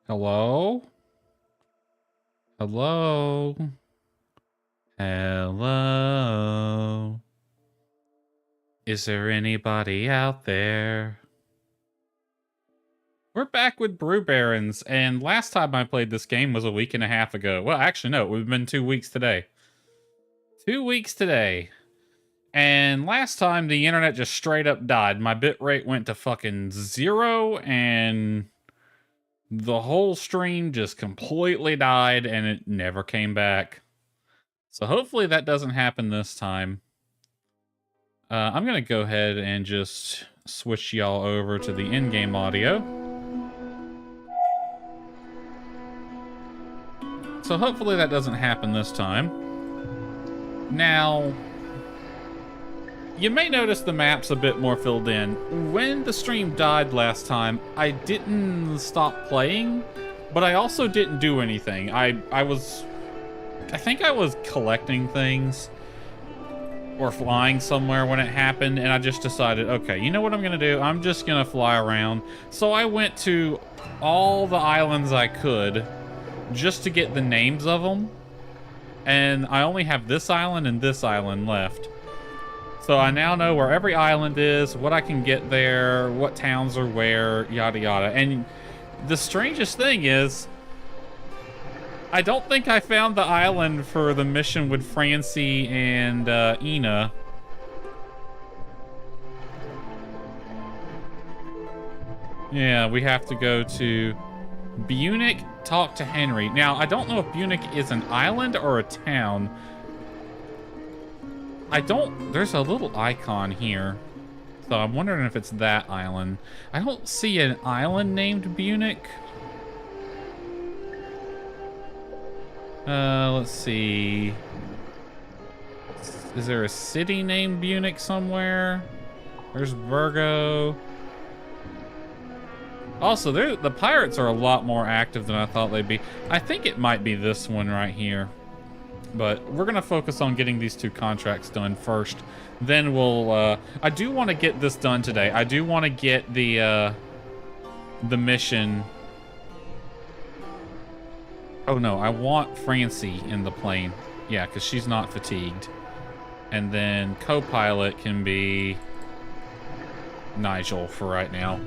Hello? Hello? Hello? Is there anybody out there? We're back with Brew Barons, and last time I played this game was a week and a half ago. Well, actually, no, it would have been 2 weeks today. 2 weeks today. And last time, the internet just straight up died. My bitrate went to fucking 0, and the whole stream just completely died, and it never came back. So hopefully that doesn't happen this time. I'm going to go ahead and just switch y'all over to the in-game audio. So hopefully that doesn't happen this time. Now, you may notice the map's a bit more filled in. When the stream died last time, I didn't stop playing, but I also didn't do anything. I think I was collecting things or flying somewhere when it happened, and I just decided, okay, you know what I'm gonna do? I'm just gonna fly around. So I went to all the islands I could just to get the names of them, and I only have this island and this island left. So I now know where every island is, what I can get there, what towns are where, yada yada. And the strangest thing is, I don't think I found the island for the mission with Francie and Ina. Yeah, we have to go to Bunic, talk to Henry. Now, I don't know if Bunic is an island or a town. There's a little icon here. So I'm wondering if it's that island. I don't see an island named Bunic. Let's see. Is there a city named Bunic somewhere? There's Virgo. Also, the pirates are a lot more active than I thought they'd be. I think it might be this one right here. But we're going to focus on getting these 2 contracts done first. Then we'll... I do want to get this done today. I do want to get the mission... Oh, no. I want Francie in the plane. Yeah, because she's not fatigued. And then co-pilot can be Nigel for right now.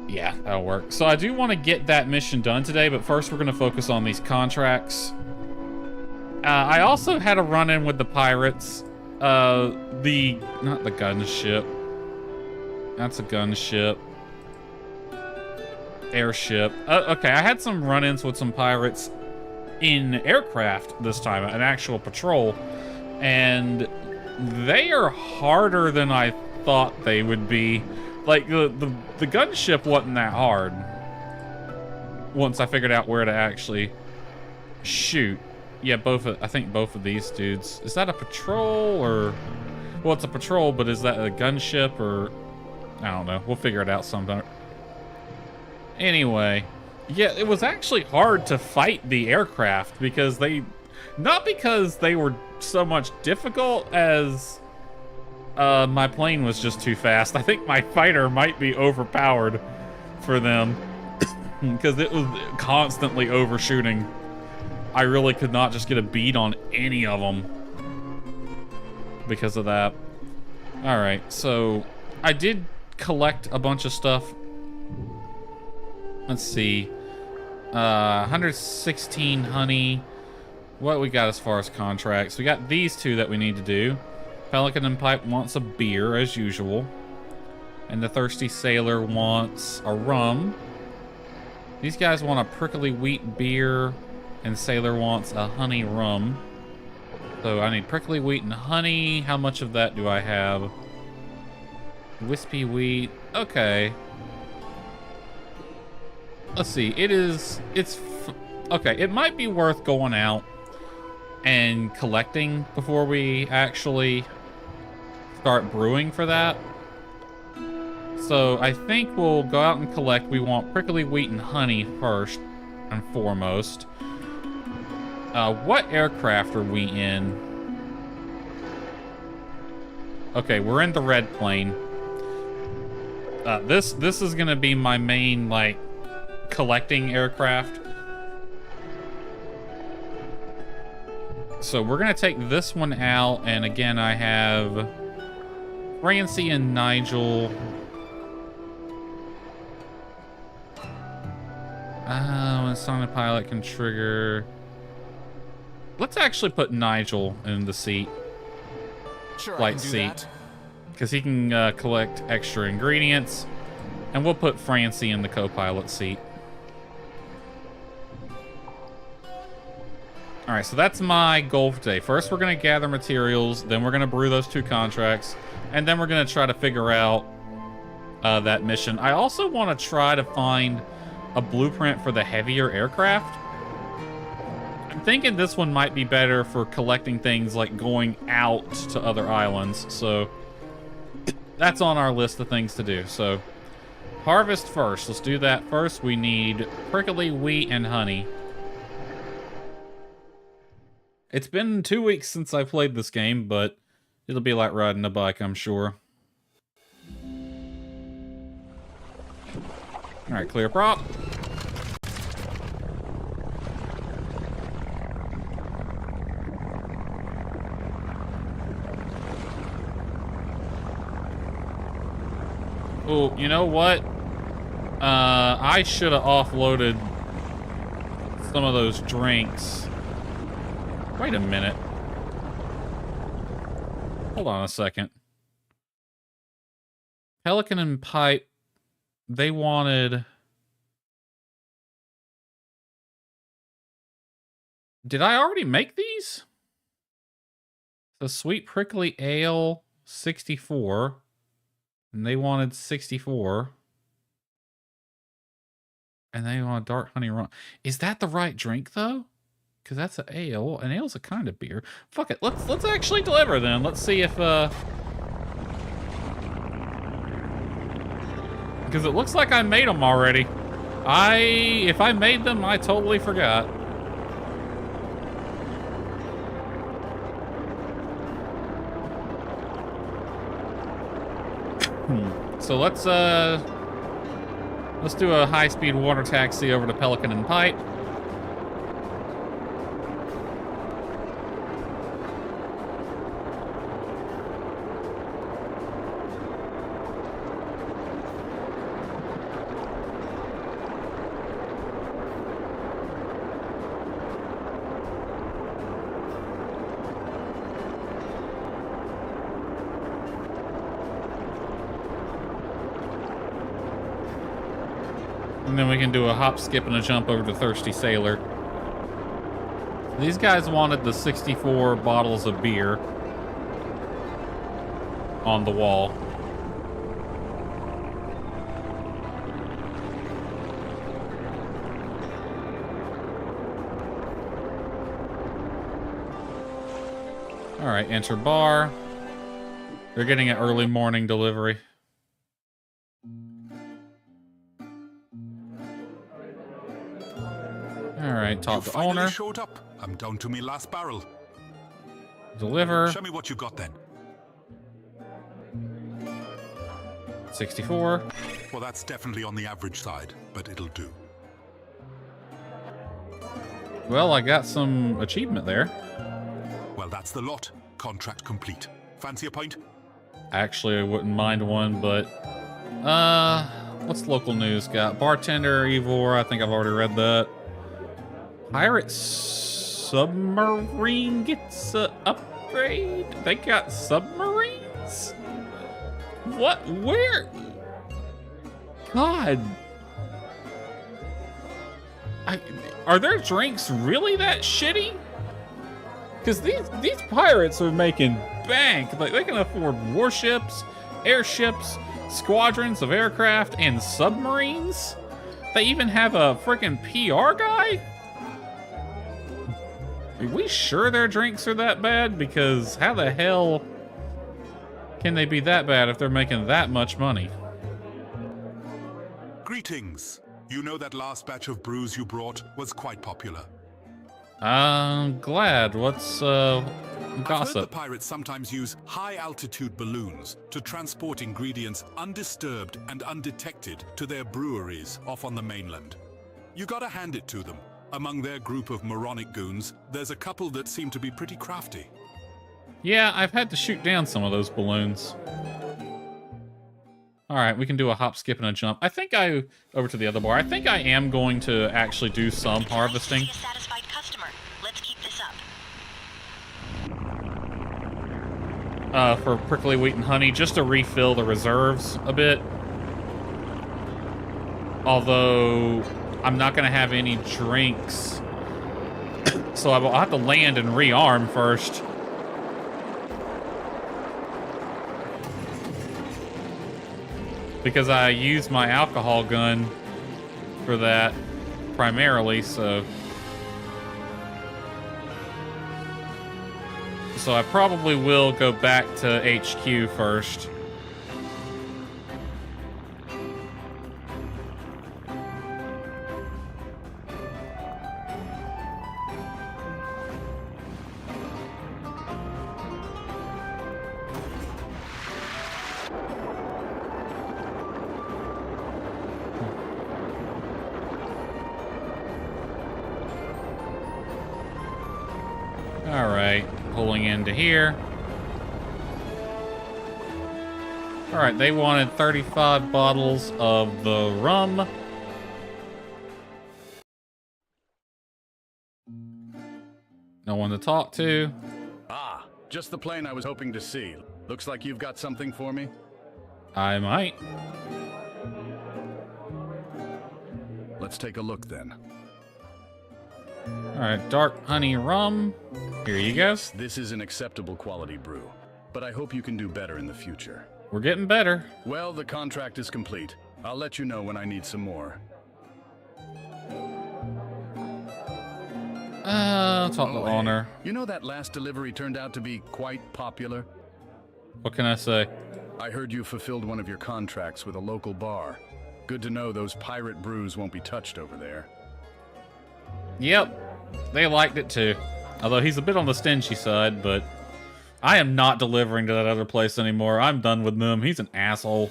Yeah, that'll work. So I do want to get that mission done today, but first we're going to focus on these contracts. I also had a run-in with the pirates. Not the gunship. That's a gunship. Airship. Okay, I had some run-ins with some pirates in aircraft this time, an actual patrol. And they are harder than I thought they would be. Like, the gunship wasn't that hard. Once I figured out where to actually shoot. Yeah, I think both of these dudes. Is that a patrol or... Well, it's a patrol, but is that a gunship or... I don't know. We'll figure it out sometime. Anyway. Yeah, it was actually hard to fight the aircraft because they... Not because they were so much difficult as... my plane was just too fast. I think my fighter might be overpowered for them because it was constantly overshooting. I really could not just get a beat on any of them because of that. All right, so I did collect a bunch of stuff. Let's see. 116 honey. What we got as far as contracts? We got these 2 that we need to do. Pelican and Pipe wants a beer, as usual. And the Thirsty Sailor wants a rum. These guys want a prickly wheat beer, and Sailor wants a honey rum. So I need prickly wheat and honey. How much of that do I have? Wispy wheat. Okay. Let's see. Okay, it might be worth going out and collecting before we actually start brewing for that. So I think we'll go out and collect. We want prickly wheat and honey first and foremost. What aircraft are we in? Okay, we're in the red plane. This is gonna be my main, like, collecting aircraft. So we're gonna take this one out, and again I have Francie and Nigel. When Sonic Pilot can trigger. Let's actually put Nigel in the seat. Sure, Flight seat. Because he can collect extra ingredients. And we'll put Francie in the co-pilot seat. Alright, so that's my goal for today. First, we're going to gather materials. Then we're going to brew those 2 contracts. And then we're going to try to figure out that mission. I also want to try to find a blueprint for the heavier aircraft. I'm thinking this one might be better for collecting things like going out to other islands. So that's on our list of things to do. So harvest first. Let's do that first. We need prickly wheat and honey. It's been 2 weeks since I played this game, but it'll be like riding a bike, I'm sure. Alright, clear prop. Oh, you know what? I should have offloaded some of those drinks. Wait a minute. Hold on a second. Pelican and Pipe, they wanted... Did I already make these? The Sweet Prickly Ale, 64. And they wanted 64. And they want Dark Honey Rum. Is that the right drink, though? Because that's an ale. An ale's a kind of beer. Fuck it. Let's actually deliver then. Let's see if Because it looks like I made them already. If I made them, I totally forgot. So let's do a high-speed water taxi over to Pelican and Pipe. And then we can do a hop, skip, and a jump over to Thirsty Sailor. These guys wanted the 64 bottles of beer on the wall. All right, enter bar. They're getting an early morning delivery. All right, talk to owner. Finally showed up. I'm down to me last barrel. Deliver. Show me what you got then. 64. Well, that's definitely on the average side, but it'll do. Well, I got some achievement there. Well, that's the lot. Contract complete. Fancy a pint? Actually, I wouldn't mind one, but what's local news got? Bartender, Evor, I think I've already read that. Pirate submarine gets an upgrade? They got submarines? What? Where? God. Are their drinks really that shitty? Because these pirates are making bank. Like, they can afford warships, airships, squadrons of aircraft, and submarines? They even have a freaking PR guy? Are we sure their drinks are that bad? Because how the hell can they be that bad if they're making that much money? Greetings. You know that last batch of brews you brought was quite popular. I'm glad. What's I've heard the gossip? pirates sometimes use high-altitude balloons to transport ingredients undisturbed and undetected to their breweries off on the mainland. You gotta hand it to them. Among their group of moronic goons, there's a couple that seem to be pretty crafty. Yeah, I've had to shoot down some of those balloons. All right, we can do a hop, skip, and a jump. I think over to the other bar. I think I am going to actually do some harvesting. Nice to see a satisfied customer. Let's keep this up. For prickly wheat and honey, just to refill the reserves a bit. Although I'm not going to have any drinks, so I'll have to land and rearm first. Because I use my alcohol gun for that primarily, so I probably will go back to HQ first. All right, pulling into here. All right, they wanted 35 bottles of the rum. No one to talk to. Ah, just the plane I was hoping to see. Looks like you've got something for me. I might. Let's take a look then. All right, dark honey rum. Here you go. This is an acceptable quality brew, but I hope you can do better in the future. We're getting better. Well, the contract is complete. I'll let you know when I need some more. Talk to Oh, hey, owner. you know that last delivery turned out to be quite popular? What can I say? I heard you fulfilled one of your contracts with a local bar. Good to know those pirate brews won't be touched over there. Yep, they liked it too. Although he's a bit on the stingy side, but I am not delivering to that other place anymore. I'm done with them. He's an asshole.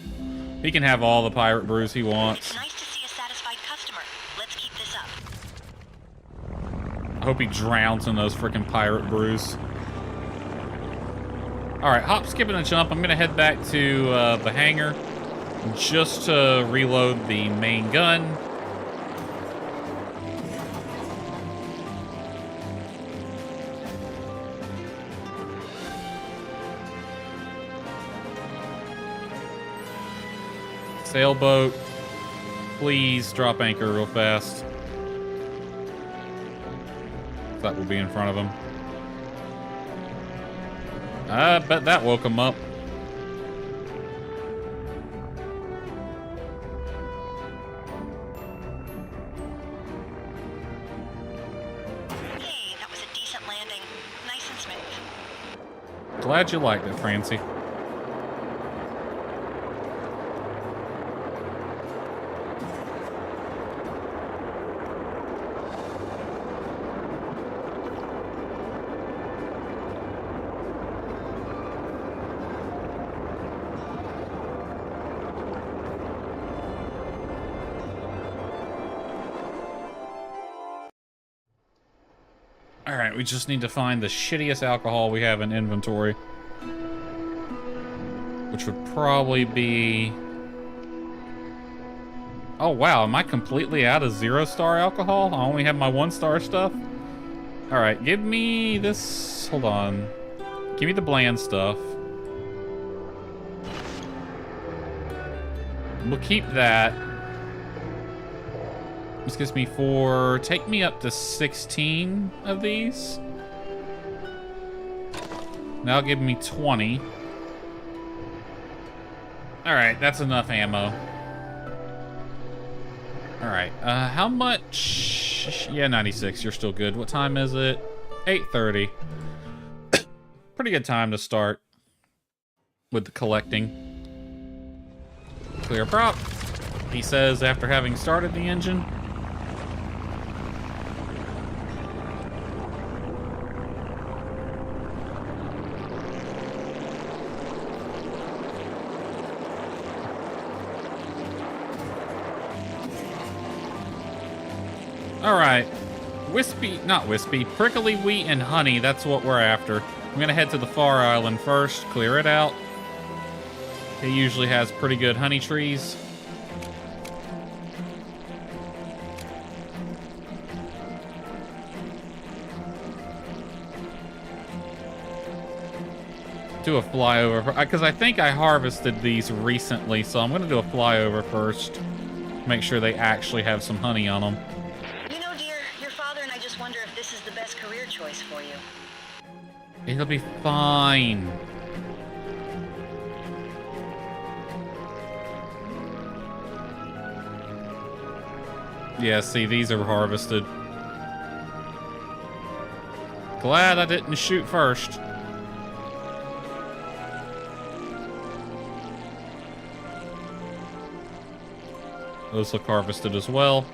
He can have all the pirate brews he wants. It's nice to see a satisfied customer. Let's keep this up. I hope he drowns in those freaking pirate brews. Alright, hop, skip, and a jump. I'm going to head back to the hangar just to reload the main gun. Sailboat, please drop anchor real fast. That will be in front of him. I bet that woke him up. Hey, that was a decent landing. Nice and smooth. Glad you liked it, Francie. Alright, we just need to find the shittiest alcohol we have in inventory. Which would probably be... Oh wow, am I completely out of 0-star alcohol? I only have my 1-star stuff? Alright, give me this... Hold on. Give me the bland stuff. We'll keep that. This gives me 4. Take me up to 16 of these. That'll give me 20. Alright, that's enough ammo. Alright, how much? Yeah, 96, you're still good. What time is it? 8:30. Pretty good time to start with the collecting. Clear prop, he says after having started the engine. Alright, prickly wheat and honey, that's what we're after. I'm gonna head to the far island first, clear it out. It usually has pretty good honey trees. Do a flyover, because I think I harvested these recently, so I'm gonna do a flyover first. Make sure they actually have some honey on them. You know, dear, your father and I just wonder if this is the best career choice for you. It'll be fine. Yeah, see, these are harvested. Glad I didn't shoot first. Those look harvested as well.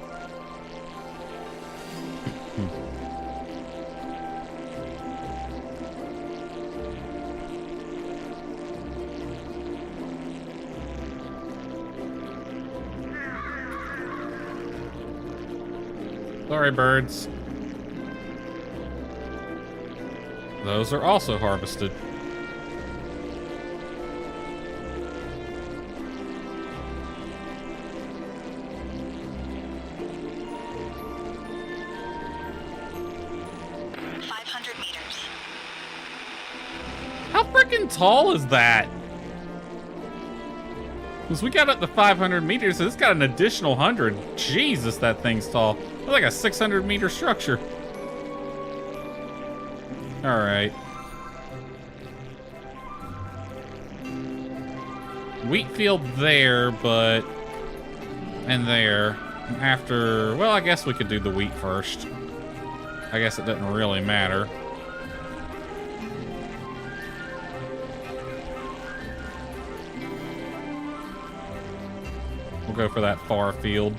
Sorry, birds. Those are also harvested. How freaking tall is that? Because we got up to 500 meters, so it's got an additional 100. Jesus, that thing's tall. It's like a 600-meter structure. All right. Wheat field there, but... And there. After... Well, I guess we could do the wheat first. I guess it doesn't really matter. We'll go for that far field.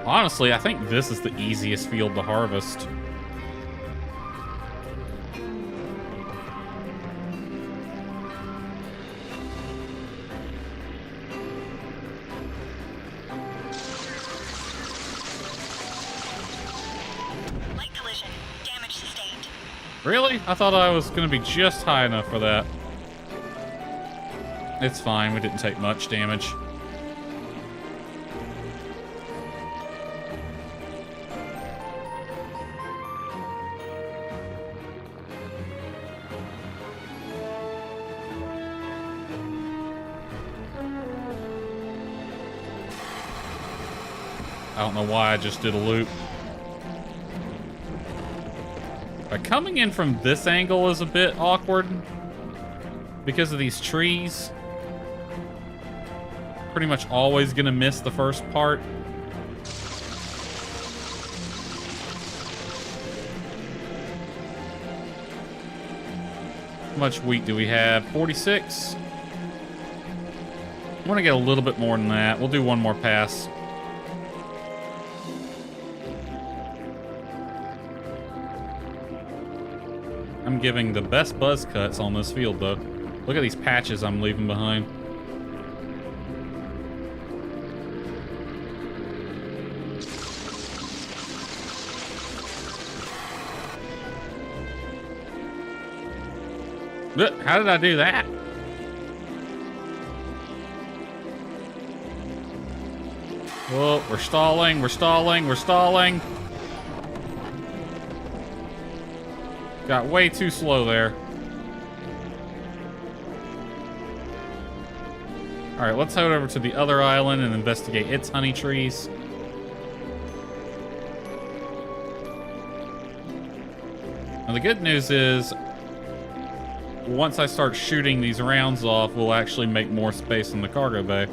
Honestly, I think this is the easiest field to harvest. Light collision. Damage sustained. Really? I thought I was going to be just high enough for that. It's fine, we didn't take much damage. I don't know why I just did a loop. Coming in from this angle is a bit awkward because of these trees. Pretty much always gonna miss the first part. How much wheat do we have? 46? I want to get a little bit more than that. We'll do one more pass. I'm giving the best buzz cuts on this field, though. Look at these patches I'm leaving behind. Look, how did I do that? Oh, we're stalling, we're stalling, we're stalling. Got way too slow there. Alright, let's head over to the other island and investigate its honey trees. Now the good news is, once I start shooting these rounds off, we'll actually make more space in the cargo bay.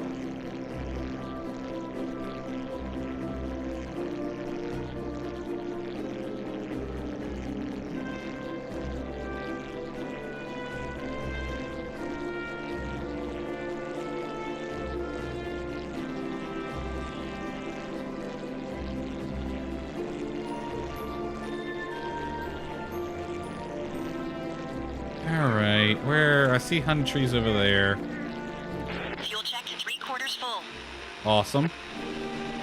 Alright, where? I see honey trees over there. Fuel check 3/4 full. Awesome.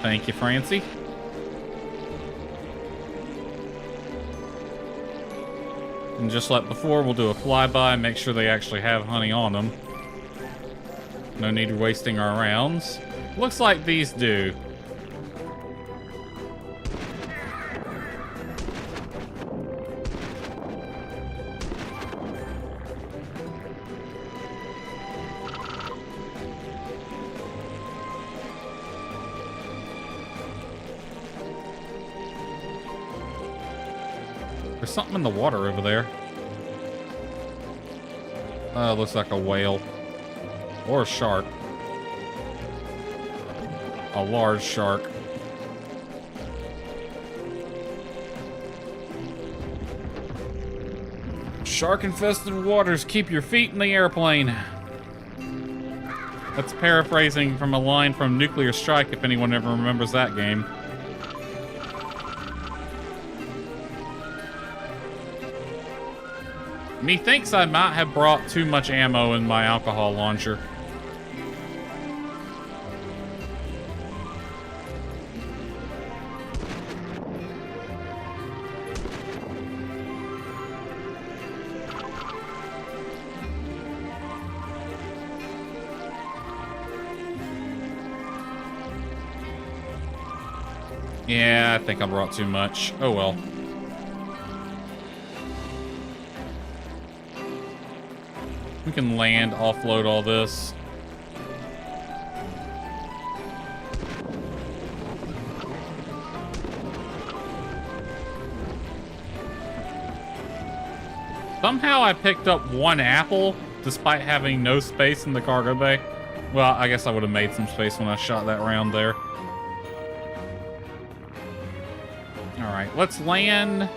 Thank you, Francie. And just like before, we'll do a flyby and make sure they actually have honey on them. No need wasting our rounds. Looks like these do. There's something in the water over there. Looks like a whale. Or a shark. A large shark. Shark-infested waters, keep your feet in the airplane. That's paraphrasing from a line from Nuclear Strike, if anyone ever remembers that game. Methinks I might have brought too much ammo in my alcohol launcher. Yeah, I think I brought too much. Oh well. We can land, offload all this. Somehow I picked up one apple despite having no space in the cargo bay. Well, I guess I would have made some space when I shot that round there. Alright, let's land.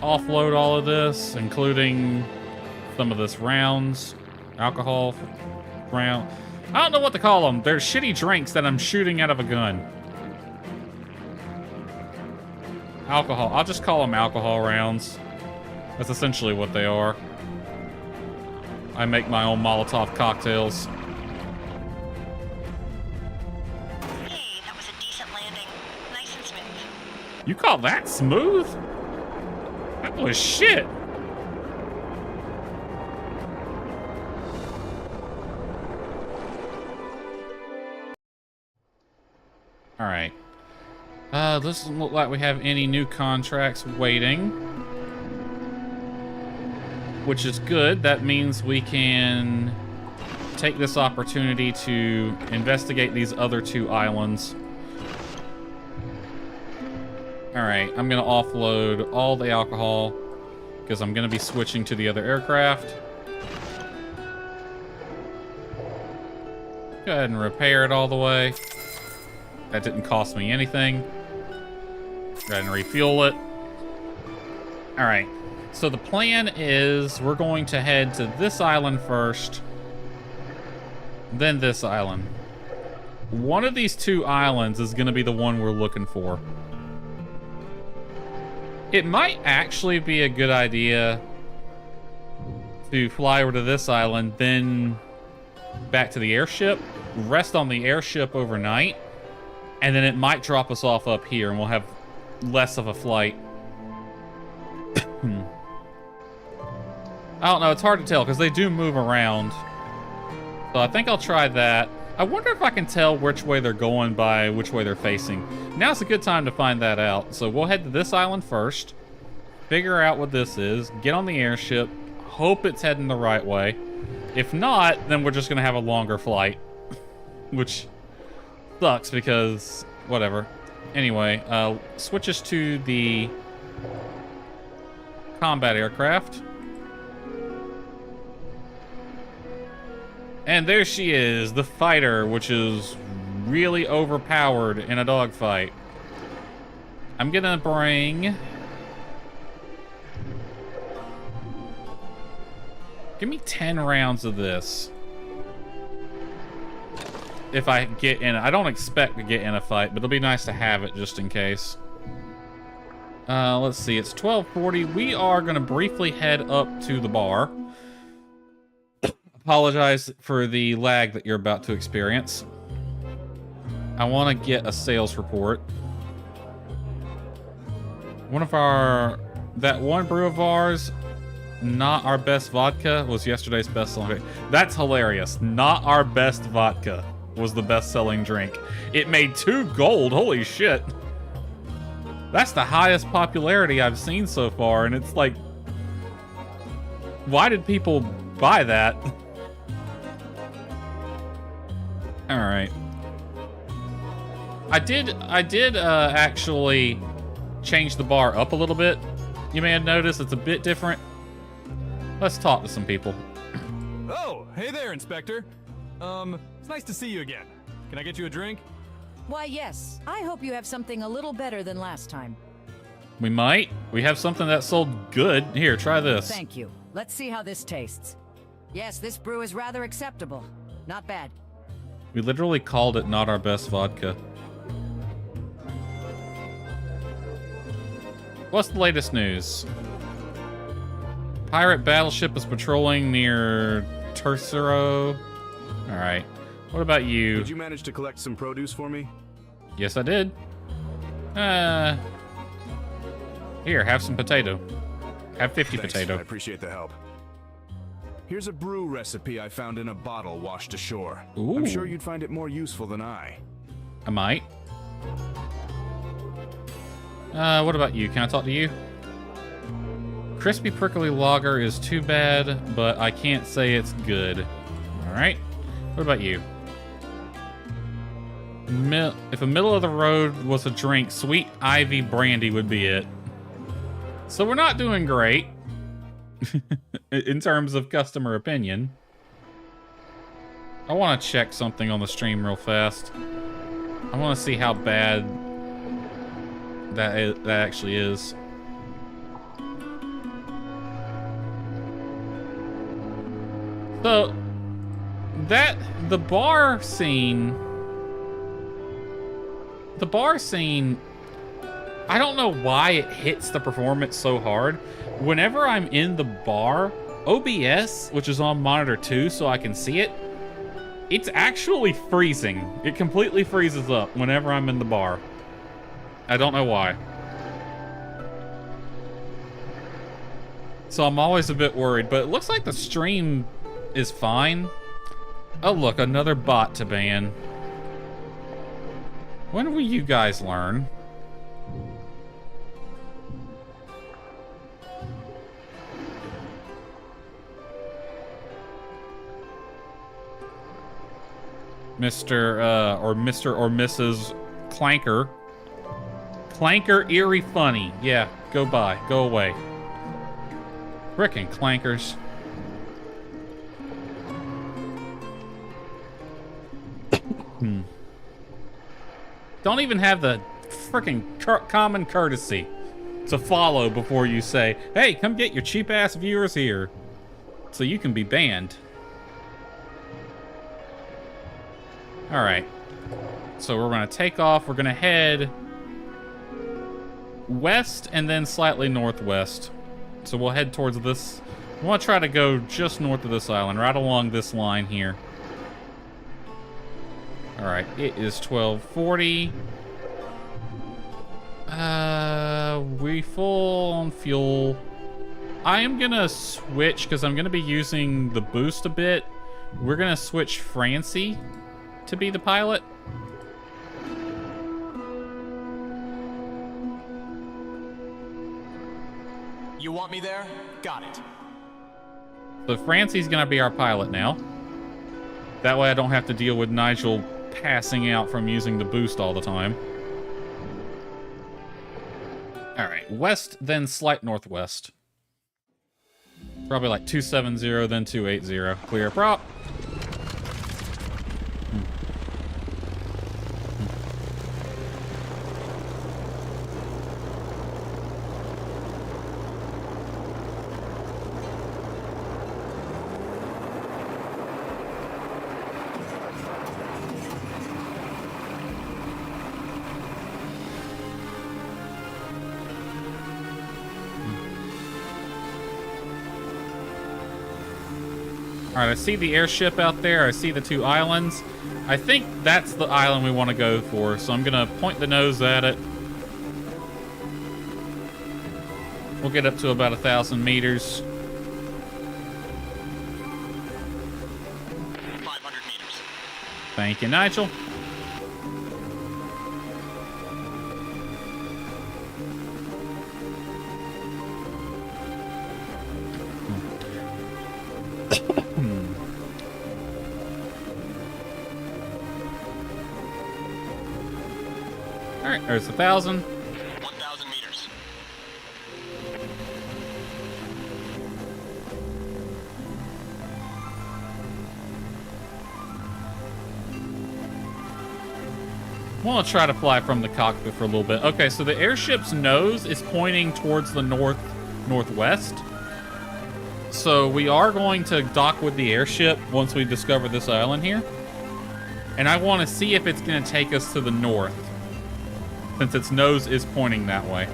Offload all of this, including some of this rounds. Alcohol round. I don't know what to call them. They're shitty drinks that I'm shooting out of a gun. Alcohol. I'll just call them alcohol rounds. That's essentially what they are. I make my own Molotov cocktails. Hey, that was a decent landing. Nice and smooth. You call that smooth? That was shit. All right. Doesn't look like we have any new contracts waiting, which is good. That means we can take this opportunity to investigate these other 2 islands. All right, I'm gonna offload all the alcohol because I'm gonna be switching to the other aircraft. Go ahead and repair it all the way. That didn't cost me anything. Go ahead and refuel it. All right, so the plan is we're going to head to this island first, then this island. One of these 2 islands is gonna be the one we're looking for. It might actually be a good idea to fly over to this island, then back to the airship, rest on the airship overnight, and then it might drop us off up here and we'll have less of a flight. I don't know, it's hard to tell because they do move around. So I think I'll try that. I wonder if I can tell which way they're going by which way they're facing. Now's a good time to find that out. So we'll head to this island first, figure out what this is, get on the airship, hope it's heading the right way. If not, then we're just gonna have a longer flight, which sucks because whatever. Anyway, switches to the combat aircraft. And there she is, the fighter, which is really overpowered in a dogfight. I'm gonna bring... Give me 10 rounds of this. If I get in... I don't expect to get in a fight, but it'll be nice to have it just in case. Let's see, it's 12:40. We are gonna briefly head up to the bar. Apologize for the lag that you're about to experience. I want to get a sales report. That one brew of ours, not our best vodka, was yesterday's best selling. That's hilarious. Not our best vodka was the best selling drink. It made 2 gold. Holy shit. That's the highest popularity I've seen so far, and it's like, why did people buy that? All right. I did actually change the bar up a little bit. You may have noticed it's a bit different. Let's talk to some people. Oh, hey there, Inspector. It's nice to see you again. Can I get you a drink? Why, yes. I hope you have something a little better than last time. We might. We have something that sold good. Here, try this. Thank you. Let's see how this tastes. Yes, this brew is rather acceptable. Not bad. We literally called it not our best vodka. What's the latest news? Pirate battleship is patrolling near Tercero. All right. What about you? Did you manage to collect some produce for me? Yes, I did. Here, have some potato. Have 50 Thanks, potato. I appreciate the help. Here's a brew recipe I found in a bottle washed ashore. Ooh. I'm sure you'd find it more useful than I. I might. What about you? Can I talk to you? Crispy prickly lager is too bad, but I can't say it's good. All right. What about you? If a middle of the road was a drink, sweet ivy brandy would be it. So we're not doing great in terms of customer opinion. I want to check something on the stream real fast. I want to see how bad that actually is. So, the bar scene, I don't know why it hits the performance so hard. Whenever I'm in the bar, OBS, which is on monitor 2 so I can see it, it's actually freezing. It completely freezes up whenever I'm in the bar. I don't know why. So I'm always a bit worried, but it looks like the stream is fine. Oh look, another bot to ban. When will you guys learn? Mr. or Mrs. Clanker. Clanker Eerie Funny. Yeah, go by. Go away. Frickin' clankers. Don't even have the frickin' common courtesy to follow before you say, hey, come get your cheap-ass viewers here so you can be banned. Alright. So we're going to take off. We're going to head west and then slightly northwest. So we'll head towards this. We want to try to go just north of this island, right along this line here. Alright, it is 12:40. We full on fuel. I am going to switch, because I'm going to be using the boost a bit. We're going to switch Francie to be the pilot. You want me there? Got it. So Francie's gonna be our pilot now. That way I don't have to deal with Nigel passing out from using the boost all the time. Alright, west, then slight northwest. Probably like 270, then 280. Clear prop. Alright, I see the airship out there. I see the two islands. I think that's the island we want to go for, so I'm going to point the nose at it. We'll get up to about 1,000 meters. 500 meters. Thank you, Nigel. Alright, there's 1,000. 1,000 meters. I want to try to fly from the cockpit for a little bit. Okay, so the airship's nose is pointing towards the northwest. So we are going to dock with the airship once we discover this island here. And I want to see if it's going to take us to the north, since its nose is pointing that way.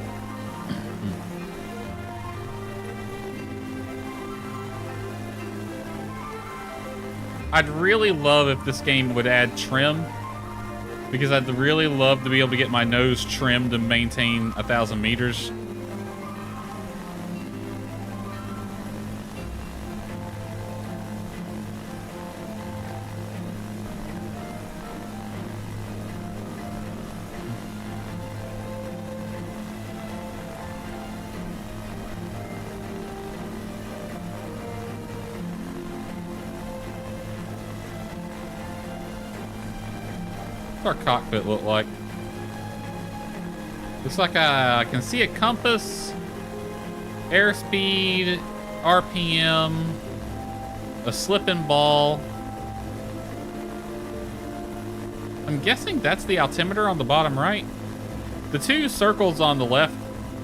I'd really love if this game would add trim, because I'd really love to be able to get my nose trimmed and maintain 1,000 meters. What's our cockpit look like? Looks like I can see a compass, airspeed, RPM, a slipping ball. I'm guessing that's the altimeter on the bottom right. The two circles on the left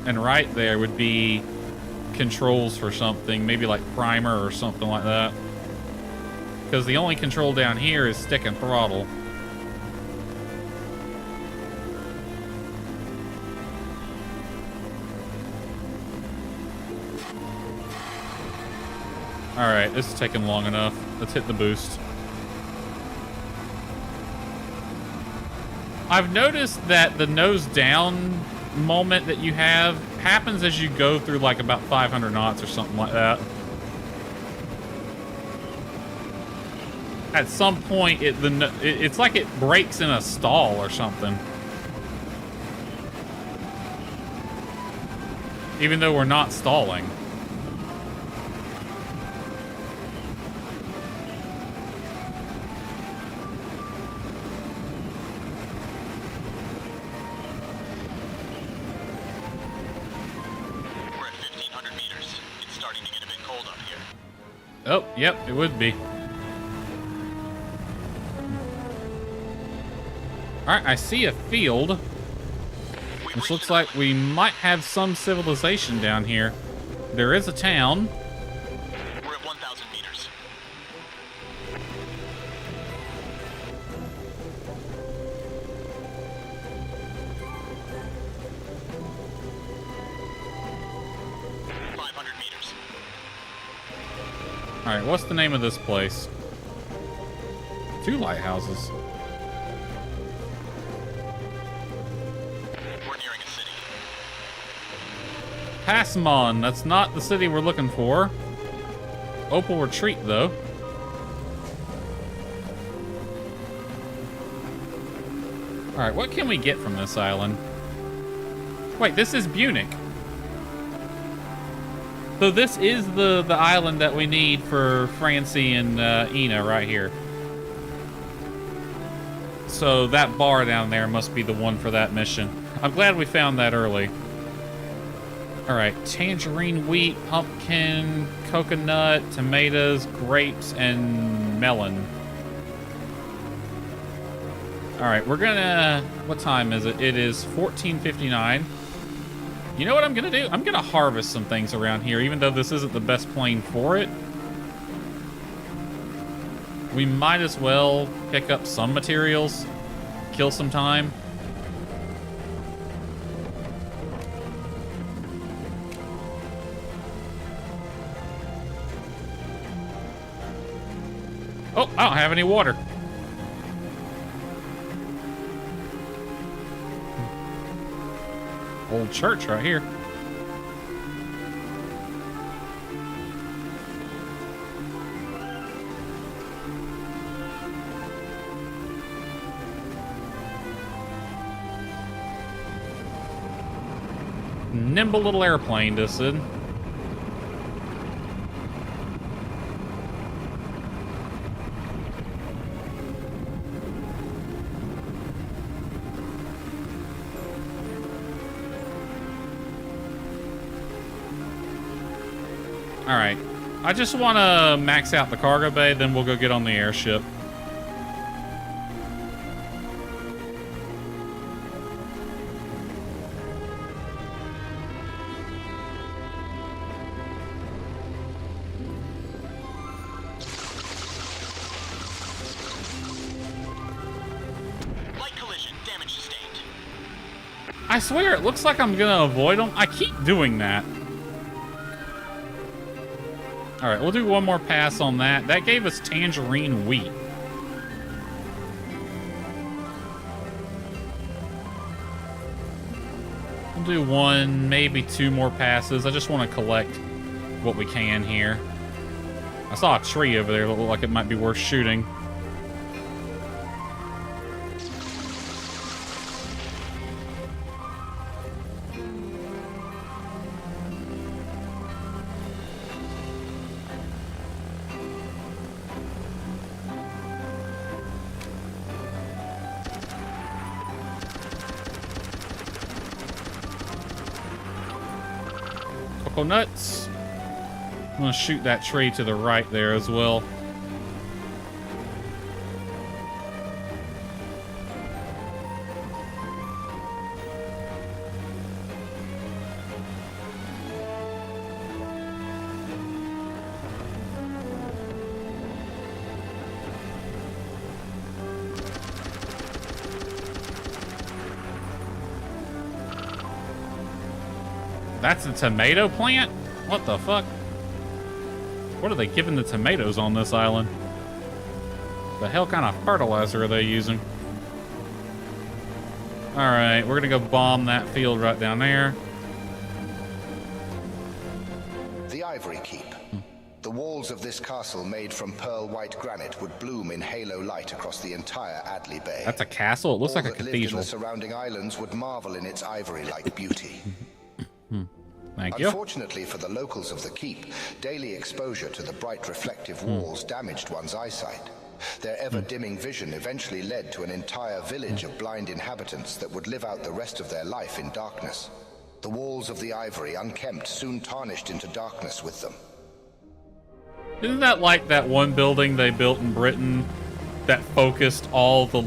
and right there would be controls for something, maybe like primer or something like that. Because the only control down here is stick and throttle. Alright, this is taking long enough. Let's hit the boost. I've noticed that the nose down moment that you have happens as you go through like about 500 knots or something like that. At some point, it's like it breaks in a stall or something. Even though we're not stalling. Oh, yep, it would be. Alright, I see a field. Which looks like we might have some civilization down here. There is a town. We're at 1,000 meters. Alright, what's the name of this place? 2 lighthouses. We're nearing a city. Passmon, that's not the city we're looking for. Opal Retreat, though. Alright, what can we get from this island? Wait, this is Bunic. So this is the island that we need for Francie and Ina right here. So that bar down there must be the one for that mission. I'm glad we found that early. Alright, tangerine, wheat, pumpkin, coconut, tomatoes, grapes, and melon. Alright, we're gonna... What time is it? It is 14:59. You know what I'm gonna do? I'm gonna harvest some things around here, even though this isn't the best plane for it. We might as well pick up some materials, kill some time. Oh, I don't have any water. Old church right here. Nimble little airplane, this is. Alright. I just want to max out the cargo bay, then we'll go get on the airship. Light collision, damage sustained. I swear, it looks like I'm gonna avoid them. I keep doing that. Alright, we'll do one more pass on that. That gave us tangerine wheat. We'll do one, maybe 2 more passes. I just want to collect what we can here. I saw a tree over there that looked like it might be worth shooting. Nuts. I'm gonna shoot that tree to the right there as well. That's a tomato plant? What the fuck? What are they giving the tomatoes on this island? The hell kind of fertilizer are they using? Alright, we're gonna go bomb that field right down there. The Ivory Keep. The walls of this castle, made from pearl white granite, would bloom in halo light across the entire Adley Bay. That's a castle? It looks All like a that lived in cathedral. the surrounding islands would marvel in its ivory-like beauty. Thank you. Unfortunately for the locals of the keep, daily exposure to the bright reflective walls damaged one's eyesight. Their ever-dimming vision eventually led to an entire village of blind inhabitants that would live out the rest of their life in darkness. The walls of the ivory, unkempt, soon tarnished into darkness with them. Isn't that like that one building they built in Britain that focused all the...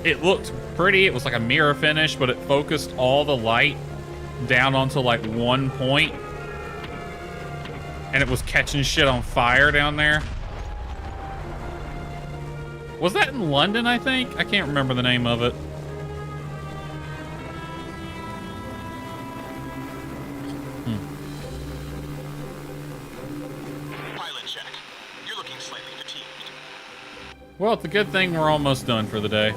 It looked pretty, it was like a mirror finish, but it focused all the light down onto like one point, and it was catching shit on fire down there. Was that in London, I think? I can't remember the name of it. Pilot check. You're looking slightly fatigued. Well, it's a good thing we're almost done for the day.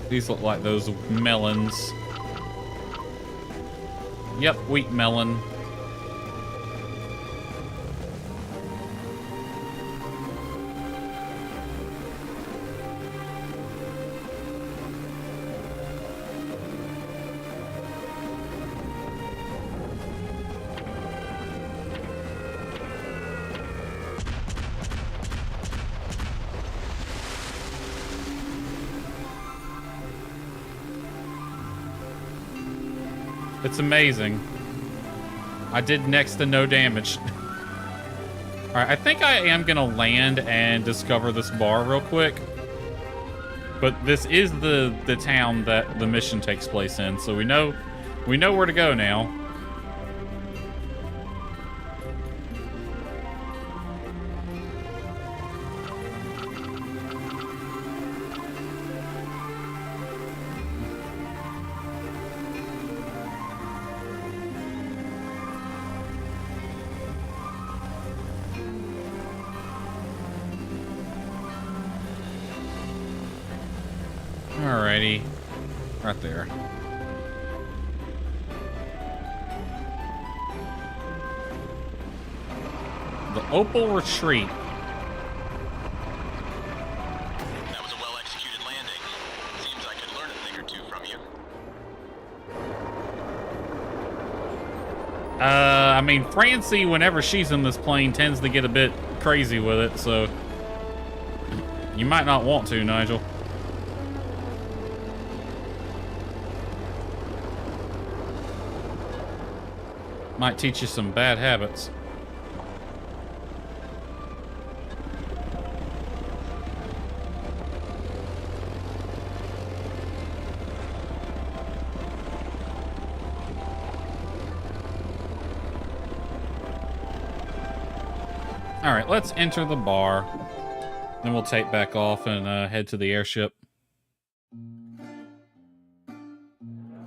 These look like those melons. Yep, wheat melon. It's amazing. I did next to no damage. Alright, I think I am gonna land and discover this bar real quick. But this is the town that the mission takes place in, so we know where to go now. Alrighty. Right there. The Opal Retreat. That was a well-executed landing. Seems I could learn a thing or two from you. I mean, Francie, whenever she's in this plane, tends to get a bit crazy with it, so... You might not want to, Nigel. Might teach you some bad habits. All right, let's enter the bar. Then we'll take back off and head to the airship.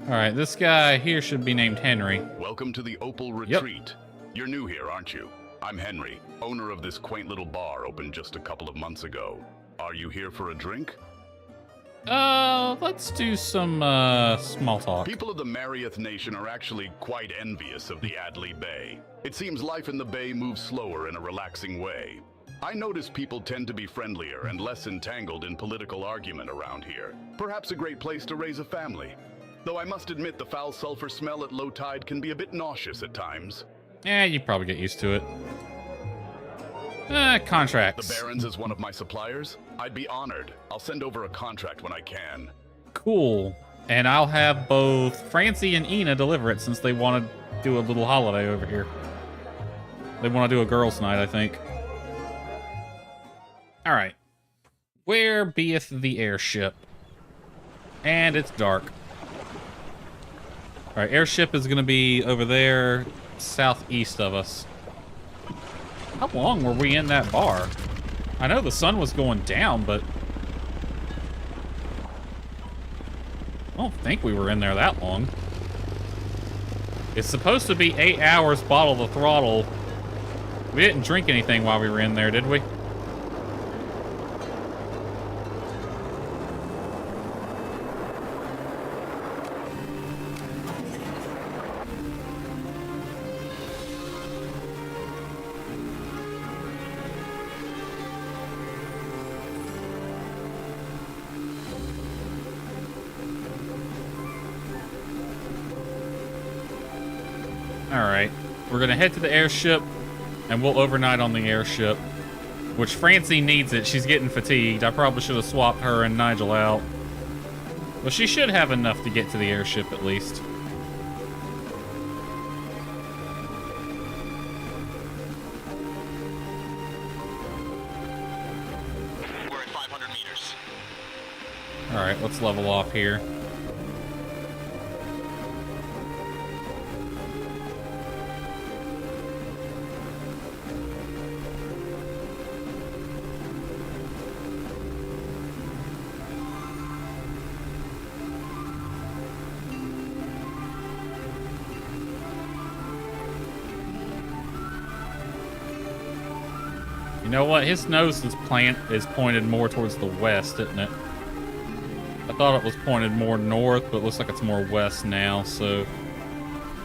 All right, this guy here should be named Henry. Welcome to the Opal Retreat. You're new here, aren't you? I'm Henry, owner of this quaint little bar opened just a couple of months ago. Are you here for a drink? Let's do some small talk. People of the Marieth Nation are actually quite envious of the Adley Bay. It seems life in the Bay moves slower in a relaxing way. I notice people tend to be friendlier and less entangled in political argument around here. Perhaps a great place to raise a family. Though I must admit the foul sulfur smell at low tide can be a bit nauseous at times. Yeah, you probably get used to it. Contracts. The Barons is one of my suppliers. I'd be honored. I'll send over a contract when I can. Cool. And I'll have both Francie and Ina deliver it since they want to do a little holiday over here. They want to do a girls' night, I think. All right. Where beeth the airship? And it's dark. All right, airship is going to be over there, southeast of us. How long were we in that bar? I know the sun was going down, but I don't think we were in there that long. It's supposed to be 8 hours bottle the throttle. We didn't drink anything while we were in there, did we? Alright, we're gonna head to the airship, and we'll overnight on the airship. Which Francie needs it, she's getting fatigued. I probably should have swapped her and Nigel out. But she should have enough to get to the airship at least. We're at 500 meters. Alright, let's level off here. You know what? His nose is pointed more towards the west, isn't it? I thought it was pointed more north, but it looks like it's more west now, so...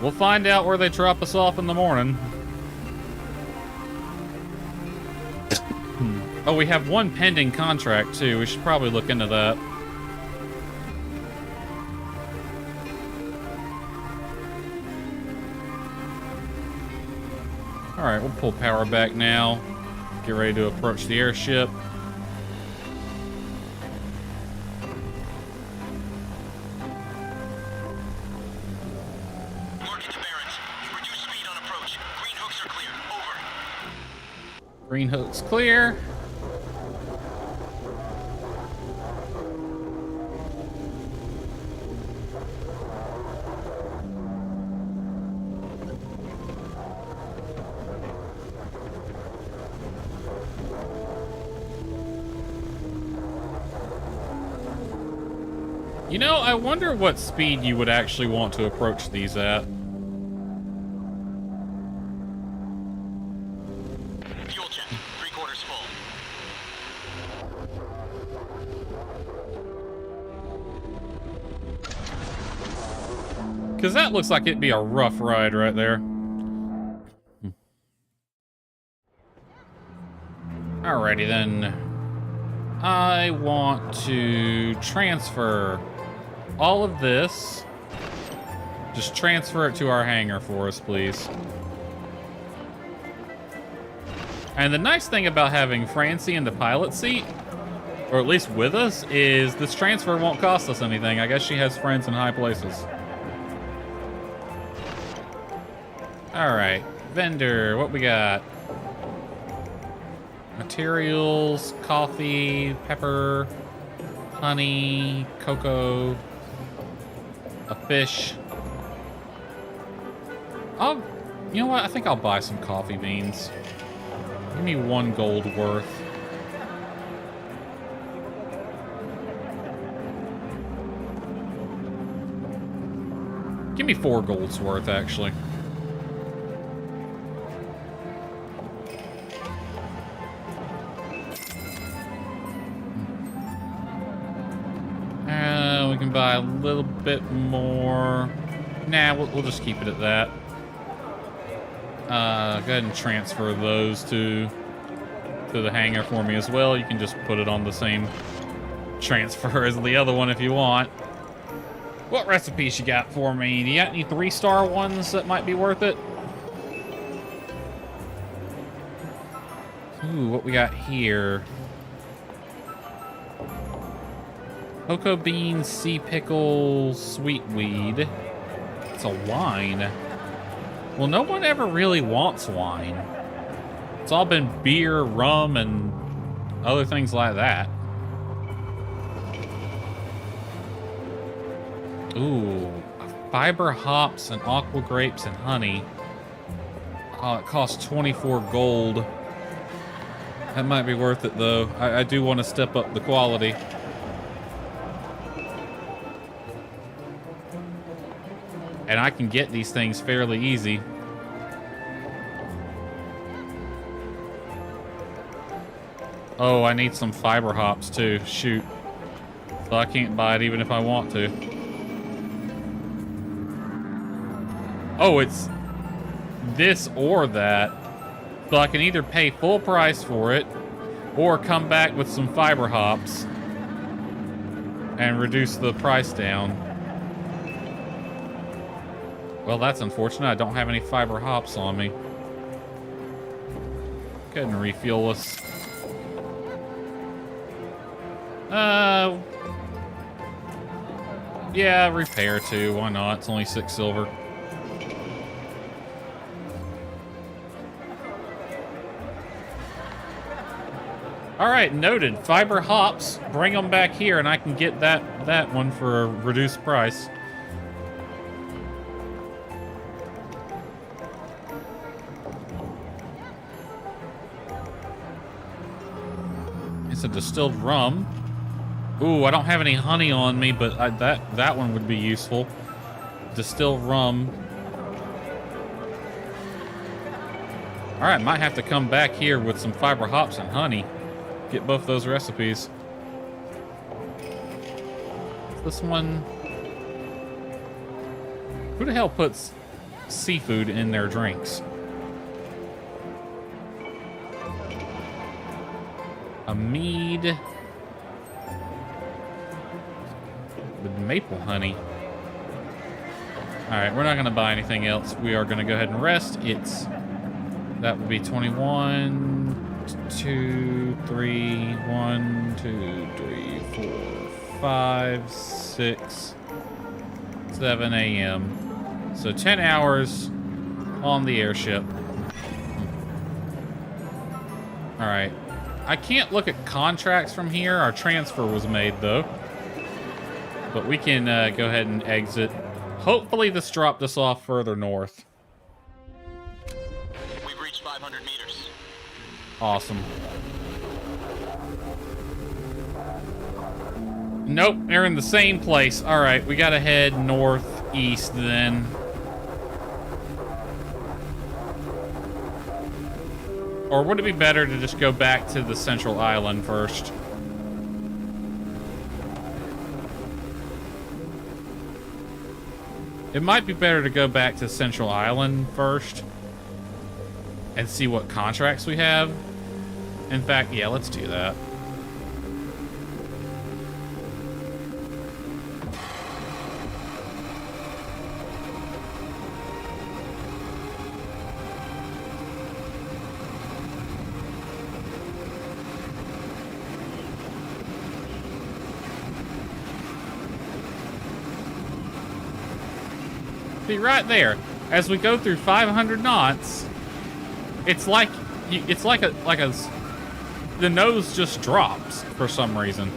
We'll find out where they drop us off in the morning. Oh, we have one pending contract, too. We should probably look into that. Alright, we'll pull power back now. Get ready to approach the airship. Marking the bearings. Reduce speed on approach. Green hooks are clear. Over. Green hook's clear. You know, I wonder what speed you would actually want to approach these at. Fuel check. 3/4 full. Because that looks like it'd be a rough ride right there. Alrighty then. I want to transfer all of this. Just transfer it to our hangar for us, please. And the nice thing about having Francie in the pilot seat, or at least with us, is this transfer won't cost us anything. I guess she has friends in high places. Alright, vendor, what we got? Materials, coffee, pepper, honey, cocoa, a fish. You know what? I think I'll buy some coffee beans. Give me 1 gold worth. Give me 4 golds worth, actually. We can buy a little bit more. Nah, we'll just keep it at that. Go ahead and transfer those to the hangar for me as well. You can just put it on the same transfer as the other one if you want. What recipes you got for me? Do you got any 3-star ones that might be worth it? Ooh, what we got here? Cocoa beans, sea pickle, sweet weed. It's a wine. Well, no one ever really wants wine. It's all been beer, rum, and other things like that. Ooh, fiber hops and aqua grapes and honey. Oh, it costs 24 gold. That might be worth it, though. I do want to step up the quality. And I can get these things fairly easy. Oh, I need some fiber hops too. Shoot. So I can't buy it even if I want to. Oh, it's this or that. So I can either pay full price for it or come back with some fiber hops and reduce the price down. Well, that's unfortunate. I don't have any fiber hops on me. Go ahead and refuel us. Yeah, repair too. Why not? It's only 6 silver. All right, noted. Fiber hops. Bring them back here, and I can get that one for a reduced price. It's a distilled rum. Ooh, I don't have any honey on me, but that one would be useful. Distilled rum. All right, might have to come back here with some fiber hops and honey. Get both those recipes. This one. Who the hell puts seafood in their drinks? A mead with maple honey. All right, we're not going to buy anything else. We are going to go ahead and rest. That would be 21, 2, 3, 1, 2, 3, 4, 5, 6, 7 a.m. So 10 hours on the airship. All right. I can't look at contracts from here. Our transfer was made, though. But we can go ahead and exit. Hopefully this dropped us off further north. We've reached 500 meters. Awesome. Nope, they're in the same place. All right, we gotta head northeast then. Or would it be better to just go back to the central island first? It might be better to go back to Central Island first and see what contracts we have. In fact, yeah, let's do that. See, right there, as we go through 500 knots, it's like the nose just drops for some reason.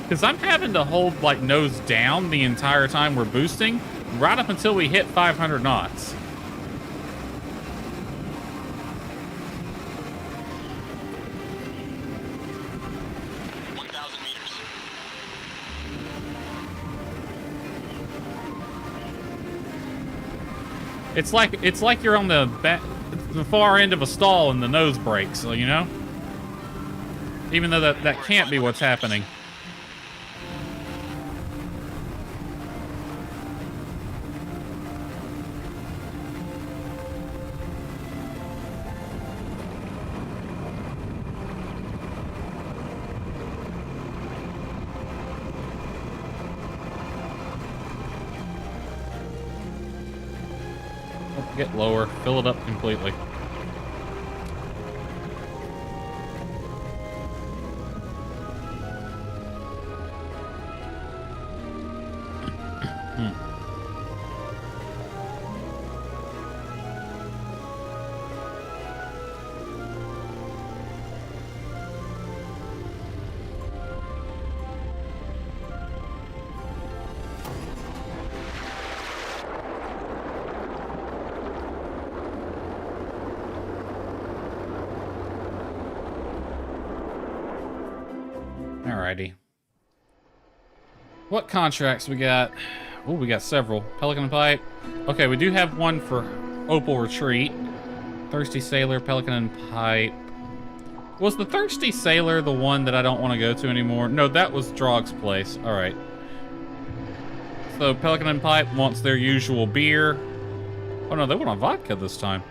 Because I'm having to hold like nose down the entire time we're boosting, right up until we hit 500 knots. It's like you're on the far end of a stall and the nose breaks, so you know? Even though that can't be what's happening. Get lower, fill it up completely. Alrighty. What contracts we got? Oh, we got several. Pelican and Pipe. Okay, we do have one for Opal Retreat. Thirsty Sailor, Pelican and Pipe. Was the Thirsty Sailor the one that I don't want to go to anymore? No, that was Drog's place. All right. So Pelican and Pipe wants their usual beer. Oh no, they want a vodka this time.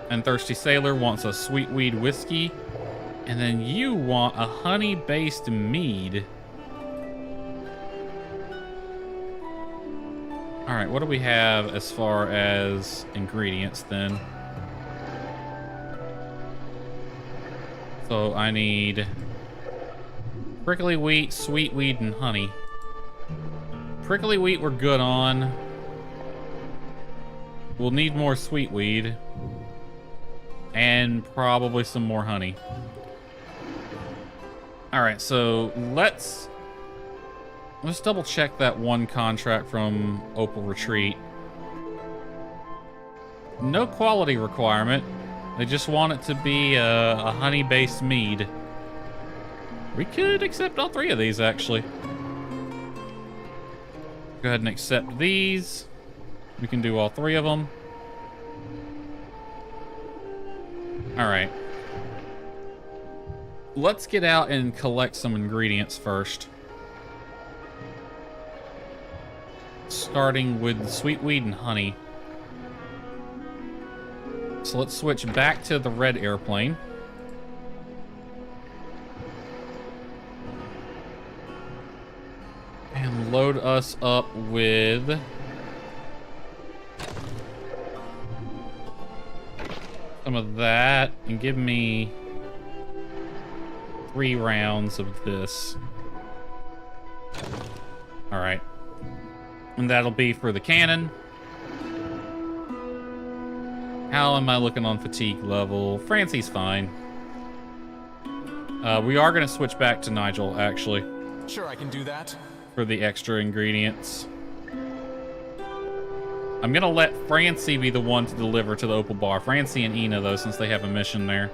And Thirsty Sailor wants a sweet weed whiskey. And then you want a honey-based mead. All right, what do we have as far as ingredients then? So I need prickly wheat, sweet weed, and honey. Prickly wheat we're good on. We'll need more sweet weed. And probably some more honey. Alright, so let's double check that one contract from Opal Retreat. No quality requirement. They just want it to be a honey-based mead. We could accept all three of these, actually. Go ahead and accept these. We can do all three of them. All right. Let's get out and collect some ingredients first. Starting with sweet weed and honey. So let's switch back to the red airplane. And load us up with some of that and give me 3 rounds of this. All right. And that'll be for the cannon. How am I looking on fatigue level? Francie's fine. We are going to switch back to Nigel, actually. Sure, I can do that. For the extra ingredients. I'm going to let Francie be the one to deliver to the Opal Bar. Francie and Ina, though, since they have a mission there.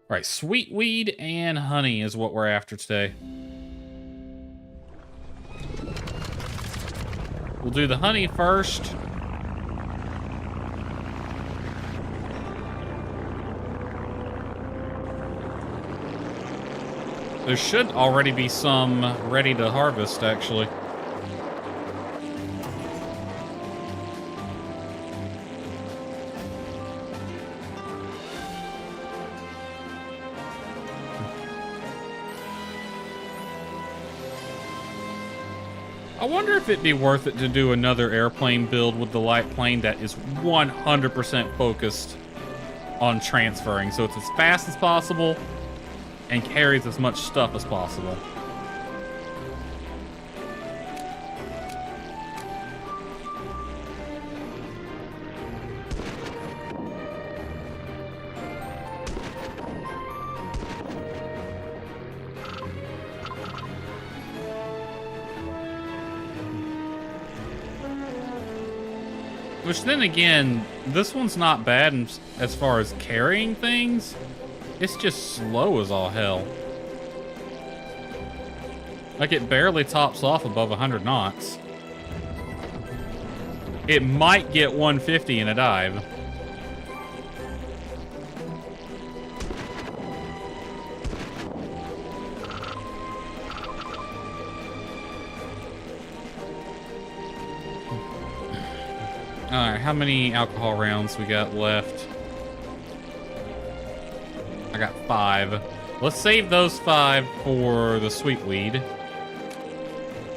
All right, sweet weed and honey is what we're after today. We'll do the honey first. There should already be some ready to harvest, actually. I wonder if it'd be worth it to do another airplane build with the light plane that is 100% focused on transferring. So it's as fast as possible and carries as much stuff as possible. Which then again, this one's not bad as far as carrying things. It's just slow as all hell. Like, it barely tops off above 100 knots. It might get 150 in a dive. Alright, how many alcohol rounds we got left? I got 5. Let's save those 5 for the sweet weed.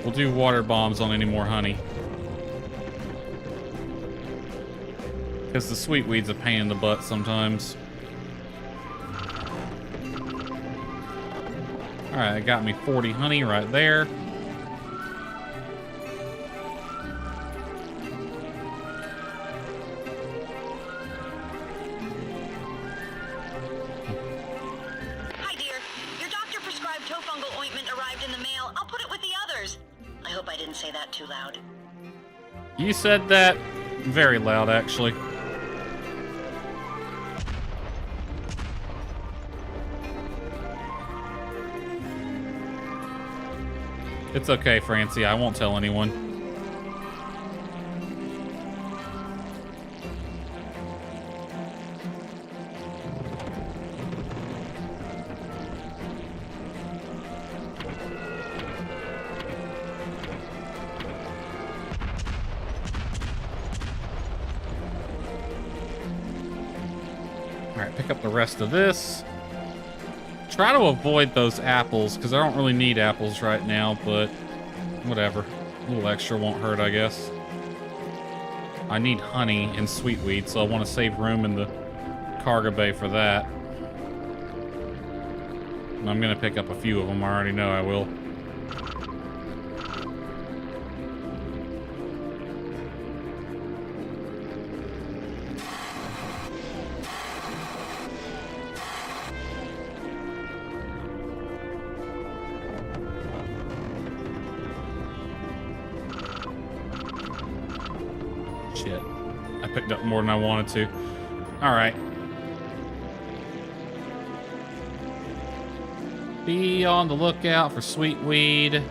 We'll do water bombs on any more honey. Because the sweet weed's a pain in the butt sometimes. Alright, that got me 40 honey right there. Too loud. You said that very loud, actually. It's okay, Francie. I won't tell anyone. Alright, pick up the rest of this. Try to avoid those apples, because I don't really need apples right now, but whatever. A little extra won't hurt, I guess. I need honey and sweetweed, so I want to save room in the cargo bay for that. And I'm going to pick up a few of them. I already know I will. Shit. I picked up more than I wanted to. Alright. Be on the lookout for sweet weed.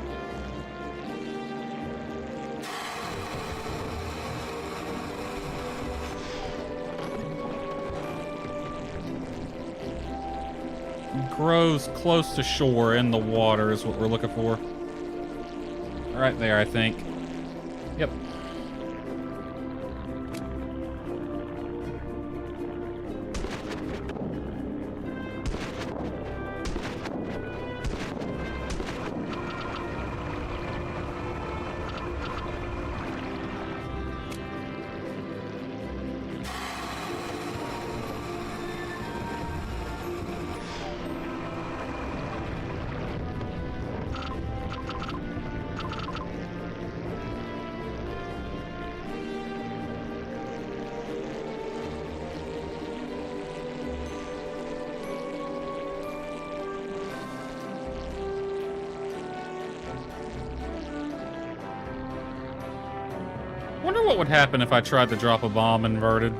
Grows close to shore in the water is what we're looking for. Right there, I think. Yep. Wonder what would happen if I tried to drop a bomb inverted.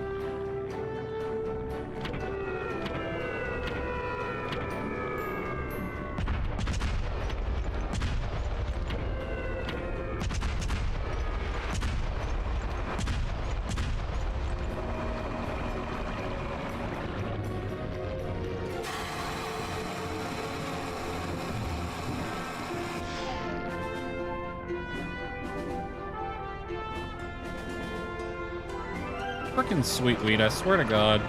Frickin' sweetweed, I swear to God.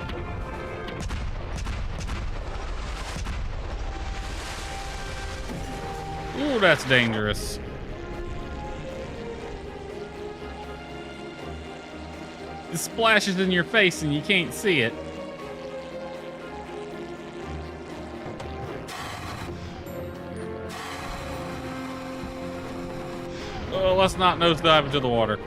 Ooh, that's dangerous. It splashes in your face and you can't see it. Oh, let's not nosedive into the water.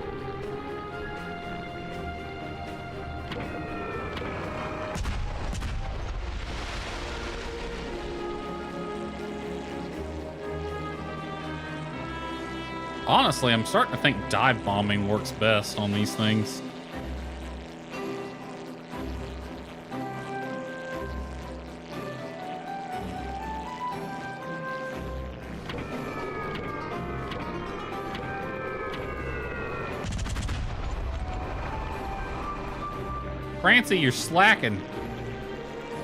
Honestly, I'm starting to think dive bombing works best on these things. Francie, you're slacking.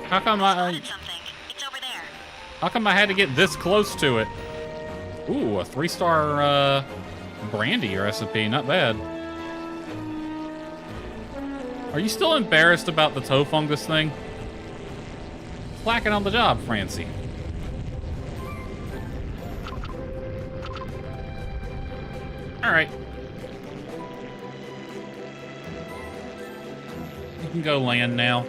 How come Spotted something. It's over there. how come I had to get this close to it? Ooh, a 3-star brandy recipe, not bad. Are you still embarrassed about the toe fungus thing? Slacking on the job, Francie. Alright. You can go land now.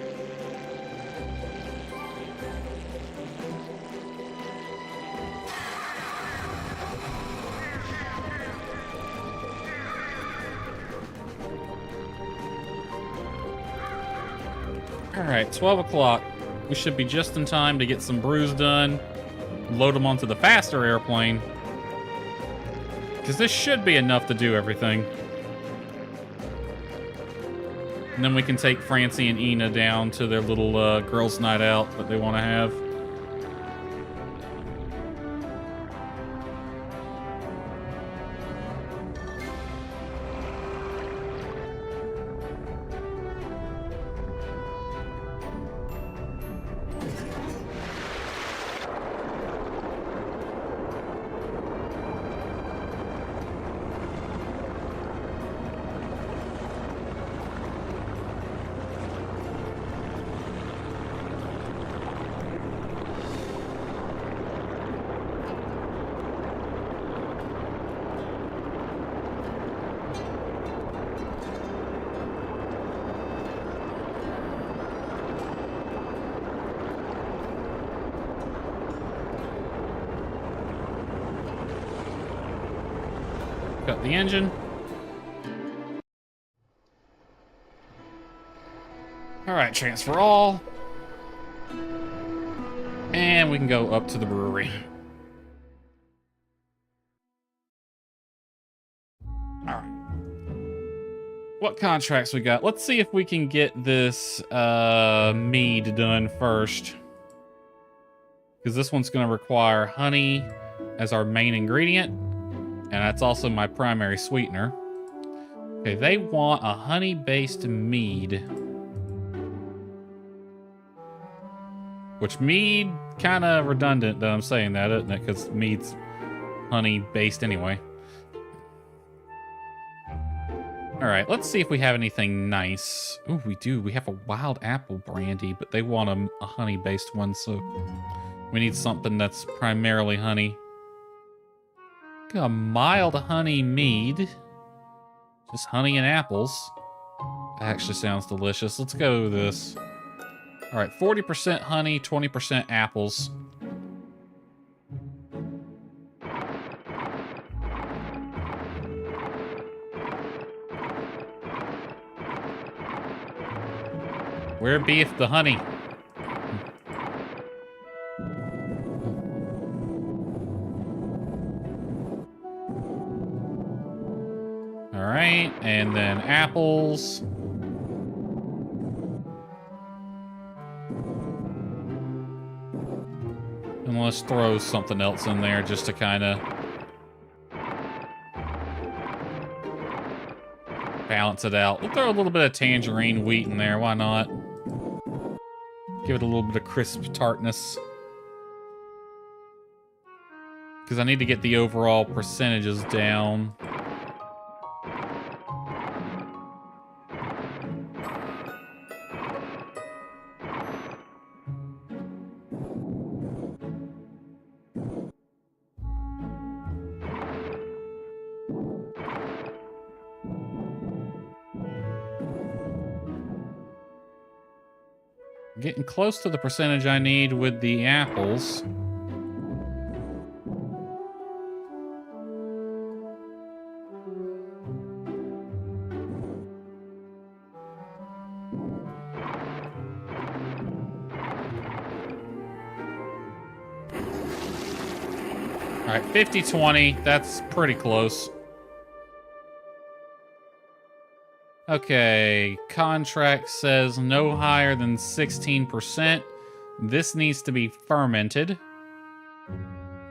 Alright, 12 o'clock. We should be just in time to get some brews done, load them onto the faster airplane, because this should be enough to do everything. And then we can take Francie and Ina down to their little girls' night out that they want to have. cut the engine. Alright, transfer all. And we can go up to the brewery. Alright. What contracts we got? Let's see if we can get this mead done first. Because this one's going to require honey as our main ingredient. And that's also my primary sweetener. Okay, they want a honey-based mead. Which mead, kind of redundant that I'm saying that, isn't it? Because mead's honey-based anyway. Alright, let's see if we have anything nice. Ooh, we do. We have a wild apple brandy, but they want a honey-based one, so we need something that's primarily honey. Got a mild honey mead. Just honey and apples. That actually sounds delicious. Let's go with this. Alright, 40% honey, 20% apples. Where beeth the honey? Alright, and then apples. And let's throw something else in there just to kind of balance it out. We'll throw a little bit of tangerine wheat in there, why not? Give it a little bit of crisp tartness. Because I need to get the overall percentages down. Getting close to the percentage I need with the apples. All right, 50-20, that's pretty close. Okay, contract says no higher than 16%. This needs to be fermented.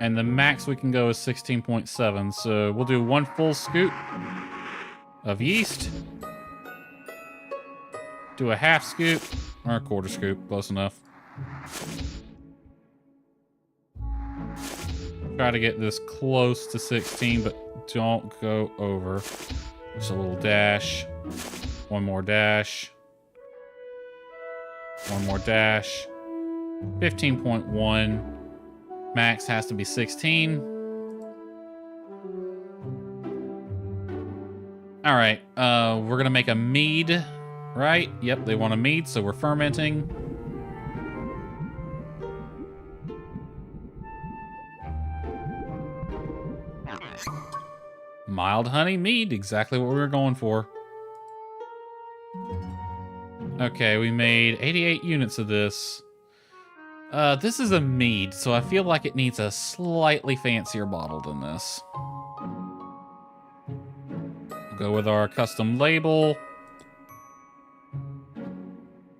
And the max we can go is 16.7. So we'll do 1 full scoop of yeast. Do a half scoop, or a quarter scoop, close enough. Try to get this close to 16, but don't go over. Just a little dash. 1 more dash. 1 more dash. 15.1. Max has to be 16. All right, we're gonna make a mead, right? Yep, they want a mead, so we're fermenting. Mild honey mead, exactly what we were going for. Okay, we made 88 units of this. This is a mead, so I feel like it needs a slightly fancier bottle than this. We'll go with our custom label.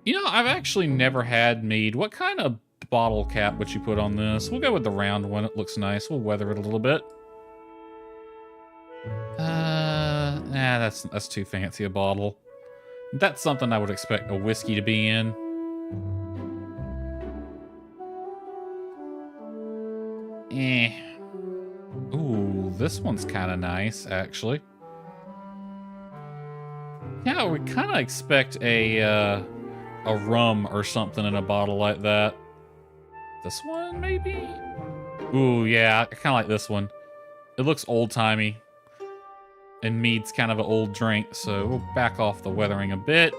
You know, I've actually never had mead. What kind of bottle cap would you put on this? We'll go with the round one. It looks nice. We'll weather it a little bit. Nah, that's too fancy a bottle. That's something I would expect a whiskey to be in. Ooh, this one's kind of nice, actually. Yeah, we kind of expect a rum or something in a bottle like that. This one, maybe? Ooh, yeah, I kind of like this one. It looks old-timey. And mead's kind of an old drink, so we'll back off the weathering a bit.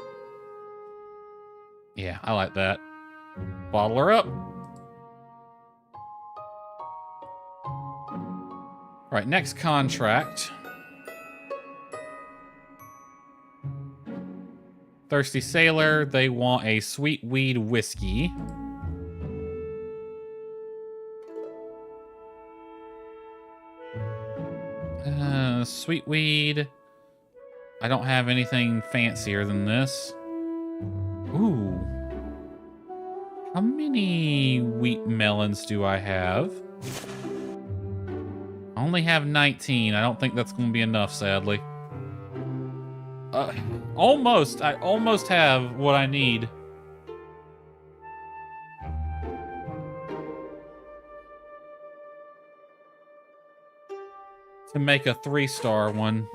Yeah, I like that. Bottle her up. All right, next contract. Thirsty Sailor, they want a sweet weed whiskey. Sweet weed. I don't have anything fancier than this. Ooh. How many wheat melons do I have? I only have 19. I don't think that's going to be enough, sadly. Almost. I almost have what I need. To make a 3-star one.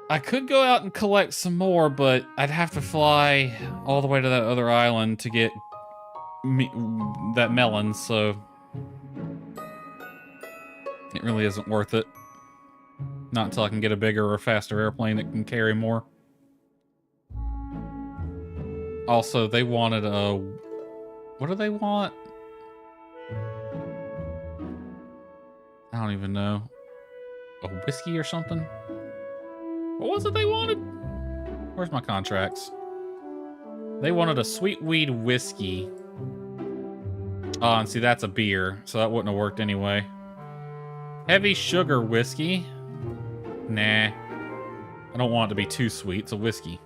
I could go out and collect some more, but I'd have to fly all the way to that other island to get that melon, so it really isn't worth it. Not until I can get a bigger or faster airplane that can carry more. Also, they wanted a... What do they want? I don't even know. A whiskey or something? What was it they wanted? Where's my contracts? They wanted a sweet weed whiskey. Oh, and see, that's a beer, so that wouldn't have worked anyway. Heavy sugar whiskey. Nah. I don't want it to be too sweet. It's a whiskey.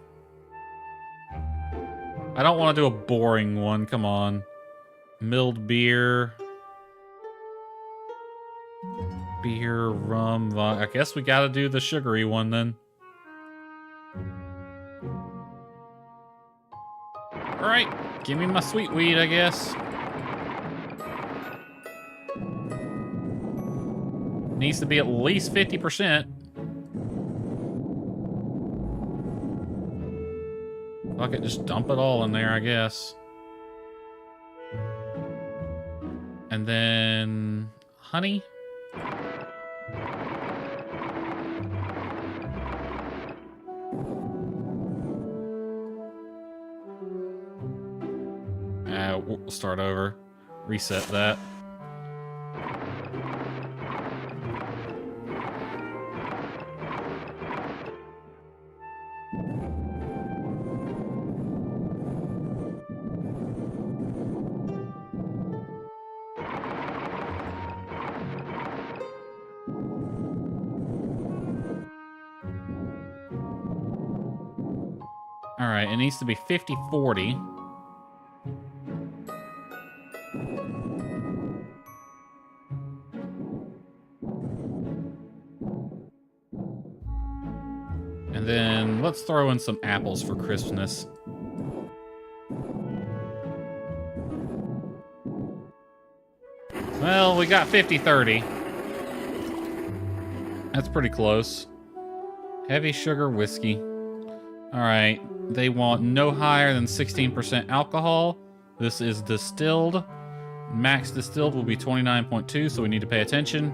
I don't want to do a boring one. Come on. Milled beer. Beer, rum, I guess we gotta do the sugary one then. Alright, give me my sweet weed, I guess. Needs to be at least 50%. Fuck it, just dump it all in there, I guess. And then... honey? We'll start over. Reset that. All right, it needs to be 50-40. And then let's throw in some apples for crispness. Well, we got 50-30. That's pretty close. Heavy sugar whiskey. All right, they want no higher than 16% alcohol. This is distilled. Max distilled will be 29.2, so we need to pay attention.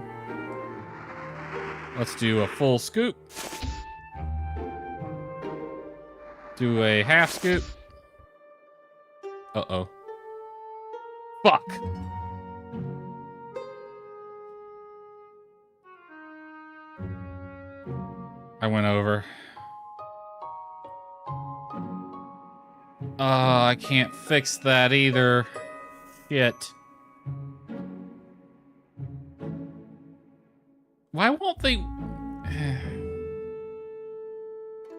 Let's do a full scoop. Do a half scoop. Uh-oh. Fuck! I went over. I can't fix that either. Shit. Why won't they...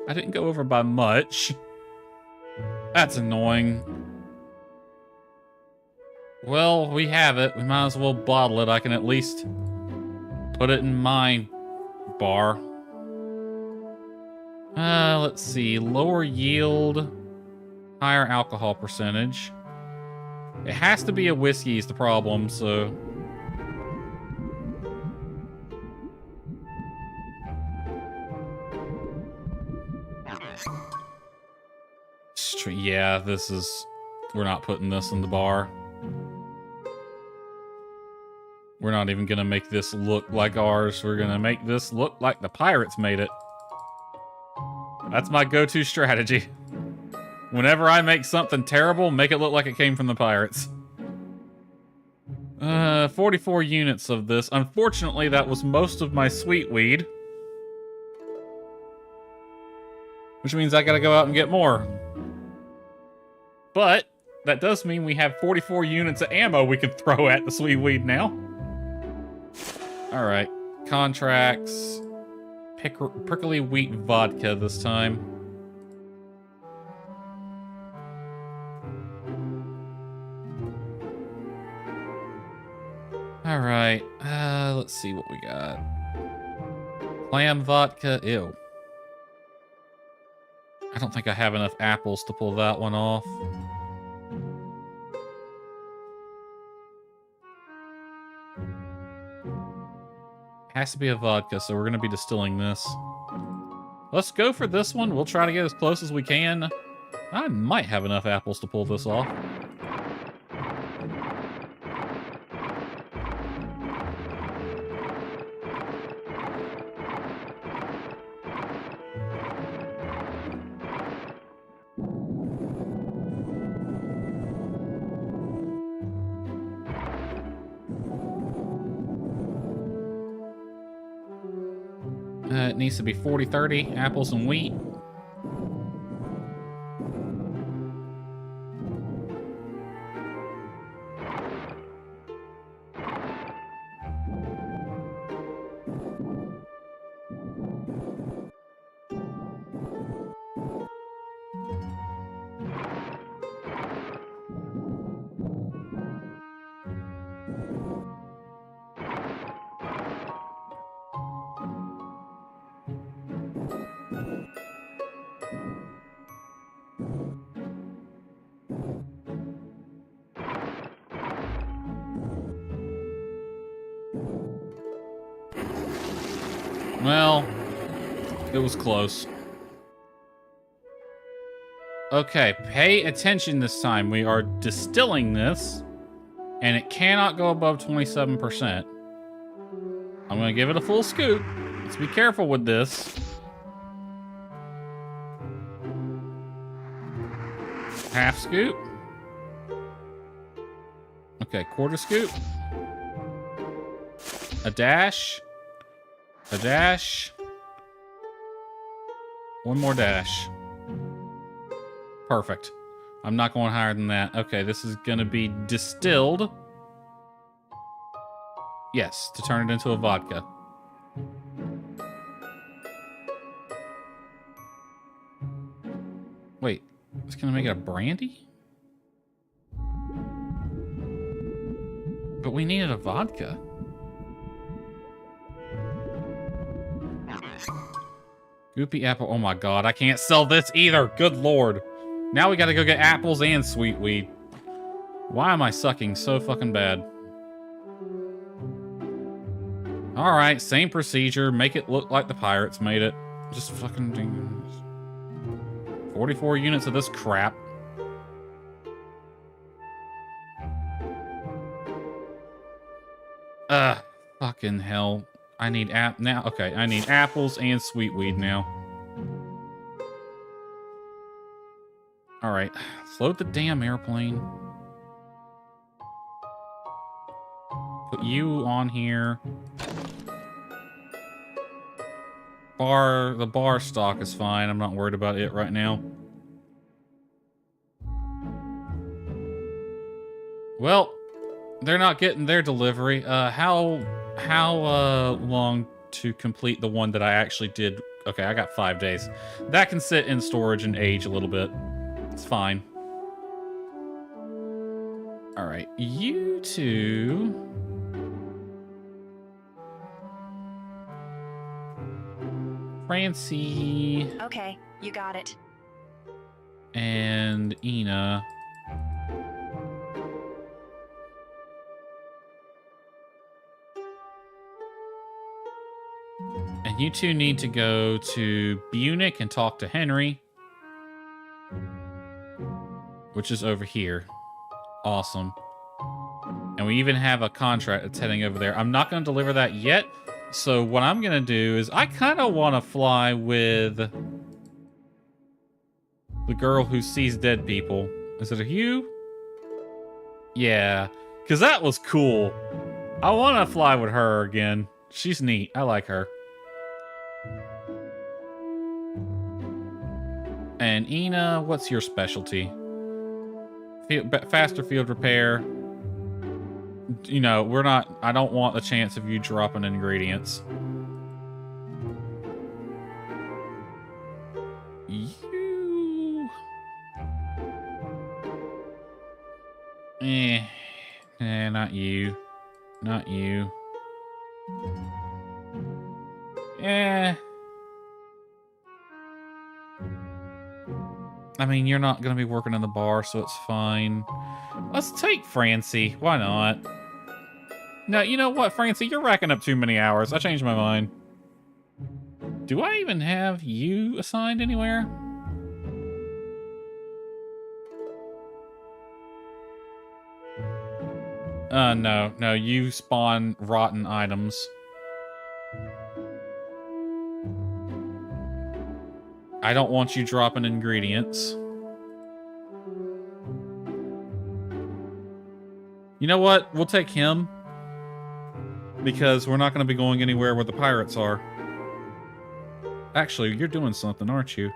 I didn't go over by much. That's annoying. Well, we have it. We might as well bottle it. I can at least put it in my bar. Let's see. Lower yield, higher alcohol percentage. It has to be a whiskey is the problem, so... Yeah, this is... We're not putting this in the bar. We're not even gonna make this look like ours. We're gonna make this look like the pirates made it. That's my go-to strategy. Whenever I make something terrible, make it look like it came from the pirates. 44 units of this. Unfortunately, that was most of my sweet weed. which means I gotta go out and get more. But that does mean we have 44 units of ammo we can throw at the sweet weed now. Alright, contracts. Prickly wheat vodka this time. Alright, let's see what we got. Clam vodka, ew. I don't think I have enough apples to pull that one off. Has to be a vodka, so we're going to be distilling this. Let's go for this one. We'll try to get as close as we can. I might have enough apples to pull this off. It needs to be 40-30, apples and wheat. Well, it was close. Okay, pay attention this time. We are distilling this, and it cannot go above 27%. I'm going to give it a full scoop. Let's be careful with this. Half scoop. Okay, quarter scoop. A dash. A dash. One more dash. Perfect. I'm not going higher than that. Okay, this is going to be distilled. Yes, to turn it into a vodka. Wait, it's going to make it a brandy? But we needed a vodka. Goopy apple. Oh my god, I can't sell this either. Good lord. Now we gotta go get apples and sweet weed. Why am I sucking so fucking bad? Alright, same procedure. Make it look like the pirates made it. Just fucking... 44 units of this crap. Fucking hell. I need now. Okay, I need apples and sweet weed now. All right, float the damn airplane. Put you on here. The bar stock is fine. I'm not worried about it right now. Well, they're not getting their delivery. How long to complete the one that I actually did? Okay, I got 5 days. That can sit in storage and age a little bit. It's fine. All right, you two. Francie. Okay, you got it. And Ina. And you two need to go to Bunich and talk to Henry. Which is over here. Awesome. And we even have a contract that's heading over there. I'm not going to deliver that yet. So what I'm going to do is I kind of want to fly with the girl who sees dead people. Is it a Hugh? Yeah. Because that was cool. I want to fly with her again. She's neat. I like her. And Ina, what's your specialty? Faster field repair. You know, we're not... I don't want the chance of you dropping ingredients. You... not you. Not you. I mean, you're not going to be working in the bar, so it's fine. Let's take Francie. Why not? No, you know what, Francie? You're racking up too many hours. I changed my mind. Do I even have you assigned anywhere? No. No, you spawn rotten items. I don't want you dropping ingredients. You know what? We'll take him. Because we're not going to be going anywhere where the pirates are. Actually, you're doing something, aren't you?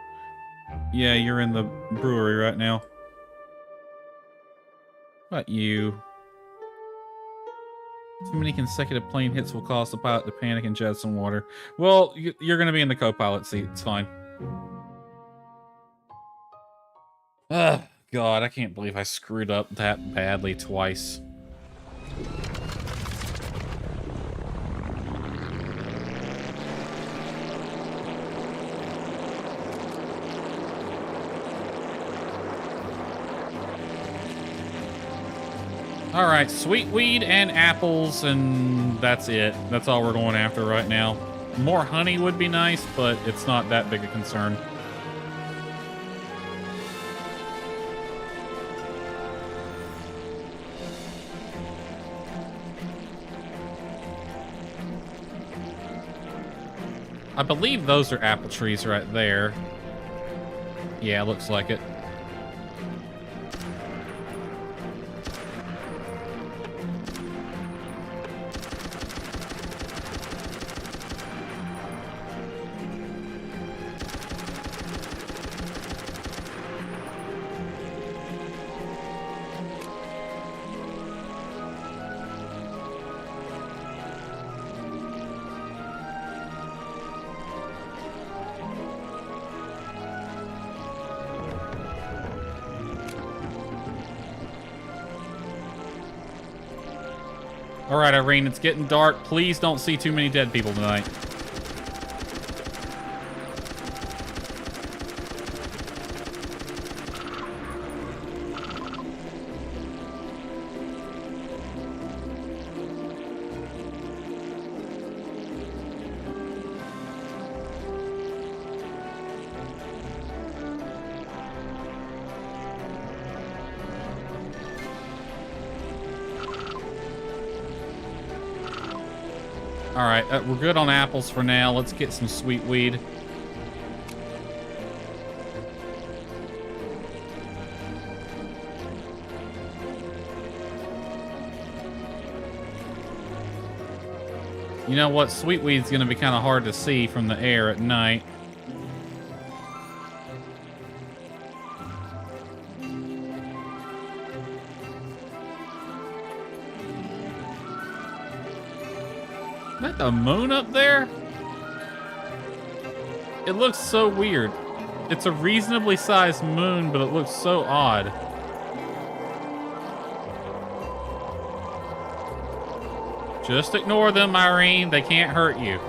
Yeah, you're in the brewery right now. What about you? Too many consecutive plane hits will cause the pilot to panic and jet some water. Well, you're going to be in the co-pilot seat. It's fine. Ugh, God, I can't believe I screwed up that badly twice. Alright, sweet weed and apples, and that's it. That's all we're going after right now. More honey would be nice, but it's not that big a concern. I believe those are apple trees right there. Yeah, looks like it. Alright, Irene, it's getting dark. Please don't see too many dead people tonight. Alright, we're good on apples for now. Let's get some sweet weed. You know what? Sweet weed's going to be kind of hard to see from the air at night. Is that the moon up there? It looks so weird. It's a reasonably sized moon, but it looks so odd. Just ignore them, Irene. They can't hurt you.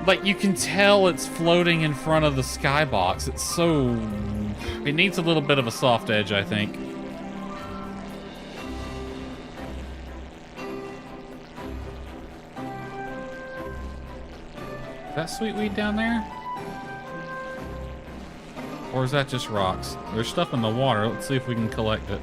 Like, you can tell it's floating in front of the skybox. It's so... It needs a little bit of a soft edge, I think. Is that sweet weed down there? Or is that just rocks? There's stuff in the water. Let's see if we can collect it.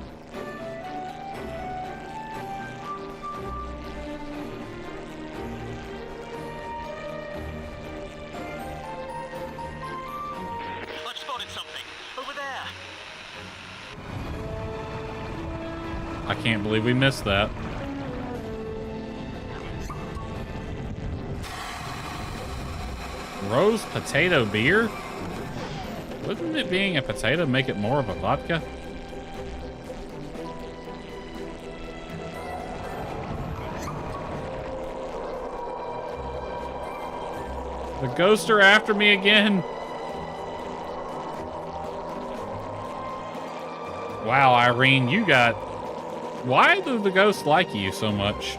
I've spotted something. Over there. I can't believe we missed that. Rose potato beer? Wouldn't it being a potato make it more of a vodka? The ghosts are after me again. Wow, Irene, you got... Why do the ghosts like you so much?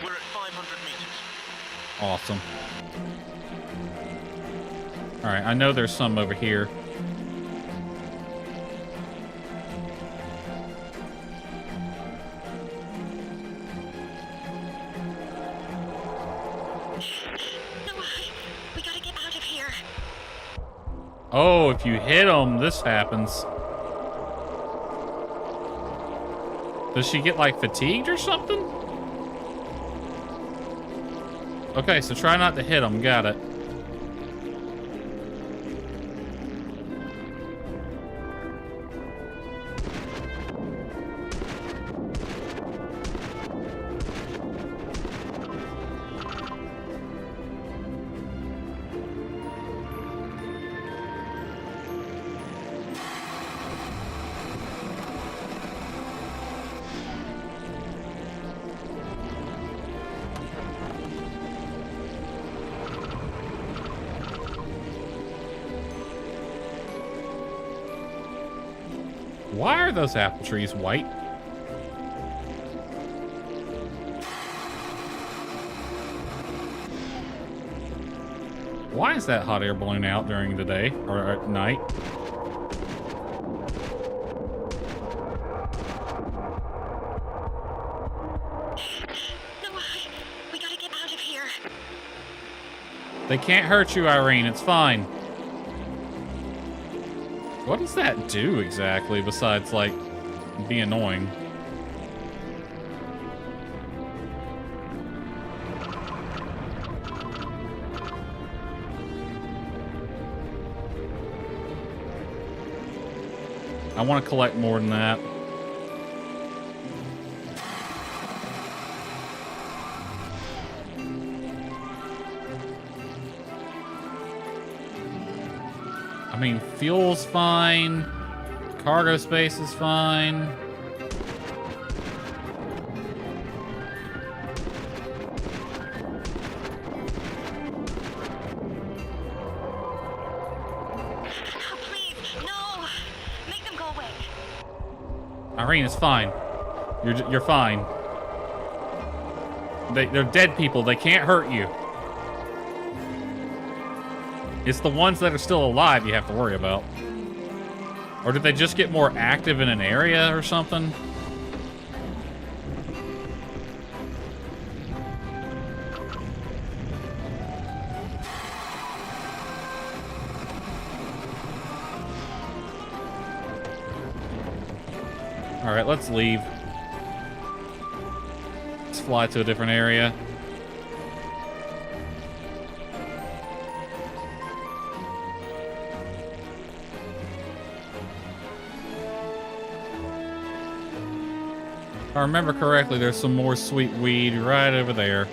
We're at 500 meters. Awesome. Alright, I know there's some over here. No, we gotta get out of here. Oh, if you hit them, this happens. Does she get, like, fatigued or something? Okay, so try not to hit them. Got it. Why are those apple trees white? Why is that hot air balloon out during the day or at night? No, we gotta get out of here. They can't hurt you, Irene. It's fine. What does that do exactly besides, like, be annoying? I want to collect more than that. I mean, fuel's fine. Cargo space is fine. Oh, please, no! Make them go away. Irene, it's fine. You're fine. They're dead people. They can't hurt you. It's the ones that are still alive you have to worry about. Or did they just get more active in an area or something? Alright, let's leave. Let's fly to a different area. If I remember correctly, there's some more sweet weed right over there.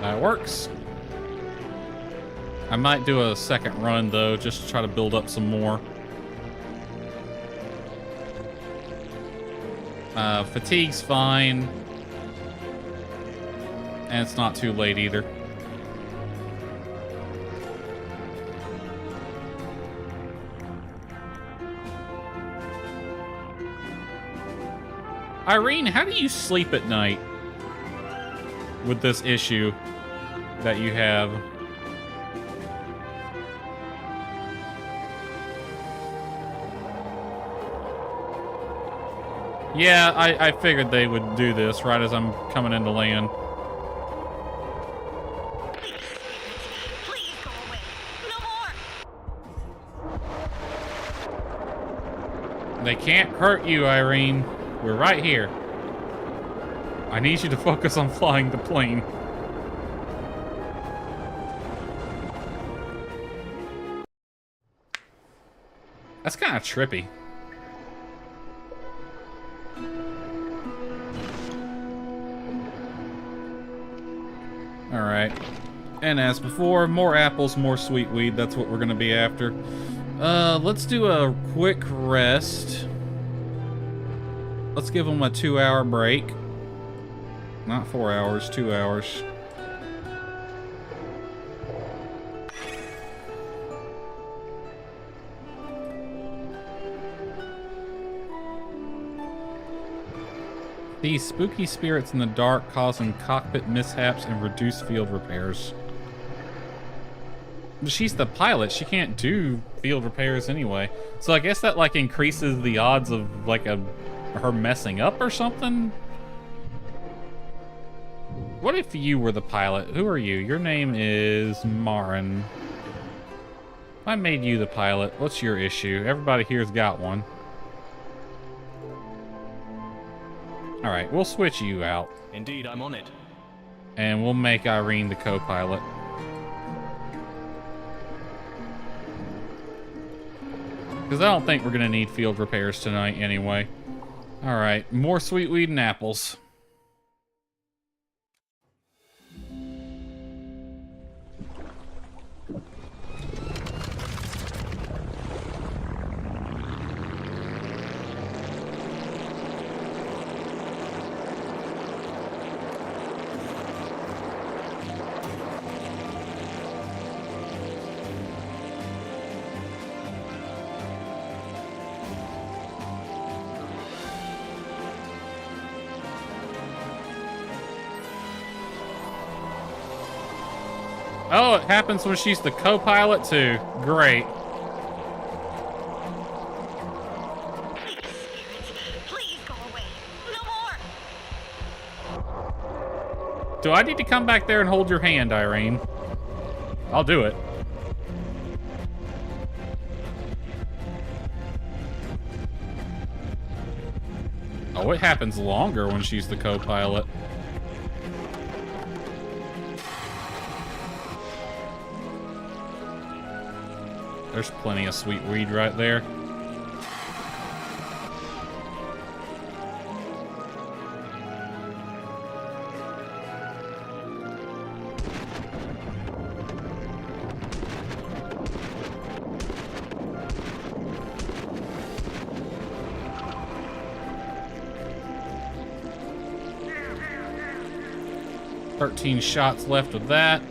That works. I might do a second run, though, just to try to build up some more. Fatigue's fine. And it's not too late either. Irene, how do you sleep at night with this issue that you have? Yeah, I figured they would do this right as I'm coming into land. Please go away. No more. They can't hurt you, Irene. We're right here. I need you to focus on flying the plane. That's kind of trippy. Alright. And as before, more apples, more sweet weed. That's what we're going to be after. Let's do a quick rest. Let's give them a 2-hour break. Not 4 hours, 2 hours. These spooky spirits in the dark causing cockpit mishaps and reduced field repairs. She's the pilot. She can't do field repairs anyway. So I guess that like increases the odds of like her messing up or something? What if you were the pilot? Who are you? Your name is Marin. If I made you the pilot, what's your issue? Everybody here's got one. Alright, we'll switch you out. Indeed, I'm on it. And we'll make Irene the co-pilot. Because I don't think we're going to need field repairs tonight anyway. Alright, more sweet weed and apples. Oh, it happens when she's the co-pilot too. Great. Please go away. No more. Do I need to come back there and hold your hand, Irene? I'll do it. Oh, it happens longer when she's the co-pilot. There's plenty of sweet weed right there. $13 shots left of that.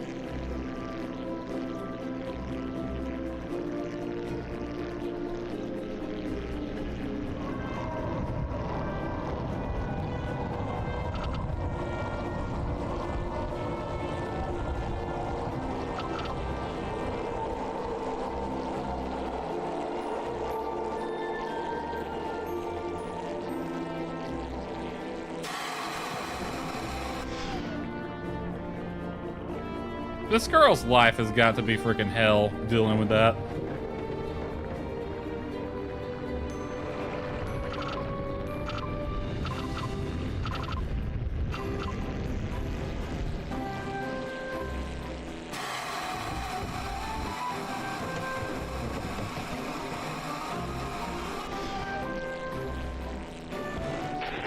This girl's life has got to be freaking hell dealing with that.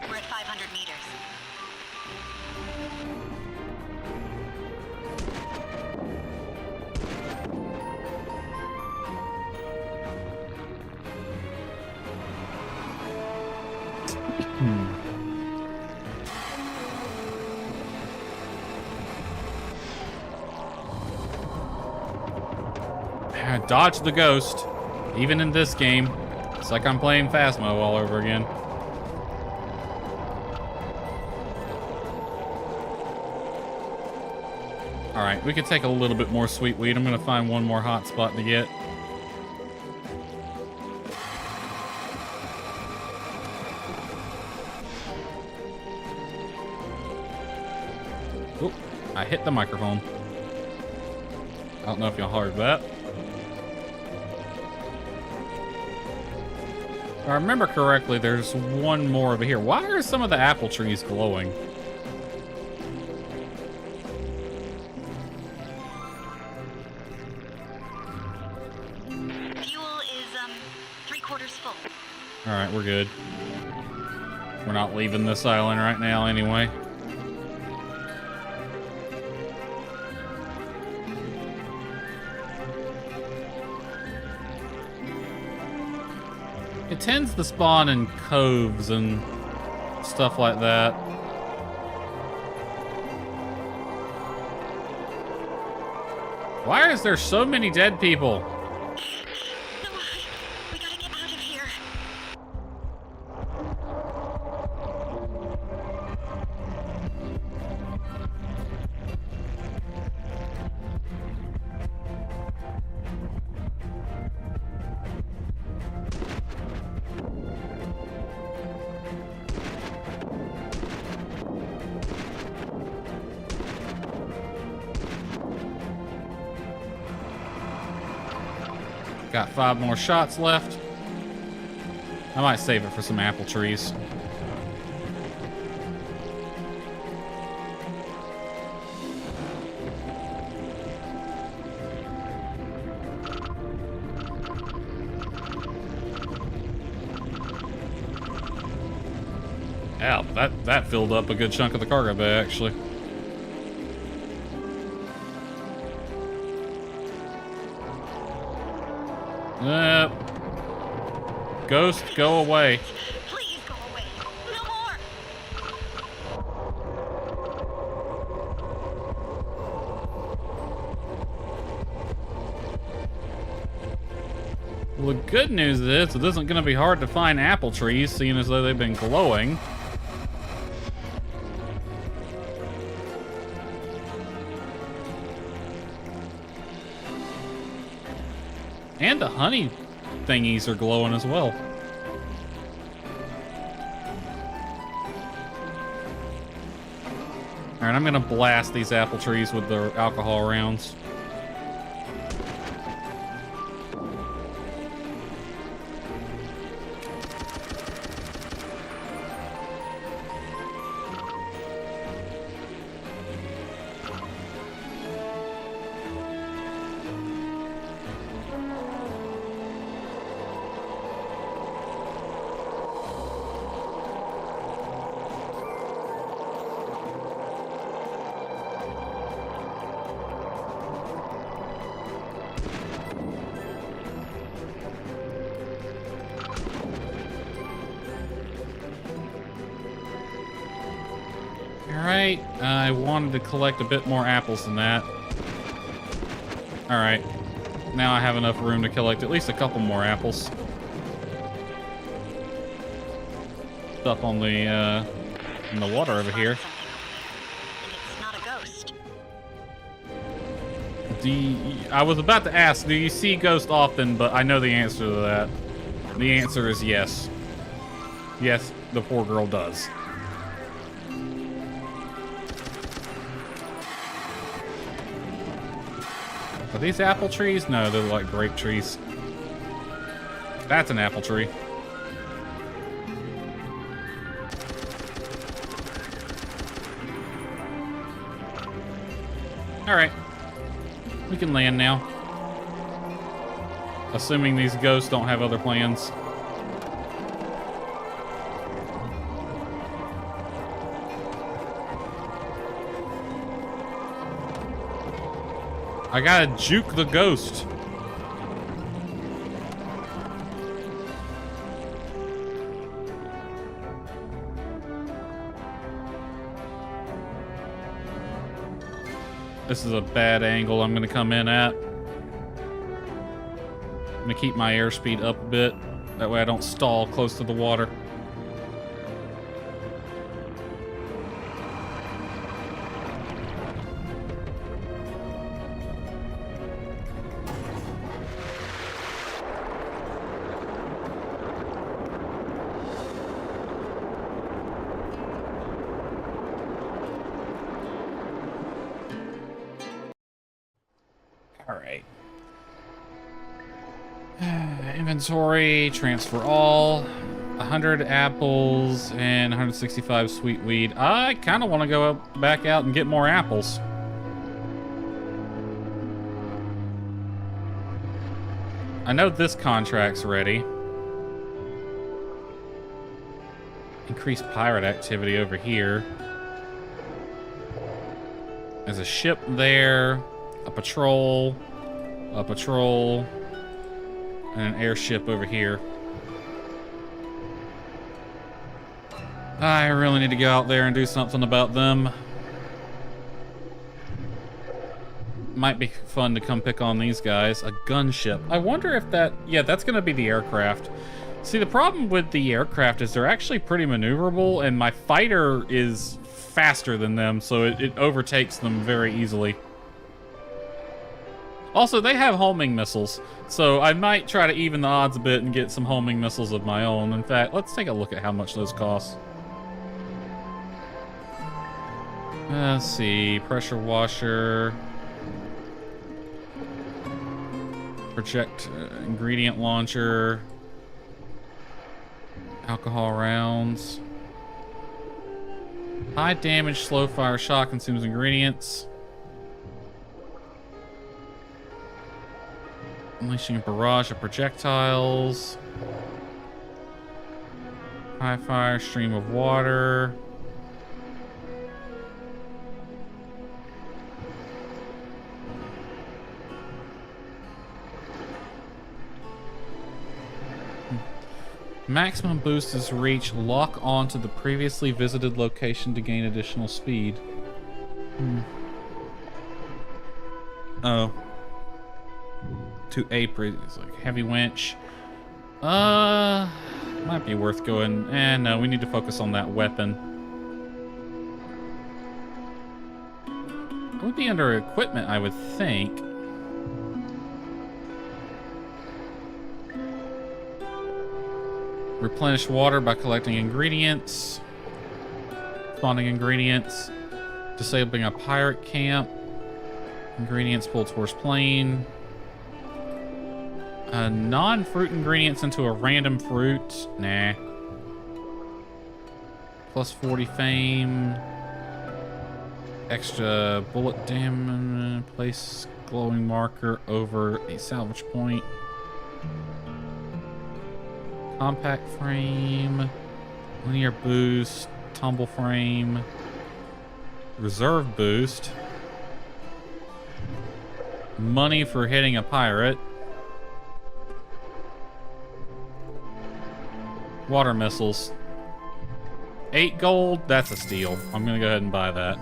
We're at 500 meters. Dodge the ghost. Even in this game. It's like I'm playing Phasmo all over again. Alright, we could take a little bit more sweet weed. I'm gonna find one more hot spot to get. Oop, I hit the microphone. I don't know if y'all heard that. If I remember correctly, there's one more over here. Why are some of the apple trees glowing? Fuel is, 3/4 full. Alright, we're good. We're not leaving this island right now anyway. It tends to spawn in coves and stuff like that. Why is there so many dead people? We gotta get out of here. Got 5 more shots left. I might save it for some apple trees. Ow, that filled up a good chunk of the cargo bay, actually. Ghost, go away. Please go away. No more. Well, the good news is it isn't going to be hard to find apple trees, seeing as though they've been glowing. And the honey thingies are glowing as well. Alright, I'm gonna blast these apple trees with the alcohol rounds. Alright, I wanted to collect a bit more apples than that. Alright, now I have enough room to collect at least a couple more apples. Stuff on the, in the water over here. It's not a ghost. I was about to ask, do you see ghosts often, but I know the answer to that. The answer is yes. Yes, the poor girl does. Are these apple trees? No, they're like grape trees. That's an apple tree. Alright. We can land now. Assuming these ghosts don't have other plans. I gotta juke the ghost. This is a bad angle I'm gonna come in at. I'm gonna keep my airspeed up a bit. That way I don't stall close to the water. Alright. Inventory, transfer all. 100 apples and 165 sweet weed. I kind of want to go back out and get more apples. I know this contract's ready. Increase pirate activity over here. There's a ship there. A patrol, and an airship over here. I really need to go out there and do something about them. Might be fun to come pick on these guys. A gunship. I wonder if that... Yeah, that's going to be the aircraft. See, the problem with the aircraft is they're actually pretty maneuverable, and my fighter is faster than them, so it overtakes them very easily. Also, they have homing missiles, so I might try to even the odds a bit and get some homing missiles of my own. In fact, let's take a look at how much those cost. Let's see, pressure washer, project ingredient launcher, alcohol rounds, high damage, slow fire shot consumes ingredients. Unleashing a barrage of projectiles. High fire, stream of water. Maximum boost is reach. Lock on to the previously visited location to gain additional speed. Oh. To April, it's like heavy winch. Might be worth going. No, we need to focus on that weapon. It would be under equipment, I would think. Replenish water by collecting ingredients. Spawning ingredients. Disabling a pirate camp. Ingredients pulled towards plane. Non-fruit ingredients into a random fruit. Nah. Plus 40 fame. Extra bullet damage. Place glowing marker over a salvage point. Compact frame. Linear boost. Tumble frame. Reserve boost. Money for hitting a pirate. Water missiles. 8 gold, that's a steal. I'm gonna go ahead and buy that.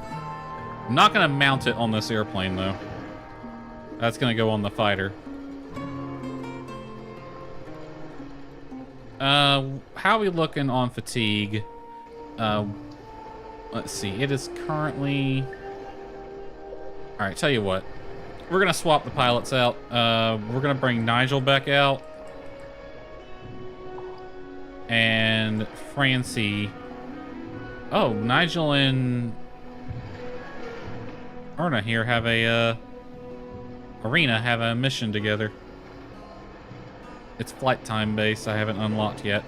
I'm not gonna mount it on this airplane though. That's gonna go on the fighter. How are we looking on fatigue? Let's see, it is currently... Alright, tell you what. We're gonna swap the pilots out. We're gonna bring Nigel back out. And Francie. Oh, Nigel and Erna here have a Arena have a mission together. It's flight time based. I haven't unlocked yet.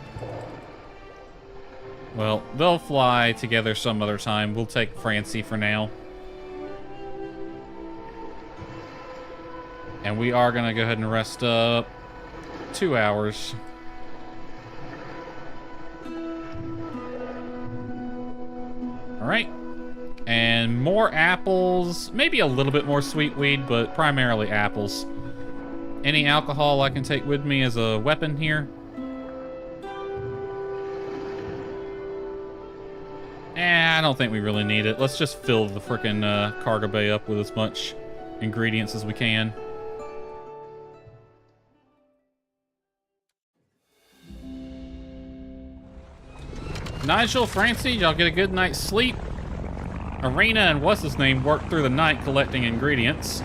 Well, they'll fly together some other time. We'll take Francie for now. And we are gonna go ahead and rest up 2 hours. Alright. And more apples. Maybe a little bit more sweet weed, but primarily apples. Any alcohol I can take with me as a weapon here? I don't think we really need it. Let's just fill the frickin' cargo bay up with as much ingredients as we can. Nigel, Francie, y'all get a good night's sleep. Arena and what's-his-name worked through the night collecting ingredients.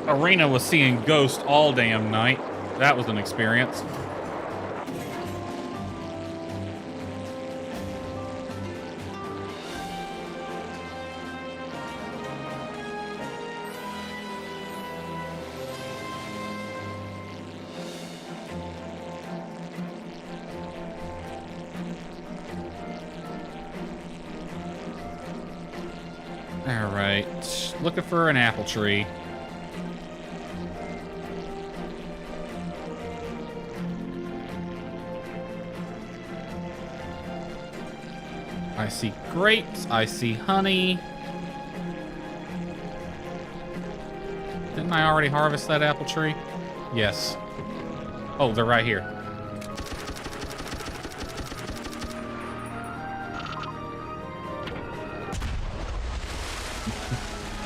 Arena was seeing ghosts all damn night. That was an experience. All right, looking for an apple tree. I see grapes, I see honey. Didn't I already harvest that apple tree? Yes. Oh, they're right here.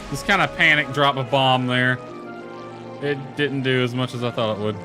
Just kind of panic drop a bomb there. It didn't do as much as I thought it would.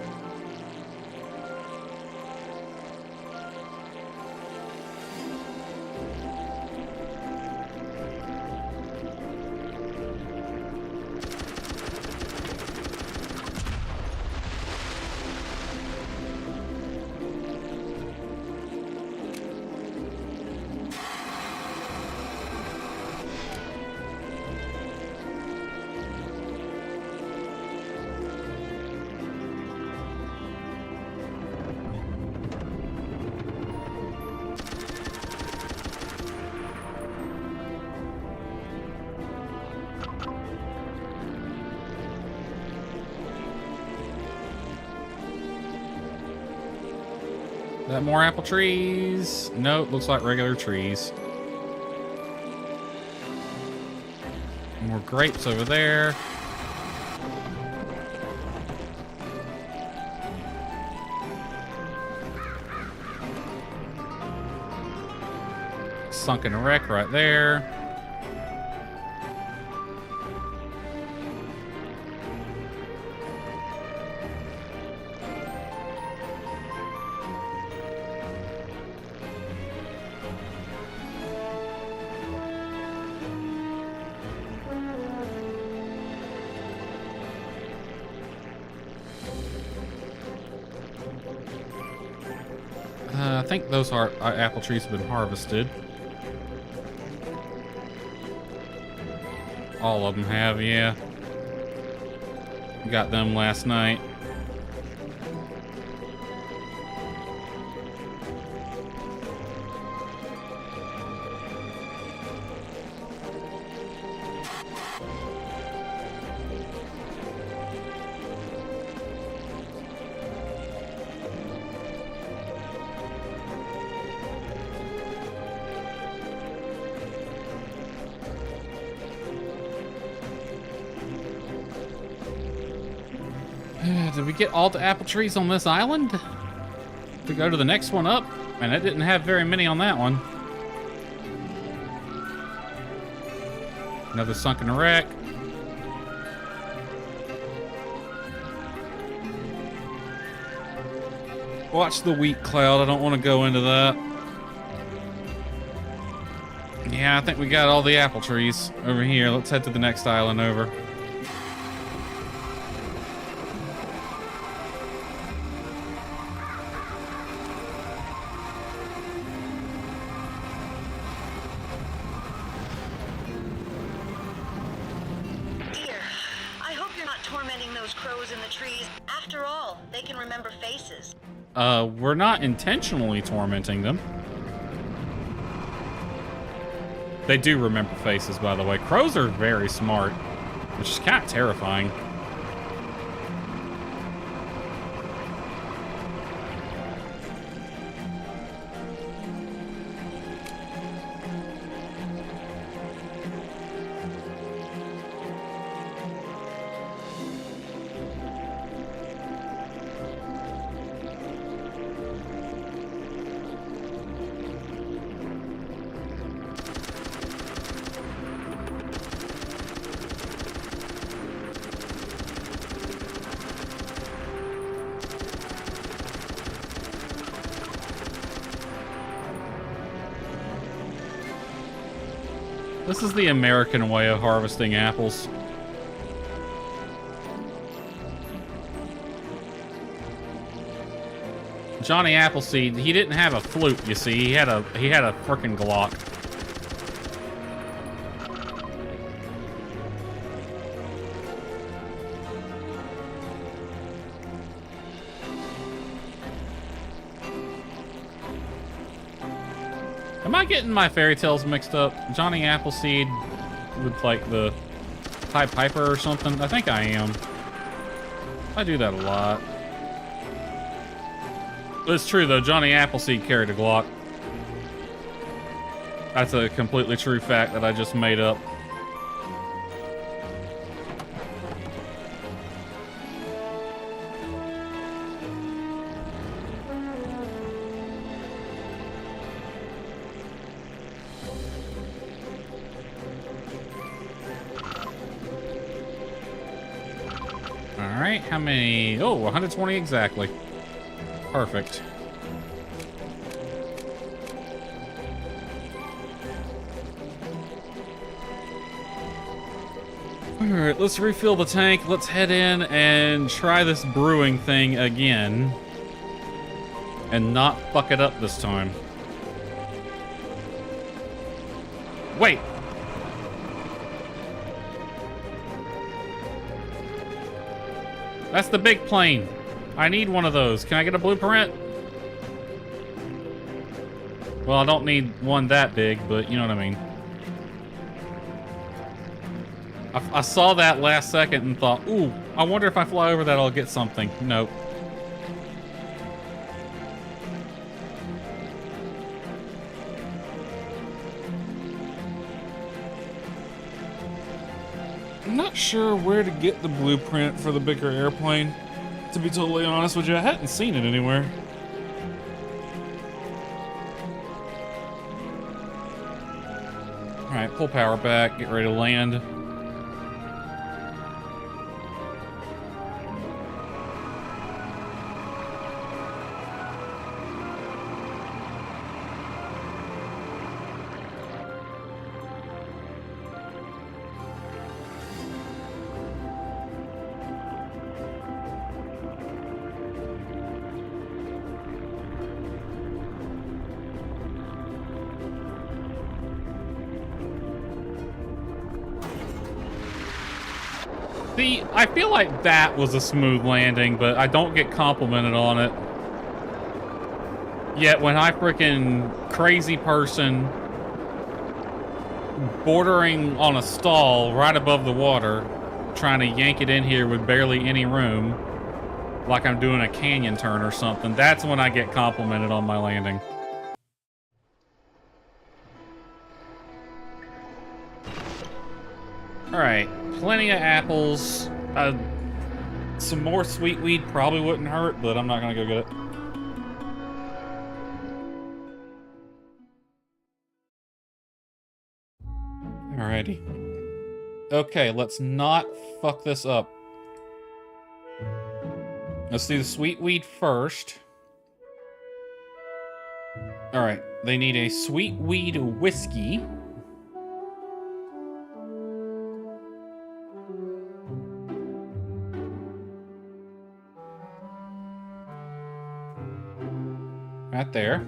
Is that more apple trees? Nope, looks like regular trees. More grapes over there. Sunken wreck right there. I think those apple trees have been harvested. All of them have, yeah. Got them last night. Did we get all the apple trees on this island? To go to the next one up? And it didn't have very many on that one. Another sunken wreck. Watch the wheat cloud. I don't want to go into that. Yeah, I think we got all the apple trees over here. Let's head to the next island over. We're not intentionally tormenting them. They do remember faces, by the way. Crows are very smart, which is kind of terrifying. This is the American way of harvesting apples. Johnny Appleseed, he didn't have a flute, you see. He had a frickin' Glock. Am I getting my fairy tales mixed up? Johnny Appleseed with like the Pied Piper or something? I think I am. I do that a lot. It's true though, Johnny Appleseed carried a Glock. That's a completely true fact that I just made up. Alright, how many? Oh, 120 exactly. Perfect. Alright, let's refill the tank. Let's head in and try this brewing thing again. And not fuck it up this time. Wait! That's the big plane. I need one of those. Can I get a blueprint? Well, I don't need one that big, but you know what I mean. I saw that last second and thought, ooh, I wonder if I fly over that I'll get something. Nope. I'm not sure where to get the blueprint for the bigger airplane. To be totally honest with you, I hadn't seen it anywhere. Alright, pull power back, get ready to land. See, I feel like that was a smooth landing, but I don't get complimented on it. Yet when I frickin' crazy person bordering on a stall right above the water, trying to yank it in here with barely any room, like I'm doing a canyon turn or something, that's when I get complimented on my landing. Alright, plenty of apples. Some more sweet weed probably wouldn't hurt, but I'm not gonna go get it. Alrighty. Okay, let's not fuck this up. Let's do the sweet weed first. Alright, they need a sweet weed whiskey. Right there.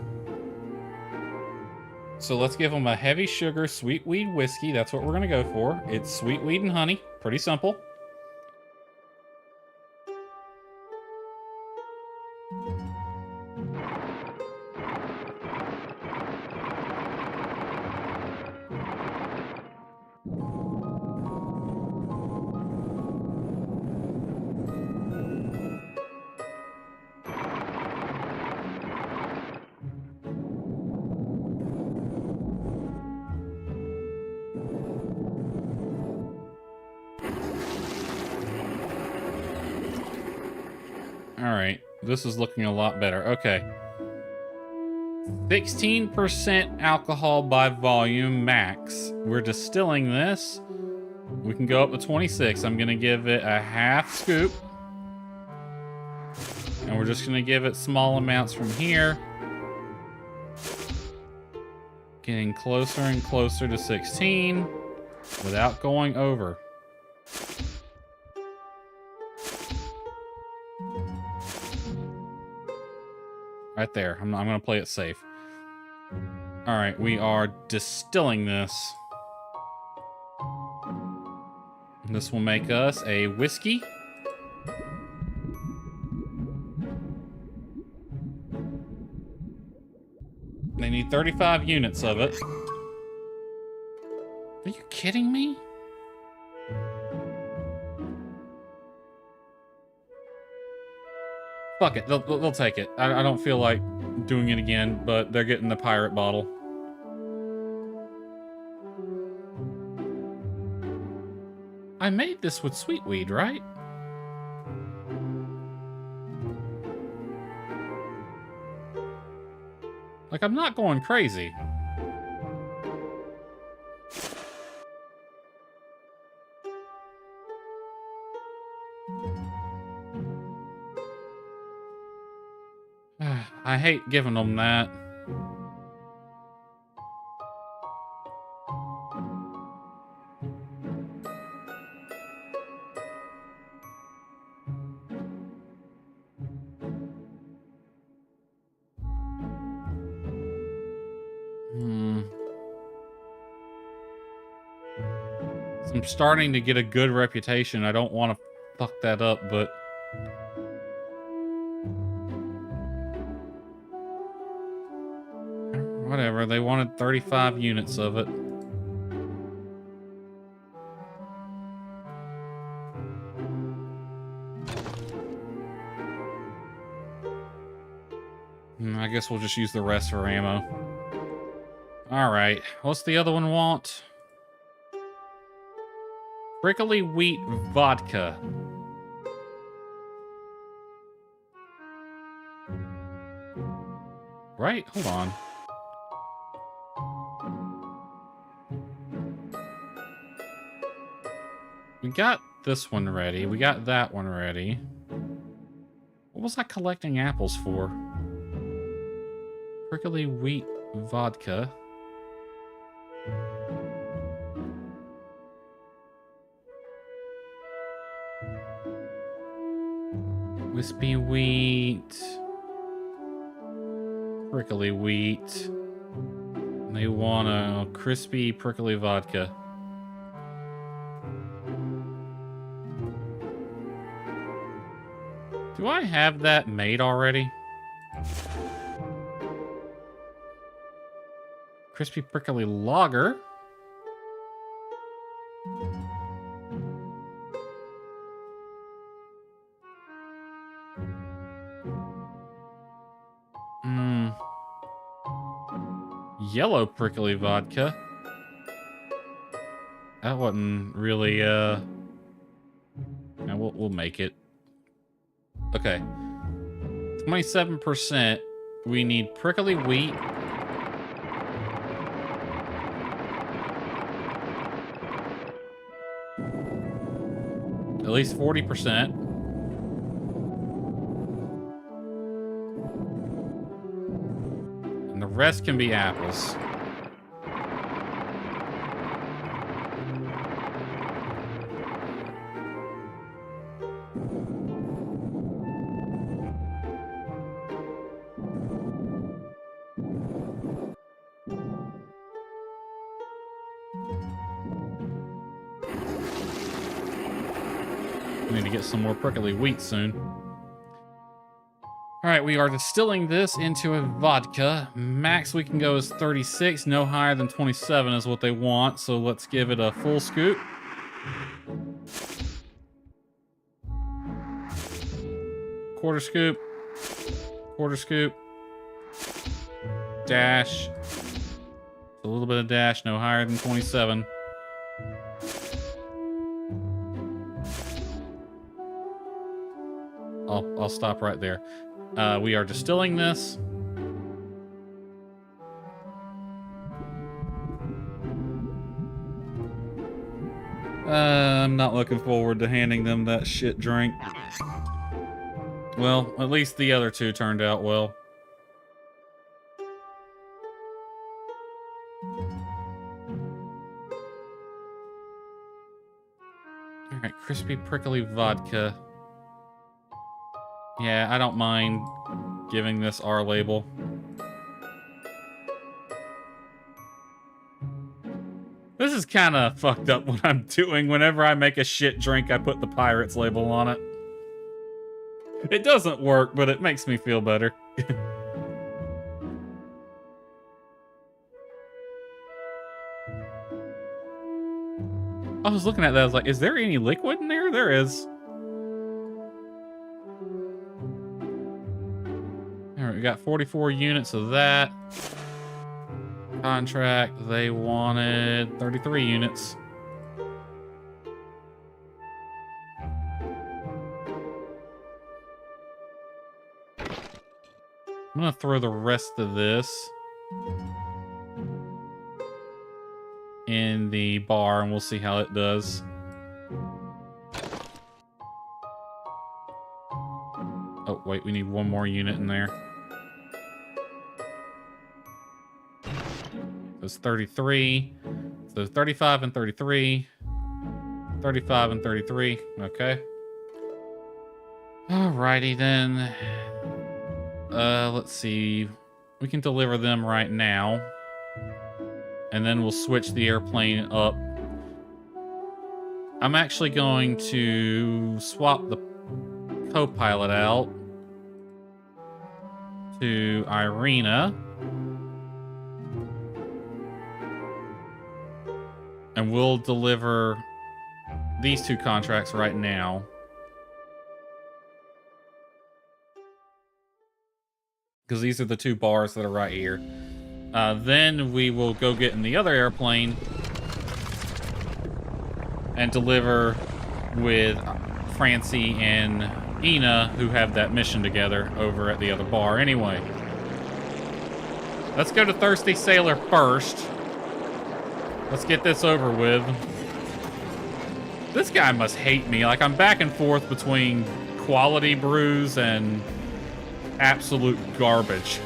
So let's give them a heavy sugar sweet weed whiskey. That's what we're gonna go for. It's sweet weed and honey. Pretty simple. Alright, this is looking a lot better. Okay. 16% alcohol by volume max. We're distilling this. We can go up to 26. I'm going to give it a half scoop. And we're just going to give it small amounts from here. Getting closer and closer to 16 without going over. Right there. I'm going to play it safe. All right, we are distilling this. This will make us a whiskey. They need 35 units of it. Are you kidding me? Fuck it, they'll take it. I don't feel like doing it again, but they're getting the pirate bottle. I made this with sweetweed, right? Like, I'm not going crazy. I hate giving them that. I'm starting to get a good reputation. I don't want to fuck that up, but... whatever, they wanted 35 units of it. I guess we'll just use the rest for ammo. Alright, what's the other one want? Prickly wheat vodka. Right? Hold on. We got this one ready. We got that one ready. What was I collecting apples for? Prickly wheat vodka. Wispy wheat. Prickly wheat. They want a crispy prickly vodka. Do I have that made already? Crispy prickly lager. Yellow prickly vodka. That wasn't really, Now we'll make it. Okay. 27%. We need prickly wheat. At least 40%. And the rest can be apples. Need to get some more prickly wheat soon. Alright, we are distilling this into a vodka. Max we can go is 36, no higher than 27 is what they want, so let's give it a full scoop. Quarter scoop. Quarter scoop. Dash. A little bit of dash, no higher than 27. I'll stop right there. We are distilling this. I'm not looking forward to handing them that shit drink. Well, at least the other two turned out well. Alright, crispy prickly vodka. Yeah, I don't mind giving this our label. This is kind of fucked up what I'm doing. Whenever I make a shit drink, I put the Pirates label on it. It doesn't work, but it makes me feel better. I was looking at that, I was like, is there any liquid in there? There is. Alright, we got 44 units of that. Contract, they wanted 33 units. I'm gonna throw the rest of this in the bar and we'll see how it does. Oh, wait, we need one more unit in there. It's 33. So 35 and 33. 35 and 33. Okay. Alrighty then. Let's see. We can deliver them right now. And then we'll switch the airplane up. I'm actually going to swap the co-pilot out to Irina. And we'll deliver these two contracts right now. Because these are the two bars that are right here. Then we will go get in the other airplane and deliver with Francie and Ina, who have that mission together over at the other bar. Anyway, let's go to Thirsty Sailor first. Let's get this over with. This guy must hate me. Like, I'm back and forth between quality brews and absolute garbage.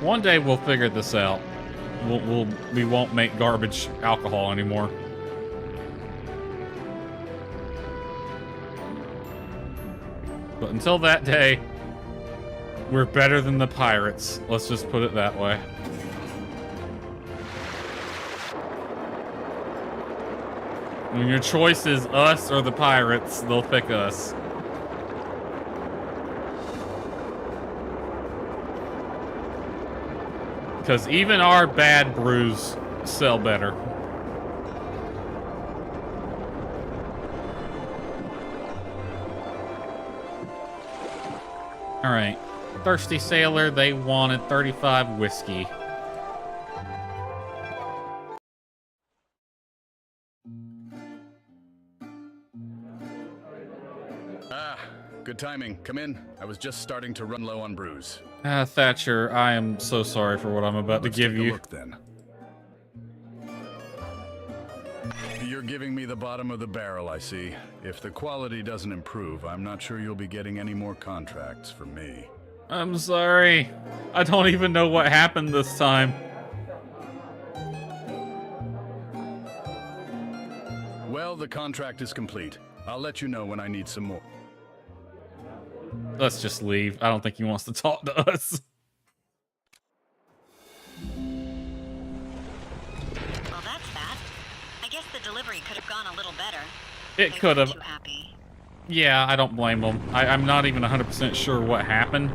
One day we'll figure this out. We won't make garbage alcohol anymore. But until that day, we're better than the Pirates. Let's just put it that way. When your choice is us or the Pirates, they'll pick us. Because even our bad brews sell better. Alright. Thirsty Sailor, they wanted 35 whiskey. Good timing. Come in. I was just starting to run low on brews. Thatcher, I am so sorry for what I'm about to give you. Look then. You're giving me the bottom of the barrel, I see. If the quality doesn't improve, I'm not sure you'll be getting any more contracts from me. I'm sorry. I don't even know what happened this time. Well, the contract is complete. I'll let you know when I need some more. Let's just leave. I don't think he wants to talk to us. Well, that's that. I guess the delivery could have gone a little better. It could have. Too happy. Yeah, I don't blame him. I'm not even 100% sure what happened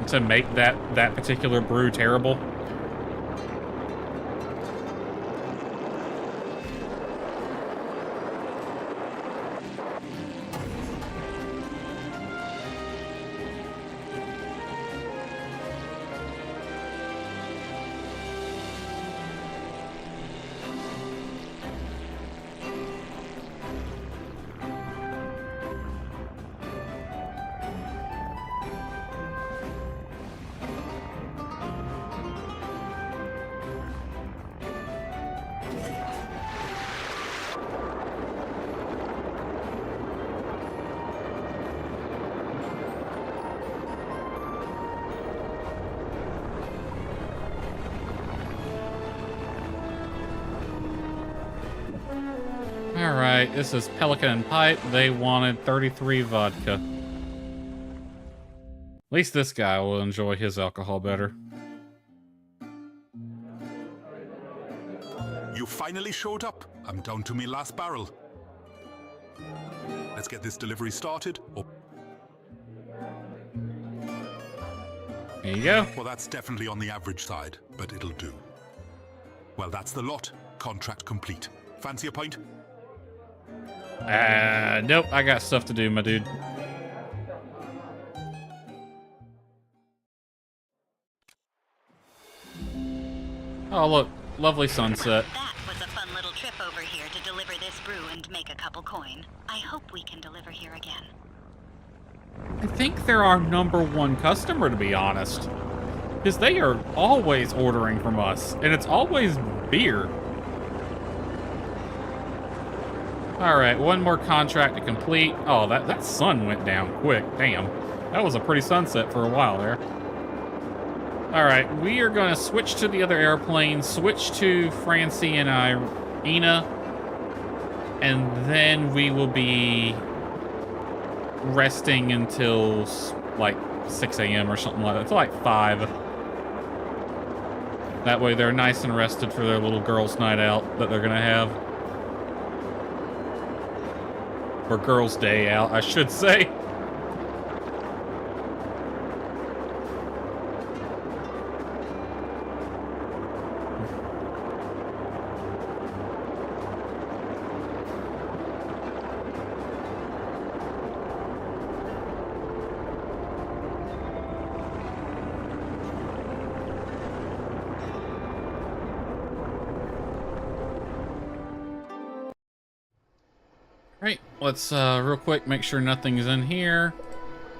to make that particular brew terrible. Alright, this is Pelican and Pipe. They wanted 33 vodka. At least this guy will enjoy his alcohol better. You finally showed up. I'm down to me last barrel. Let's get this delivery started. Oh, There you go. well, that's definitely on the average side, but it'll do. Well, that's the lot. Contract complete. Fancy a pint? Nope, I got stuff to do, my dude. Oh, look. Lovely sunset. That was a fun little trip over here to deliver this brew and make a couple coin. I hope we can deliver here again. I think they're our #1 customer, to be honest. Because they are always ordering from us, and it's always beer. Alright, one more contract to complete. Oh, that sun went down quick. Damn. That was a pretty sunset for a while there. Alright, we are going to switch to the other airplane, switch to Francie and Ina, and then we will be resting until like 6 a.m. or something like that. It's like 5. That way they're nice and rested for their little girls' night out that they're going to have. Or girls' day out, I should say. Right, let's real quick make sure nothing's in here.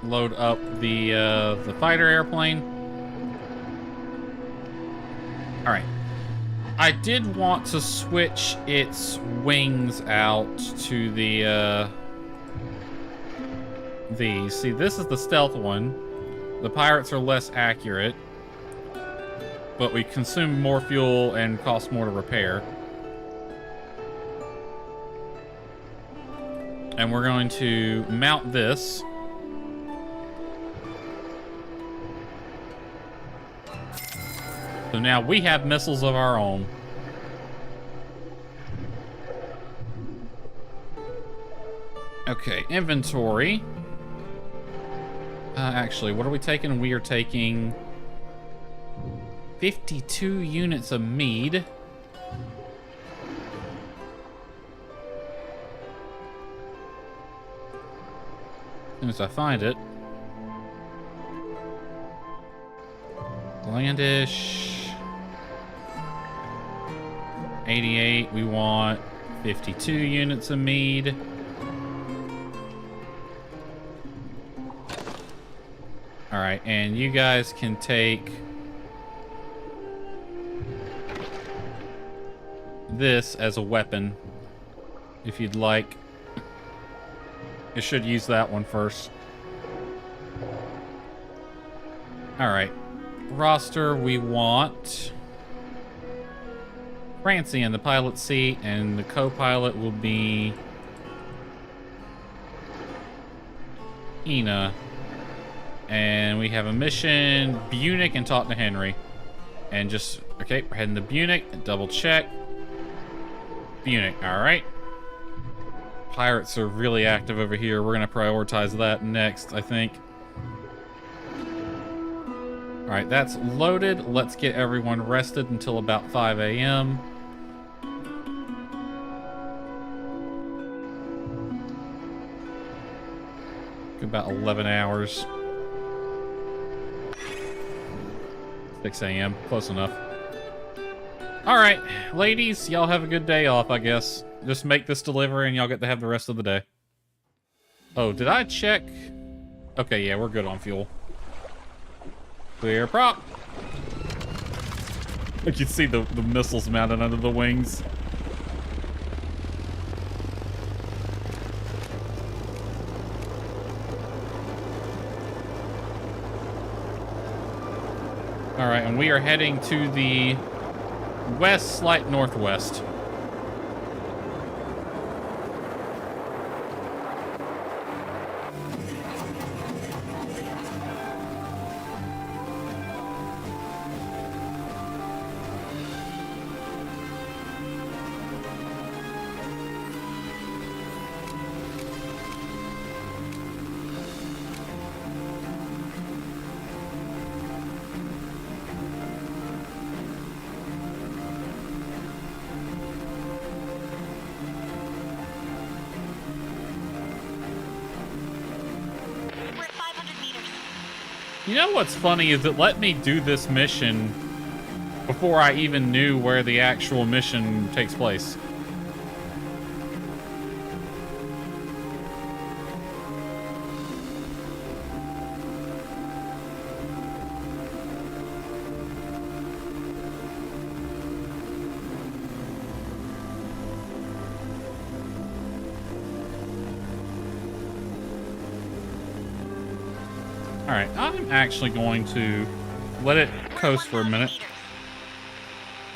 Load up the fighter airplane. All right. I did want to switch its wings out to the these. See, this is the stealth one. The pirates are less accurate, but we consume more fuel and cost more to repair. And we're going to mount this. So now we have missiles of our own. Okay, inventory. Actually, what are we taking? We are taking 52 units of mead. As soon as I find it. Landish. 88. We want 52 units of mead. Alright, and you guys can take this as a weapon if you'd like. You should use that one first. Alright. Roster, we want Francie in the pilot seat, and the co-pilot will be Ina. And we have a mission, Bunich, and talk to Henry. And just, okay, we're heading to Bunich, double check. Bunich, alright. Pirates are really active over here. We're going to prioritize that next, I think. Alright, that's loaded. Let's get everyone rested until about 5 a.m. About 11 hours. 6 a.m. Close enough. Alright, ladies, y'all have a good day off, I guess. Just make this delivery and y'all get to have the rest of the day. Oh, did I check? Okay, yeah, we're good on fuel. Clear prop. You can see the missiles mounted under the wings. Alright, and we are heading to the west, slight northwest. You know what's funny is it let me do this mission before I even knew where the actual mission takes place. Alright, I'm actually going to let it coast for a minute.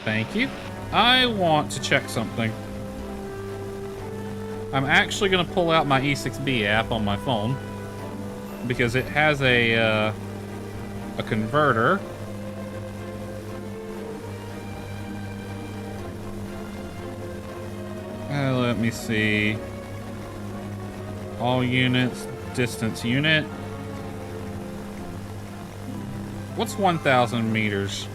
Thank you. I want to check something. I'm actually going to pull out my E6B app on my phone because it has a converter. Let me see. All units, distance unit. What's 1,000 meters?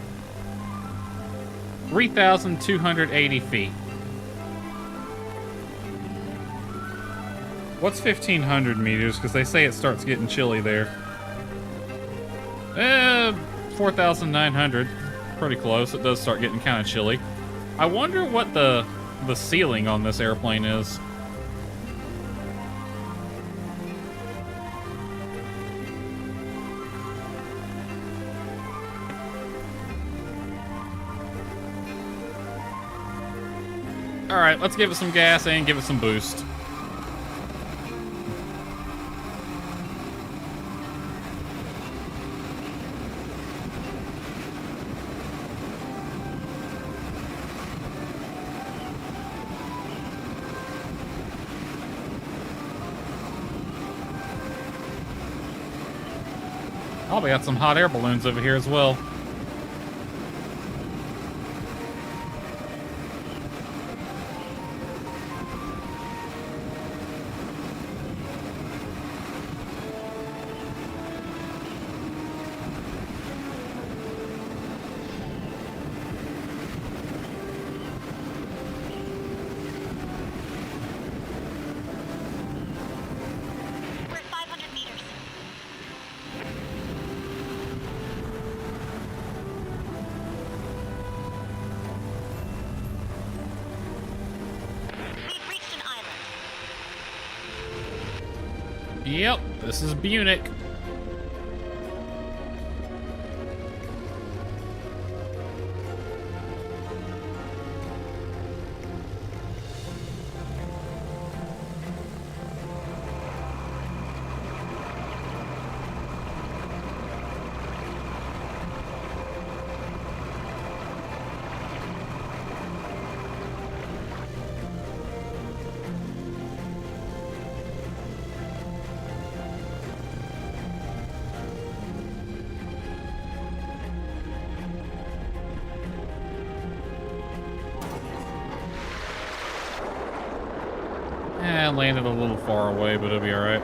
3,280 feet. What's 1,500 meters? Because they say it starts getting chilly there. 4,900. Pretty close. It does start getting kind of chilly. I wonder what the ceiling on this airplane is. Alright, let's give it some gas and give it some boost. Oh, we got some hot air balloons over here as well. We're at 500 meters. We've reached an island. Yep, this is Munich. Landed a little far away, but it'll be alright.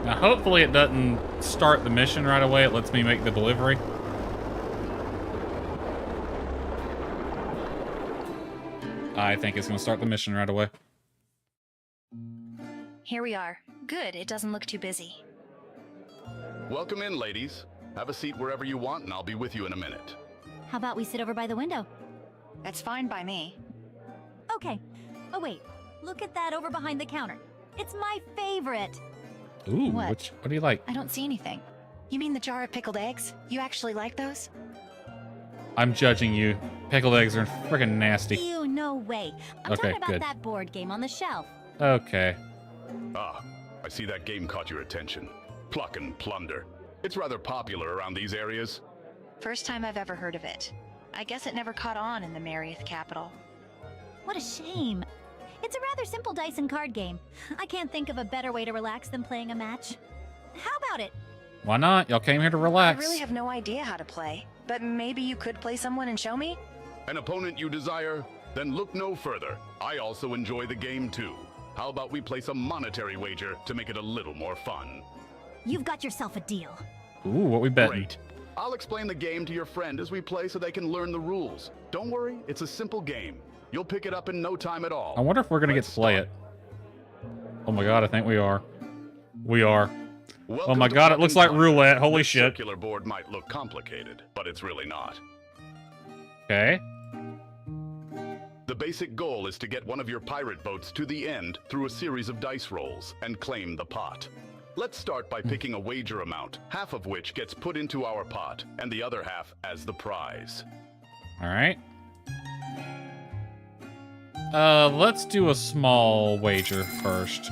Now, hopefully it doesn't start the mission right away. It lets me make the delivery. I think it's going to start the mission right away. Here we are. Good, it doesn't look too busy. Welcome in, ladies. Have a seat wherever you want, and I'll be with you in a minute. How about we sit over by the window? That's fine by me. Okay. Oh wait, look at that over behind the counter. It's my favorite. Ooh, What? what do you like? I don't see anything. You mean the jar of pickled eggs? You actually like those? I'm judging you. Pickled eggs are friggin' nasty. Ew, no way. I'm Okay, talking about good. that board game on the shelf. Okay. Ah, I see that game caught your attention. Pluck and Plunder. It's rather popular around these areas. First time I've ever heard of it. I guess it never caught on in the Marieth capital. What a shame. It's a rather simple dice and card game. I can't think of a better way to relax than playing a match. How about it? Why not? Y'all came here to relax. I really have no idea how to play, but maybe you could play someone and show me? An opponent you desire? Then look no further. I also enjoy the game too. How about we place a monetary wager to make it a little more fun? You've got yourself a deal. Ooh, what we betting? Great. I'll explain the game to your friend as we play so they can learn the rules. Don't worry, it's a simple game. You'll pick it up in no time at all. I wonder if we're gonna get to play it. Oh my god, I think we are. We are. Welcome Oh my to god, it looks like Fucking roulette. Holy This shit. circular board might look complicated, but it's really not. Okay. The basic goal is to get one of your pirate boats to the end through a series of dice rolls and claim the pot. Let's start by picking a wager amount, half of which gets put into our pot, and the other half as the prize. Alright. Let's do a small wager first.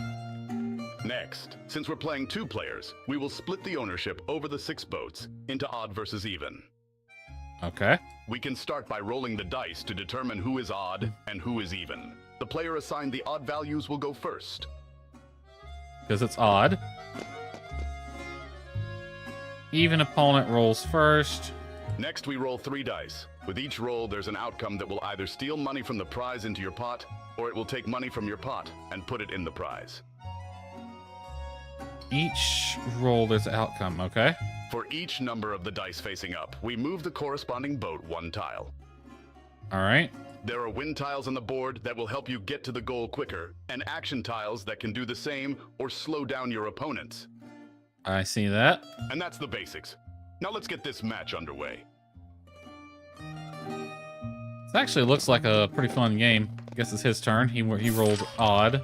Next, since we're playing 2 players, we will split the ownership over the 6 boats into odd versus even. Okay. We can start by rolling the dice to determine who is odd and who is even. The player assigned the odd values will go first. Because it's odd. Even opponent rolls first. Next, we roll 3 dice. With each roll, there's an outcome that will either steal money from the prize into your pot, or it will take money from your pot and put it in the prize. Each roll there's an outcome, okay? For each number of the dice facing up, we move the corresponding boat 1 tile. Alright. There are win tiles on the board that will help you get to the goal quicker, and action tiles that can do the same or slow down your opponents. I see that. And that's the basics. Now let's get this match underway. This actually looks like a pretty fun game. I guess it's his turn. He rolled odd.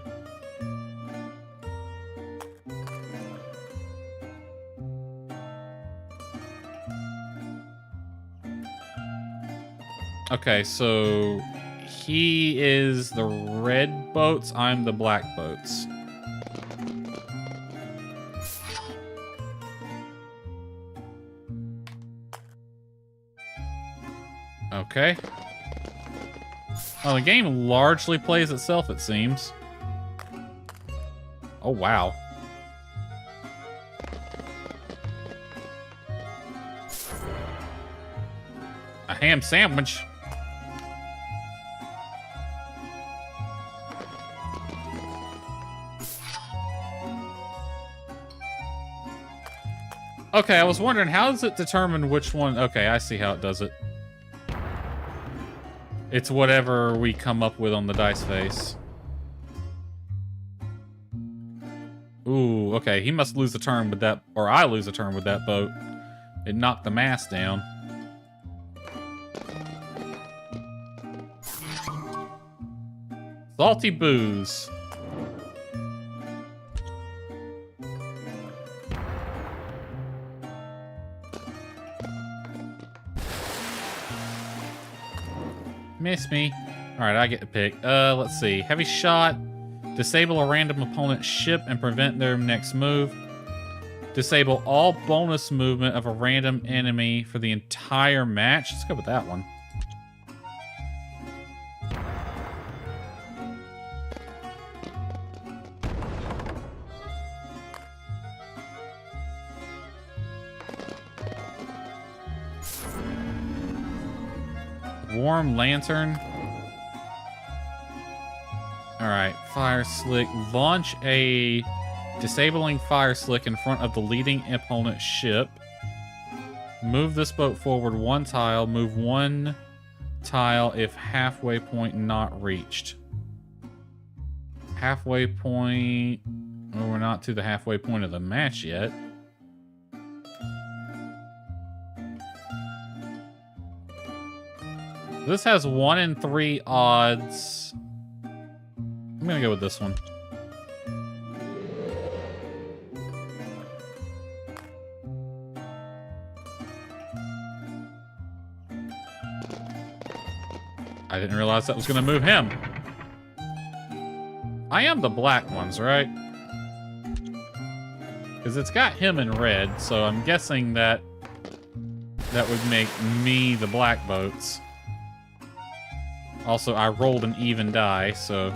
Okay, so he is the red boats, I'm the black boats. Okay. Well, the game largely plays itself, it seems. Oh, wow. A ham sandwich. Okay, I was wondering, how does it determine which one? Okay, I see how it does it. It's whatever we come up with on the dice face. Ooh, okay, he must lose a turn with that, or I lose a turn with that boat. It knocked the mast down. Salty booze. Miss me. Alright, I get to pick. Let's see. Heavy shot. Disable a random opponent's ship and prevent their next move. Disable all bonus movement of a random enemy for the entire match. Let's go with that one. Warm lantern. Alright, fire slick. Launch a disabling fire slick in front of the leading opponent's ship. Move this boat forward 1 tile. Move 1 tile if halfway point not reached. Halfway point... Oh, we're not to the halfway point of the match yet. This has 1 in 3 odds. I'm gonna go with this one. I didn't realize that was gonna move him. I am the black ones, right? Because it's got him in red, so I'm guessing that that would make me the black boats. Also, I rolled an even die, so...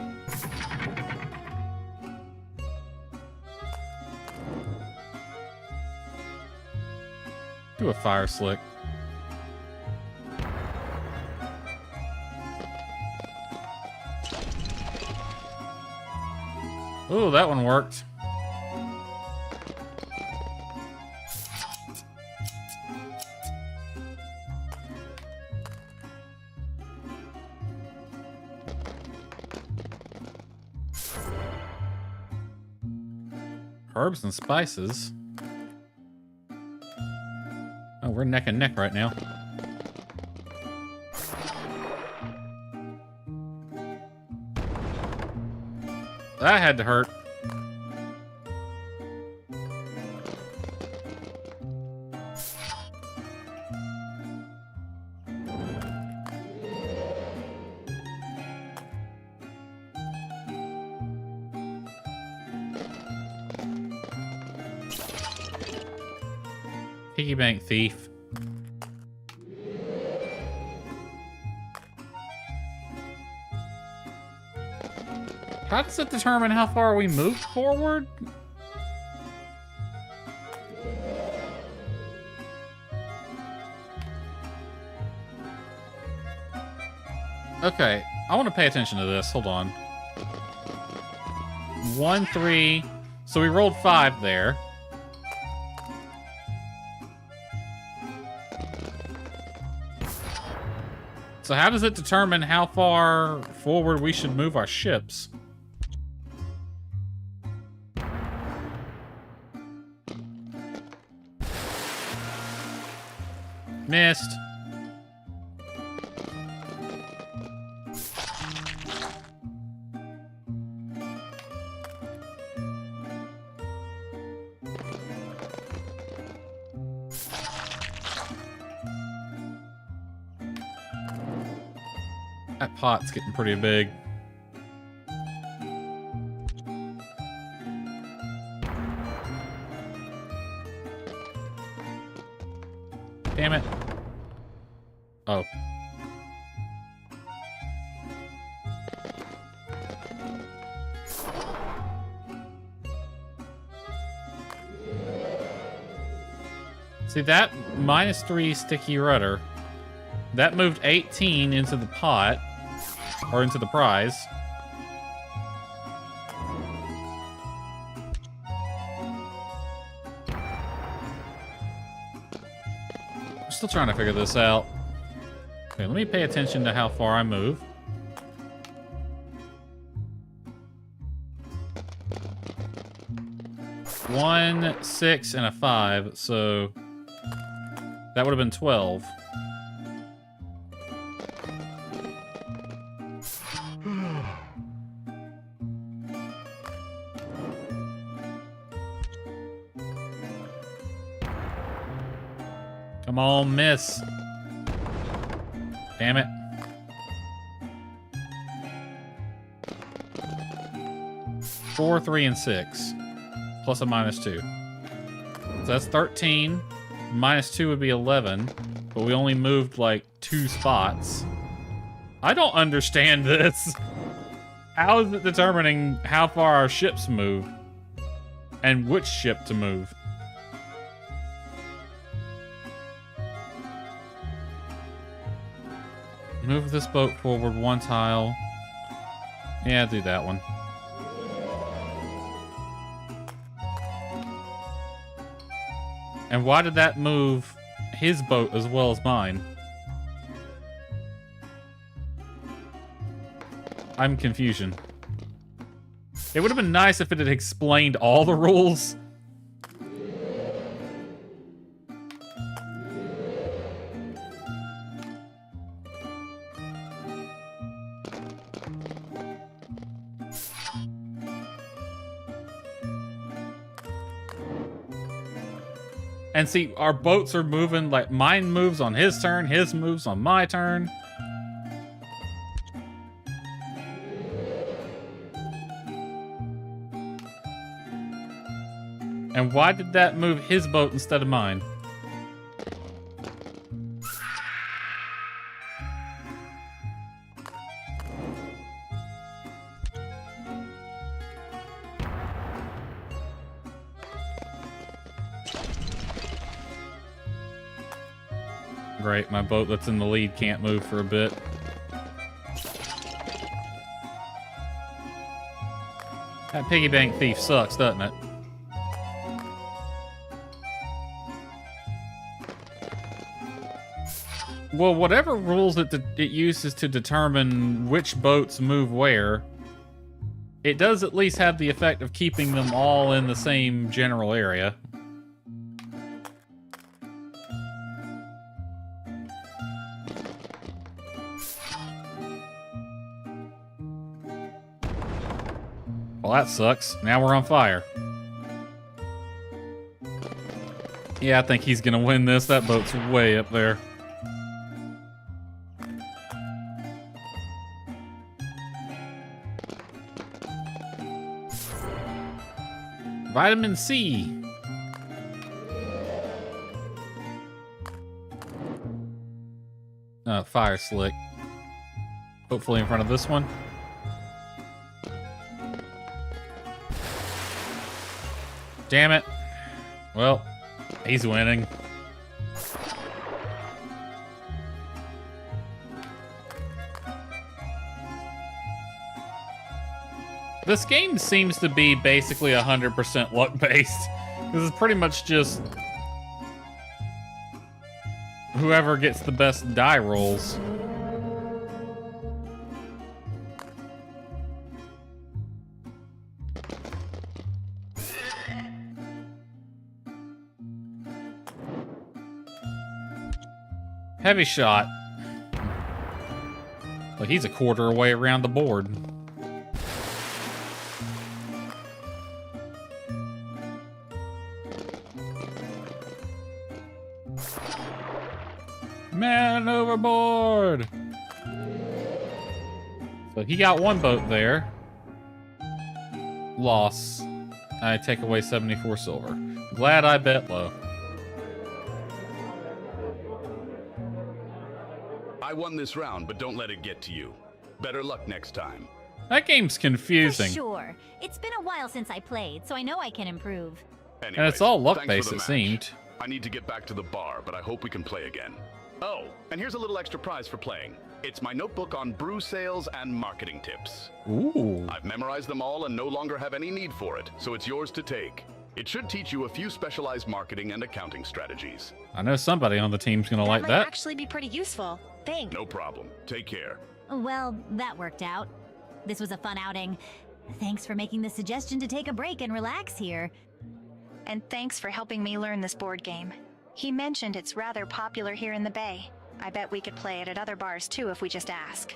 Do a fire slick. Ooh, that one worked. Herbs and spices. Oh, we're neck and neck right now. That had to hurt. Piggy bank thief. How does it determine how far we move forward? Okay, I want to pay attention to this. Hold on. 1, 3. So we rolled 5 there. So how does it determine how far forward we should move our ships? Missed. That pot's getting pretty big. Damn it. Oh. See that -3 sticky rudder? That moved 18 into the pot, or into the prize. I'm still trying to figure this out. Okay, let me pay attention to how far I move. One, 6, and a 5, so that would have been 12. Come on, miss. Damn it. Four, 3, and 6. Plus a -2. So that's 13. -2 would be 11. But we only moved like 2 spots. I don't understand this. How is it determining how far our ships move? And which ship to move? Move this boat forward 1 tile. Yeah, do that one. And why did that move his boat as well as mine? I'm confusion. It would have been nice if it had explained all the rules. And see, our boats are moving, like, mine moves on his turn, his moves on my turn. And why did that move his boat instead of mine? Great, my boat that's in the lead can't move for a bit. That piggy bank thief sucks, doesn't it? Well, whatever rules it uses to determine which boats move where, it does at least have the effect of keeping them all in the same general area. Well, that sucks. Now we're on fire. Yeah, I think he's gonna win this. That boat's way up there. Vitamin C. Fire slick. Hopefully in front of this one. Damn it. Well, he's winning. This game seems to be basically 100% luck-based. This is pretty much just whoever gets the best die rolls. Heavy shot. But he's a quarter away around the board. Man overboard! So he got one boat there. Loss. I take away 74 silver. Glad I bet low. I won this round, but don't let it get to you. Better luck next time. That game's confusing. For sure. It's been a while since I played, so I know I can improve. Anyways, And it's all thanks luck-based, for it the match. seemed. I need to get back to the bar, but I hope we can play again. Oh, and here's a little extra prize for playing. It's my notebook on brew sales and marketing tips. Ooh. I've memorized them all and no longer have any need for it, so it's yours to take. It should teach you a few specialized marketing and accounting strategies. I know somebody on the team's gonna like might that. actually be pretty useful. Thanks. No problem. Take care. Well, that worked out. This was a fun outing. Thanks for making the suggestion to take a break and relax here. And thanks for helping me learn this board game. He mentioned it's rather popular here in the Bay. I bet we could play it at other bars too if we just ask.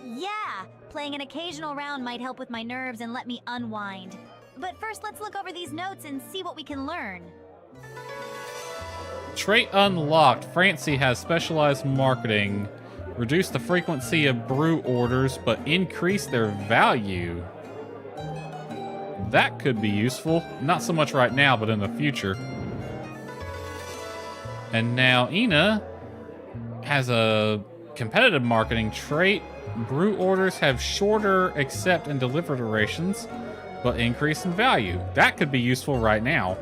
Yeah, playing an occasional round might help with my nerves and let me unwind. But first, let's look over these notes and see what we can learn. Trait unlocked. Francie has specialized marketing. Reduce the frequency of brew orders, but increase their value. That could be useful. Not so much right now, but in the future. And now Ina has a competitive marketing trait. Brew orders have shorter accept and deliver durations, but increase in value. That could be useful right now.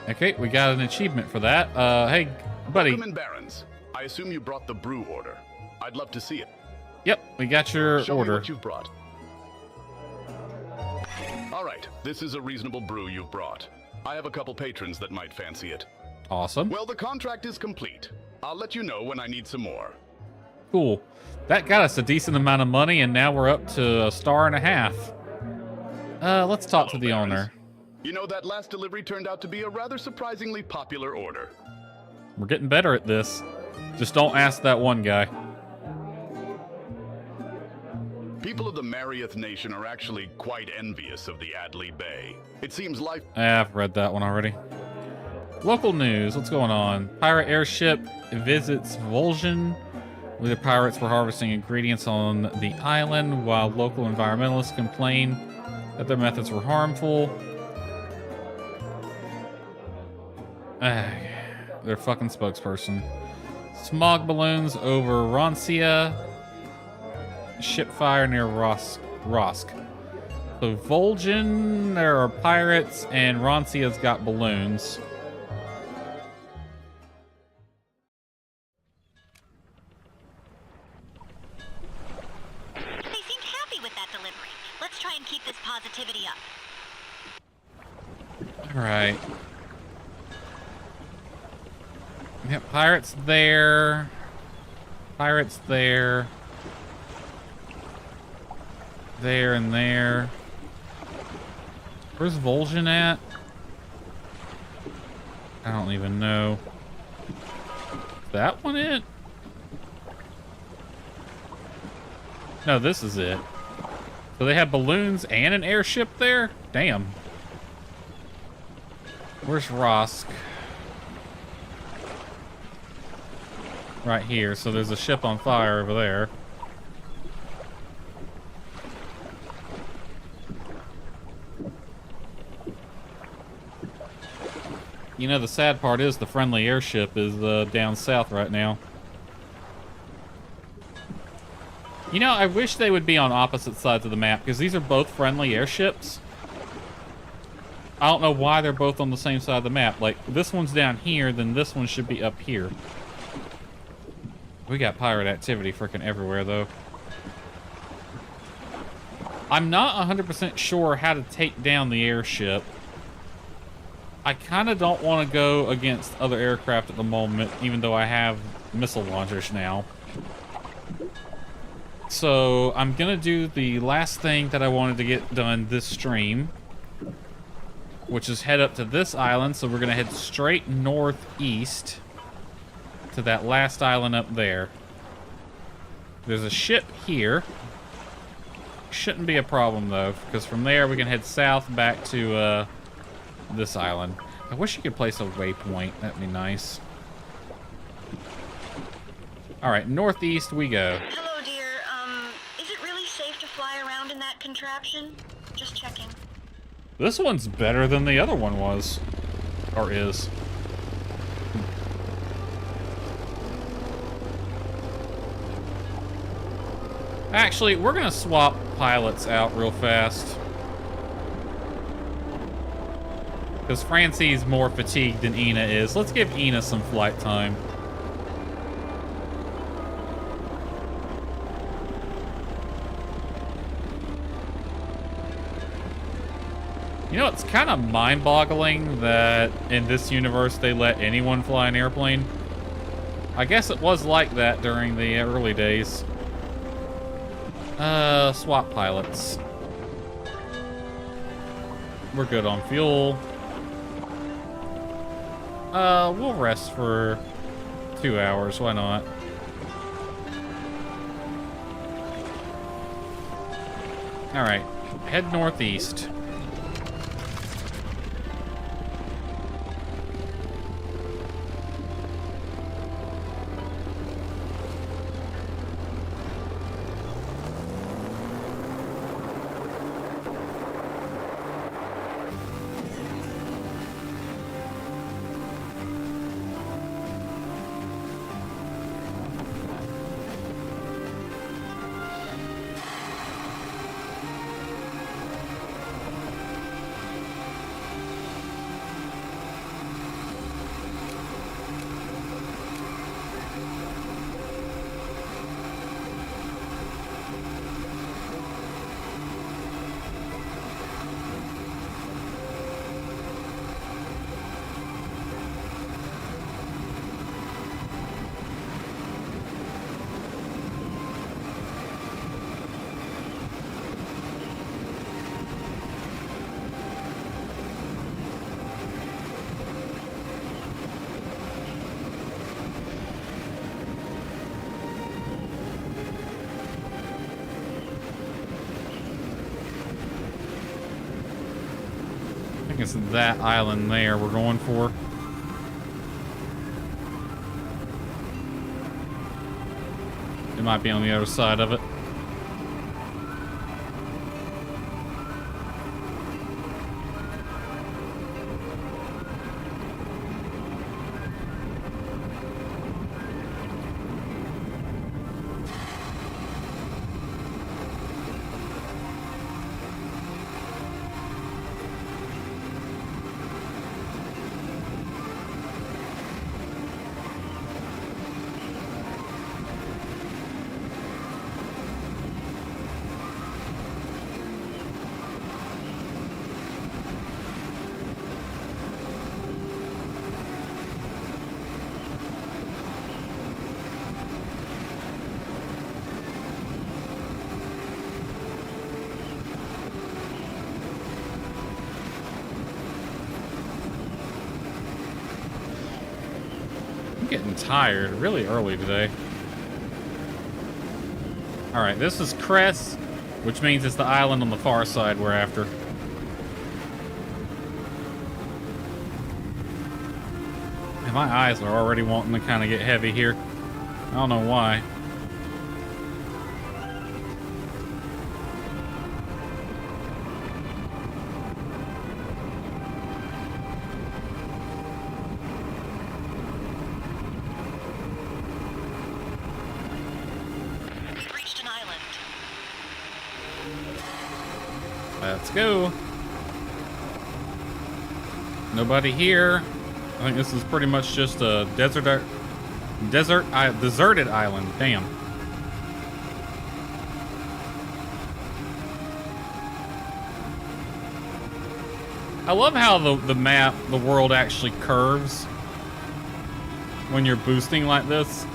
Okay, we got an achievement for that. Hey, buddy. Welcome in, Barons. I assume you brought the brew order. I'd love to see it. Yep, we got your Show order. me what you've brought. All right, this is a reasonable brew you've brought. I have a couple patrons that might fancy it. Awesome. Well, the contract is complete. I'll let you know when I need some more. Cool. That got us a decent amount of money, and now we're up to 1.5 stars. Let's talk to the Barons. owner. You know, that last delivery turned out to be a rather surprisingly popular order. We're getting better at this. Just don't ask that one guy. People of the Marieth Nation are actually quite envious of the Adley Bay. It seems life... I've read that one already. Local news. What's going on? Pirate airship visits Vol'jin. The pirates were harvesting ingredients on the island, while local environmentalists complain that their methods were harmful. Their fucking spokesperson. Smog balloons over Rancia. Ship fire near Rosk. So Vol'jin, there are pirates, and Rancia's got balloons. They seemed happy with that delivery. Let's try and keep this positivity up. Alright. Yep, pirates there. Pirates there. there and there. Where's Vol'jin at? I don't even know. Is that one it? No, this is it. So they have balloons and an airship there? Damn. Where's Rosk? Right here. So there's a ship on fire over there. You know, the sad part is the friendly airship is down south right now. You know, I wish they would be on opposite sides of the map, because these are both friendly airships. I don't know why they're both on the same side of the map. Like, this one's down here, then this one should be up here. We got pirate activity freaking everywhere, though. I'm not 100% sure how to take down the airship. I kind of don't want to go against other aircraft at the moment, even though I have missile launchers now. So I'm gonna do the last thing that I wanted to get done this stream, which is head up to this island. So we're gonna head straight northeast to that last island up there. There's a ship here. Shouldn't be a problem though, because from there we can head south back to this island. I wish you could place a waypoint. That'd be nice. All right, northeast we go. Hello, dear. Is it really safe to fly around in that contraption? Just checking. This one's better than the other one was. Or is. Actually, we're gonna swap pilots out real fast. Because Francie's more fatigued than Ina is. Let's give Ina some flight time. You know, it's kind of mind-boggling that in this universe they let anyone fly an airplane. I guess it was like that during the early days. Swap pilots. We're good on fuel. We'll rest for 2 hours, why not? Alright, head northeast. I think it's that island there we're going for. It might be on the other side of it. getting tired really early today. Alright, this is Crest, which means it's the island on the far side we're after. And my eyes are already wanting to kind of get heavy here. I don't know why. Let's go. Nobody here. I think this is pretty much just a deserted island. Damn. I love how the map, the world actually curves when you're boosting like this.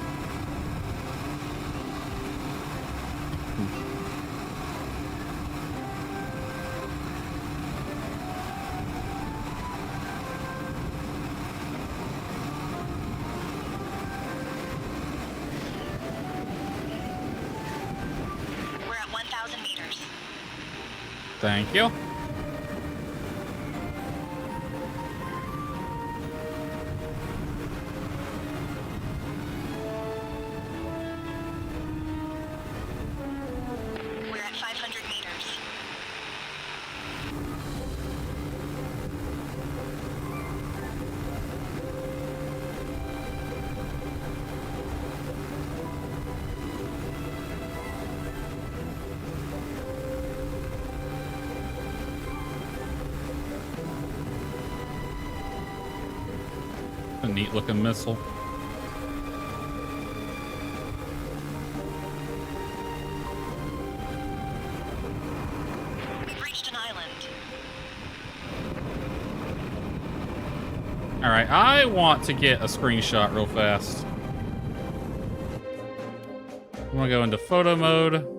Thank you. We're at 500 meters. A neat looking missile. We've reached an island. Alright, I want to get a screenshot real fast. I'm gonna go into photo mode.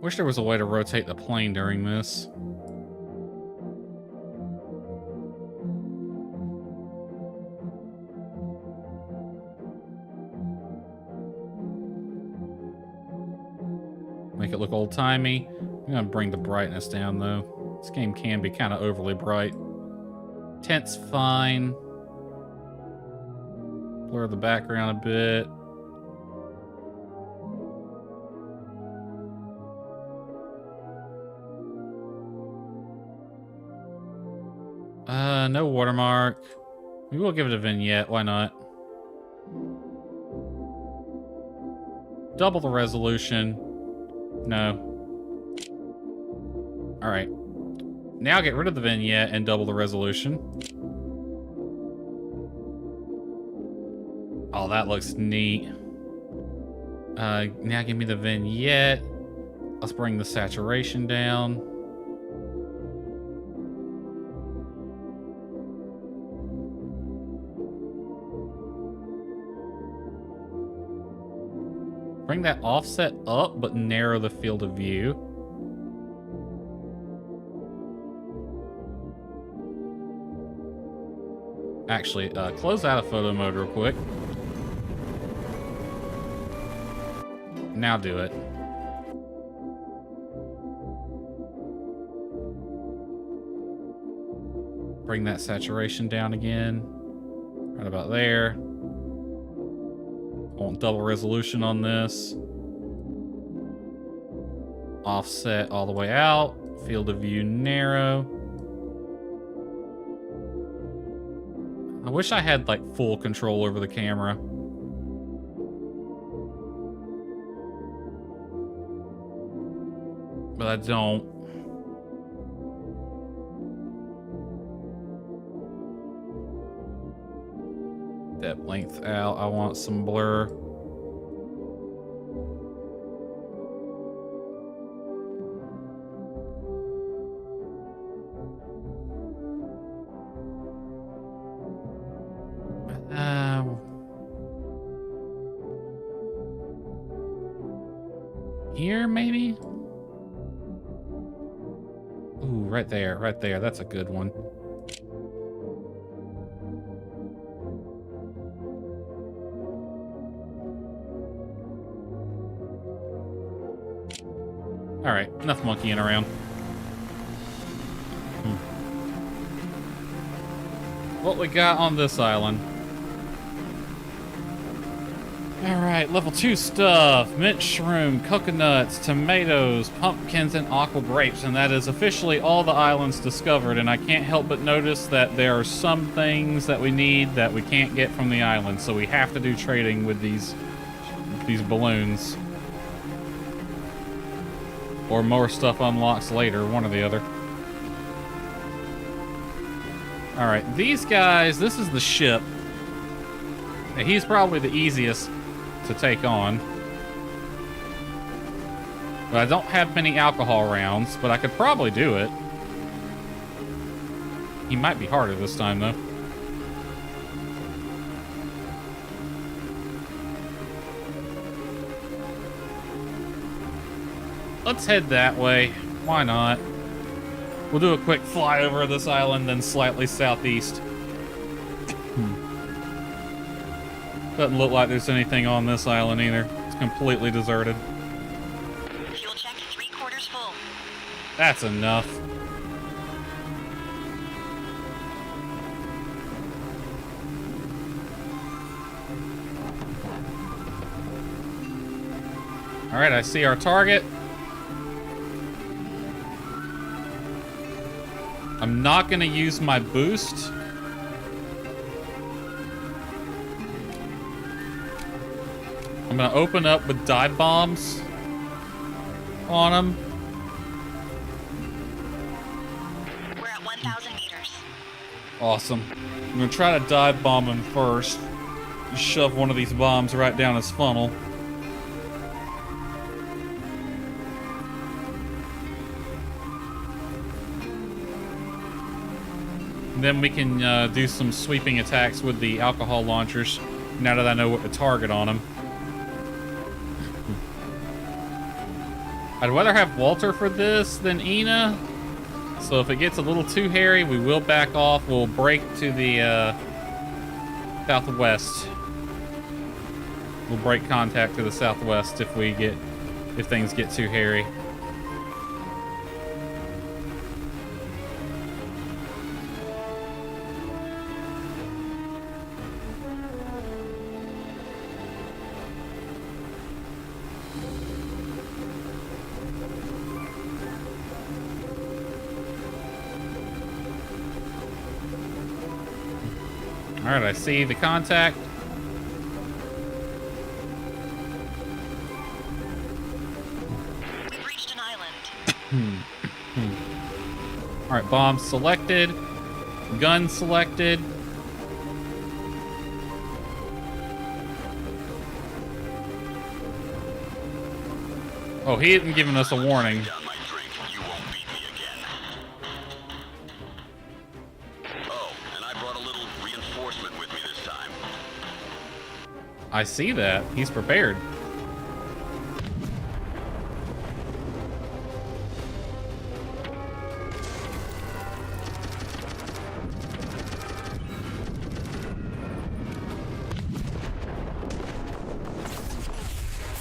Wish there was a way to rotate the plane during this. Make it look old-timey. I'm gonna bring the brightness down though. This game can be kind of overly bright. Tint's fine. Blur the background a bit. No watermark. We will give it a vignette, why not? Double the resolution. No. Alright. Now get rid of the vignette and double the resolution. Oh, that looks neat. Now give me the vignette. Let's bring the saturation down. Bring that offset up, but narrow the field of view. Actually, close out of photo mode real quick. Now do it. Bring that saturation down again. Right about there. I want double resolution on this. Offset all the way out. Field of view narrow. I wish I had like full control over the camera. But I don't. Depth length out. I want some blur. here, maybe? Ooh, right there, right there. That's a good one. All right, enough monkeying around. What we got on this island? All right, level 2 stuff. Mint shroom, coconuts, tomatoes, pumpkins, and aqua grapes. And that is officially all the islands discovered. And I can't help but notice that there are some things that we need that we can't get from the island. So we have to do trading with these balloons. Or more stuff unlocks later, one or the other. All right, these guys, this is the ship. He's probably the easiest to take on. But I don't have many alcohol rounds, but I could probably do it. He might be harder this time, though. Let's head that way. Why not? We'll do a quick flyover of this island, then slightly southeast. Doesn't look like there's anything on this island either. It's completely deserted. Fuel check 3/4 full. That's enough. All right, I see our target. I'm not gonna use my boost. I'm gonna open up with dive bombs on him. We're at 1,000 meters. Awesome. I'm gonna try to dive bomb him first. Shove one of these bombs right down his funnel. Then we can do some sweeping attacks with the alcohol launchers, now that I know what to target on them. I'd rather have Walter for this than Ina, so if it gets a little too hairy, we will back off. We'll break to the southwest. We'll break contact to the southwest if things get too hairy. All right, I see the contact. We've reached an island. All right, bomb selected. Gun selected. Oh, he hadn't given us a warning. I see that. He's prepared.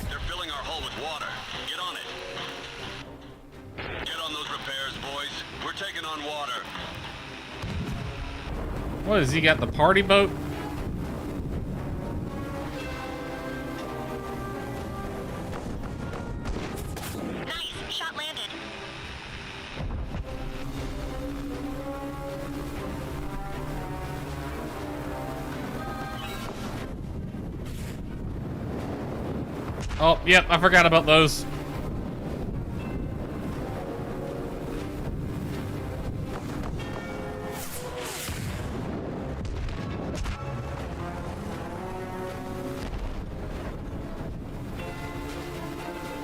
They're filling our hull with water. Get on it. Get on those repairs, boys. We're taking on water. What, has he got the party boat? Oh, yep, I forgot about those.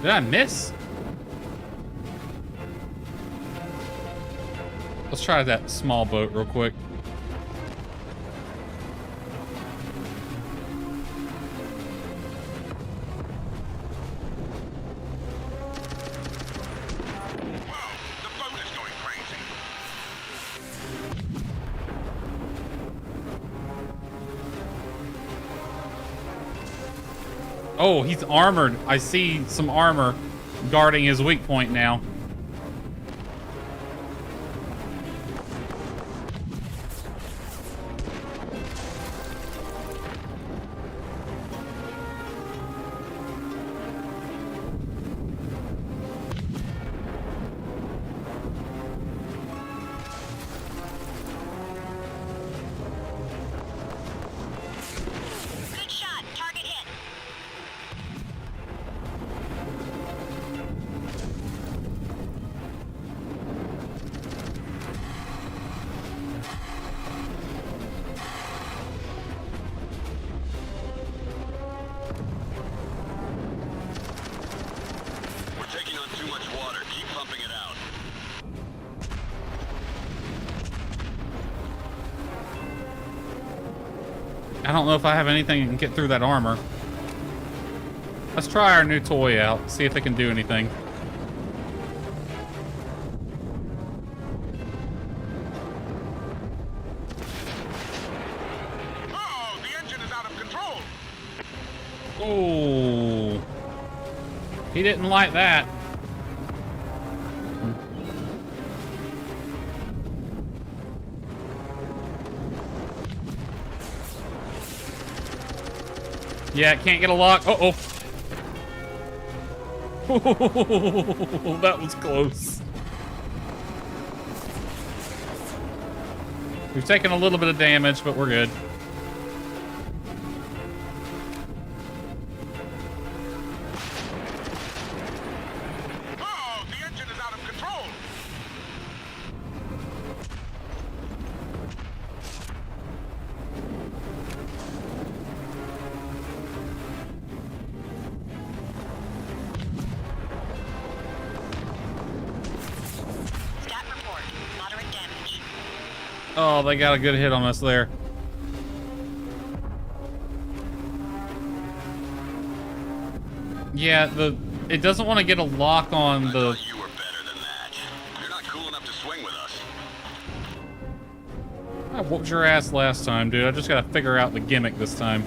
Did I miss? Let's try that small boat real quick. Oh, he's armored. I see some armor guarding his weak point now. Good shot. Target hit. We're taking on too much water. Keep pumping it out. I don't know if I have anything that can get through that armor. Let's try our new toy out, see if it can do anything. Oh, the engine is out of control. Oh, he didn't like that. Yeah, can't get a lock. Uh-oh. That was close. We've taken a little bit of damage, but we're good. Oh, the engine is out of control. Stat report. Moderate damage. Oh, they got a good hit on us there. Yeah, it doesn't want to get a lock on the... I thought you were better than that. You're not cool enough to swing with us. I whooped your ass last time, dude. I just gotta figure out the gimmick this time.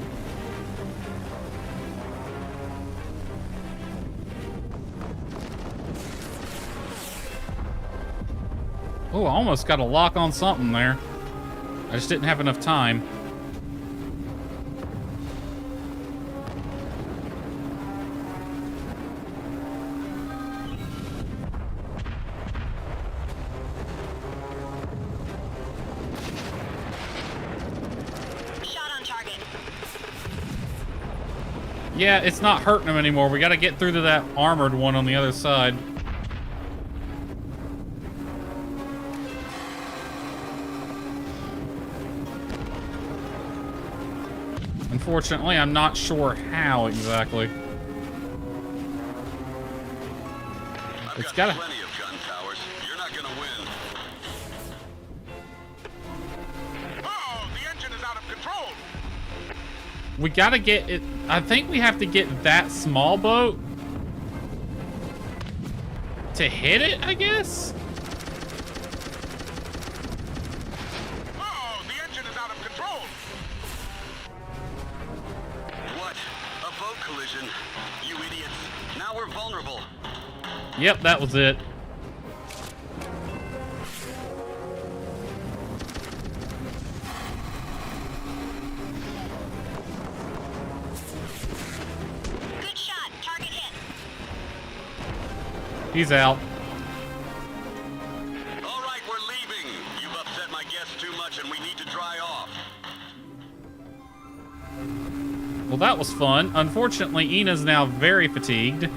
Oh, I almost got a lock on something there. I just didn't have enough time. Shot on target. Yeah, it's not hurting him anymore. We gotta get through to that armored one on the other side. Unfortunately, I'm not sure how exactly. I've It's got gotta... plenty of gun towers. You're not gonna win. Oh, the engine is out of control. We gotta get it... I think we have to get that small boat to hit it, I guess? Oh, the engine is out of control. What? A boat collision? You idiots. Now we're vulnerable. Yep, that was it. Good shot. Target hit. He's out. All right, we're leaving. You've upset my guests too much and we need to dry off. Well, that was fun. Unfortunately, Ina's now very fatigued.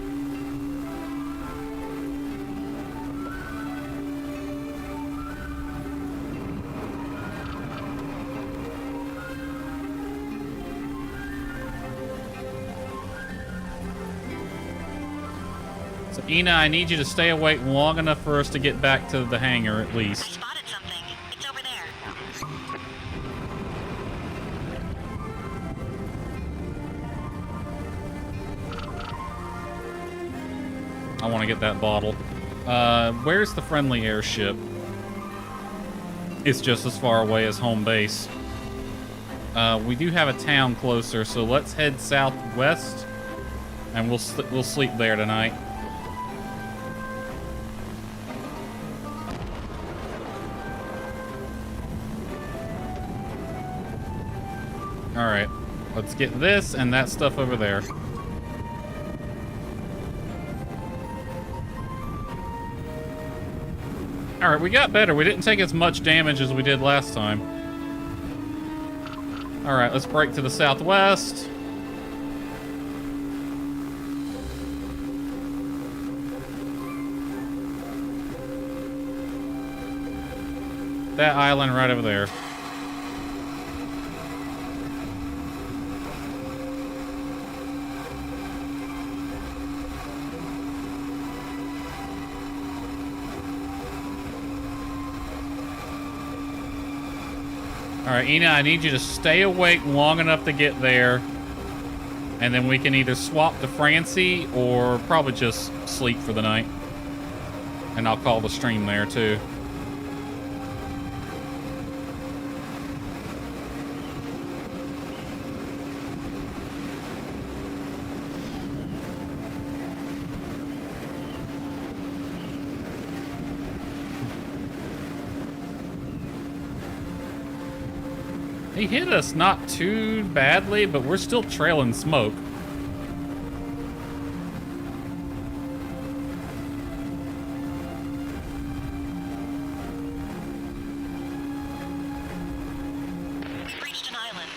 So, Ina, I need you to stay awake long enough for us to get back to the hangar, at I least. spotted something. It's over there. I want to get that bottle. Where's the friendly airship? It's just as far away as home base. We do have a town closer, so let's head southwest And we'll sleep there tonight. Alright. Let's get this and that stuff over there. Alright, we got better. We didn't take as much damage as we did last time. Alright, let's break to the southwest. That island right over there. Alright, Ina, I need you to stay awake long enough to get there. And then we can either swap to Francie or probably just sleep for the night. And I'll call the stream there too. He hit us not too badly, but we're still trailing smoke. We've reached an island.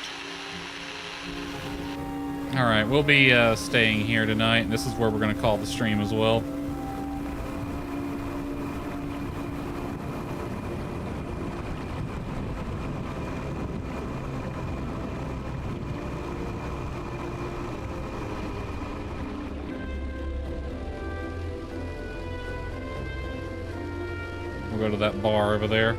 Alright, we'll be staying here tonight. This is where we're going to call the stream as well. We'll go to that bar over there.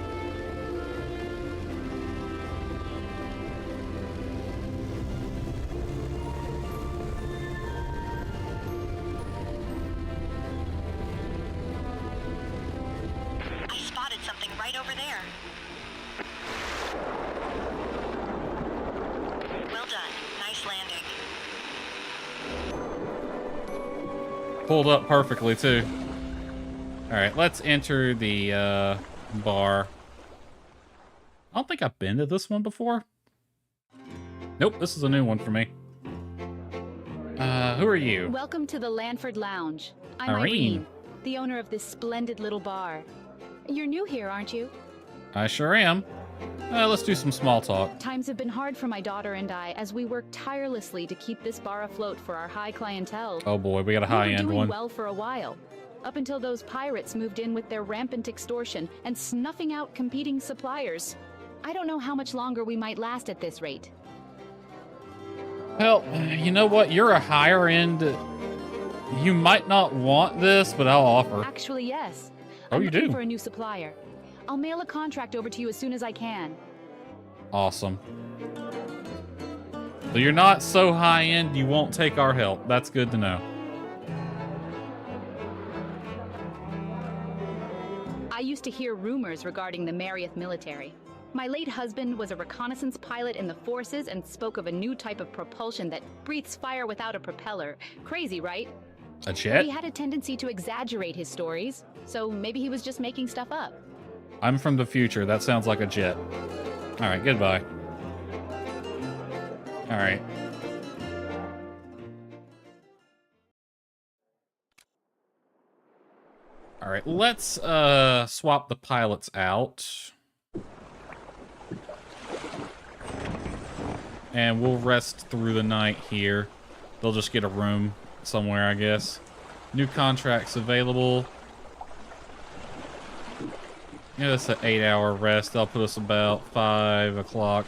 I spotted something right over there. Well done. Nice landing. Pulled up perfectly, too. Alright, let's enter the bar. I don't think I've been to this one before. Nope, this is a new one for me. Who are you? Welcome to the Lanford Lounge. I'm Irene, the owner of this splendid little bar. You're new here, aren't you? I sure am. Let's do some small talk. Times have been hard for my daughter and I as we work tirelessly to keep this bar afloat for our high clientele. Oh boy, we got a We were high-end doing one. well for a while. Up until those pirates moved in with their rampant extortion and snuffing out competing suppliers. I don't know how much longer we might last at this rate. Well, you know what? You're a higher end. You might not want this, but I'll offer. Actually, yes. Oh, I'm you looking do? for a new supplier. I'll mail a contract over to you as soon as I can. Awesome. So you're not so high end you won't take our help. That's good to know. I used to hear rumors regarding the Marriott military. My late husband was a reconnaissance pilot in the forces and spoke of a new type of propulsion that breathes fire without a propeller. Crazy, right? A jet? He had a tendency to exaggerate his stories, so maybe he was just making stuff up. I'm from the future. That sounds like a jet. All right, goodbye. All right. All right, let's swap the pilots out. And we'll rest through the night here. They'll just get a room somewhere, I guess. New contracts available. Yeah, that's an 8-hour rest. That'll put us about 5 o'clock.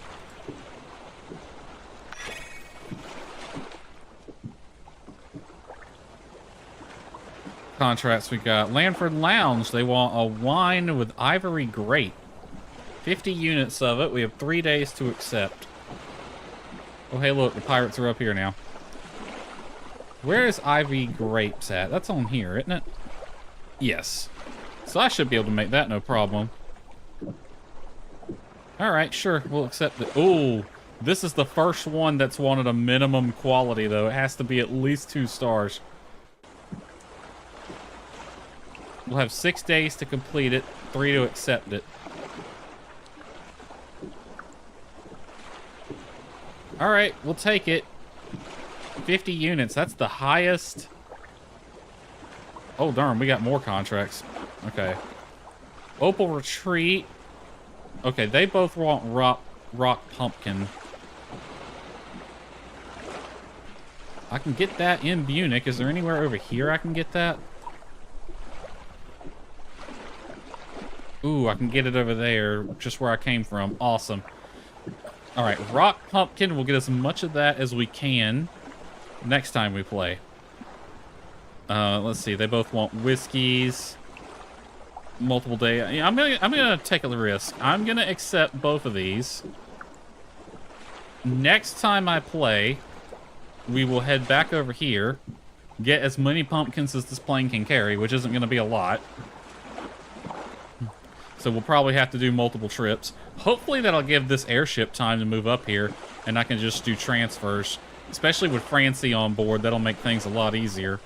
Contracts we got. Lanford Lounge. They want a wine with ivory grape. 50 units of it. We have 3 days to accept. Oh, hey, look. The pirates are up here now. Where is Ivy Grapes at? That's on here, isn't it? Yes. So I should be able to make that no problem. Alright, sure. We'll accept it. Ooh, This is the first one that's wanted a minimum quality, though. It has to be at least 2 stars. We'll have 6 days to complete it, 3 to accept it. Alright, we'll take it. 50 units, that's the highest. Oh, darn, we got more contracts. Okay. Opal Retreat. Okay, they both want rock pumpkin. I can get that in Munich. Is there anywhere over here I can get that? Ooh, I can get it over there, just where I came from. Awesome. Alright, rock pumpkin. We'll get as much of that as we can next time we play. Let's see. They both want whiskeys. Multiple day. Yeah, I'm gonna take a risk. I'm gonna accept both of these. Next time I play, we will head back over here, get as many pumpkins as this plane can carry, which isn't gonna be a lot. So we'll probably have to do multiple trips. Hopefully that'll give this airship time to move up here, and I can just do transfers. Especially with Francie on board, that'll make things a lot easier.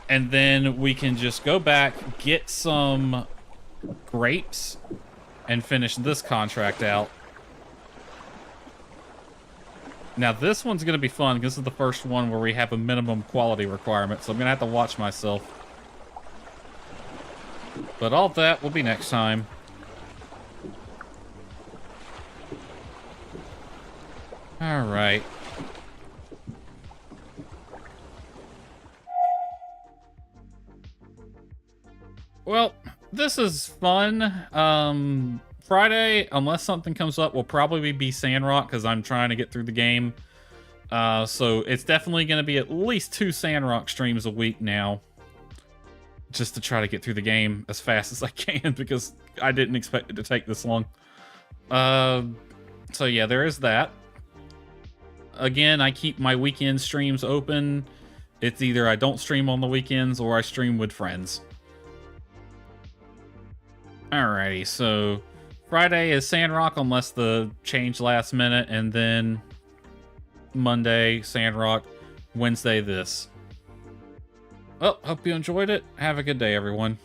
And then we can just go back, get some grapes, and finish this contract out. Now this one's going to be fun, because this is the first one where we have a minimum quality requirement, so I'm going to have to watch myself. But all that will be next time. Alright. Well, this is fun. Friday, unless something comes up, will probably be Sandrock, because I'm trying to get through the game. So it's definitely going to be at least 2 Sandrock streams a week now. Just to try to get through the game as fast as I can, because I didn't expect it to take this long. So yeah, there is that. Again, I keep my weekend streams open. It's either I don't stream on the weekends or I stream with friends. Alrighty, so Friday is Sandrock unless the change last minute, and then Monday, Sandrock, Wednesday, this. Well, hope you enjoyed it. Have a good day, everyone.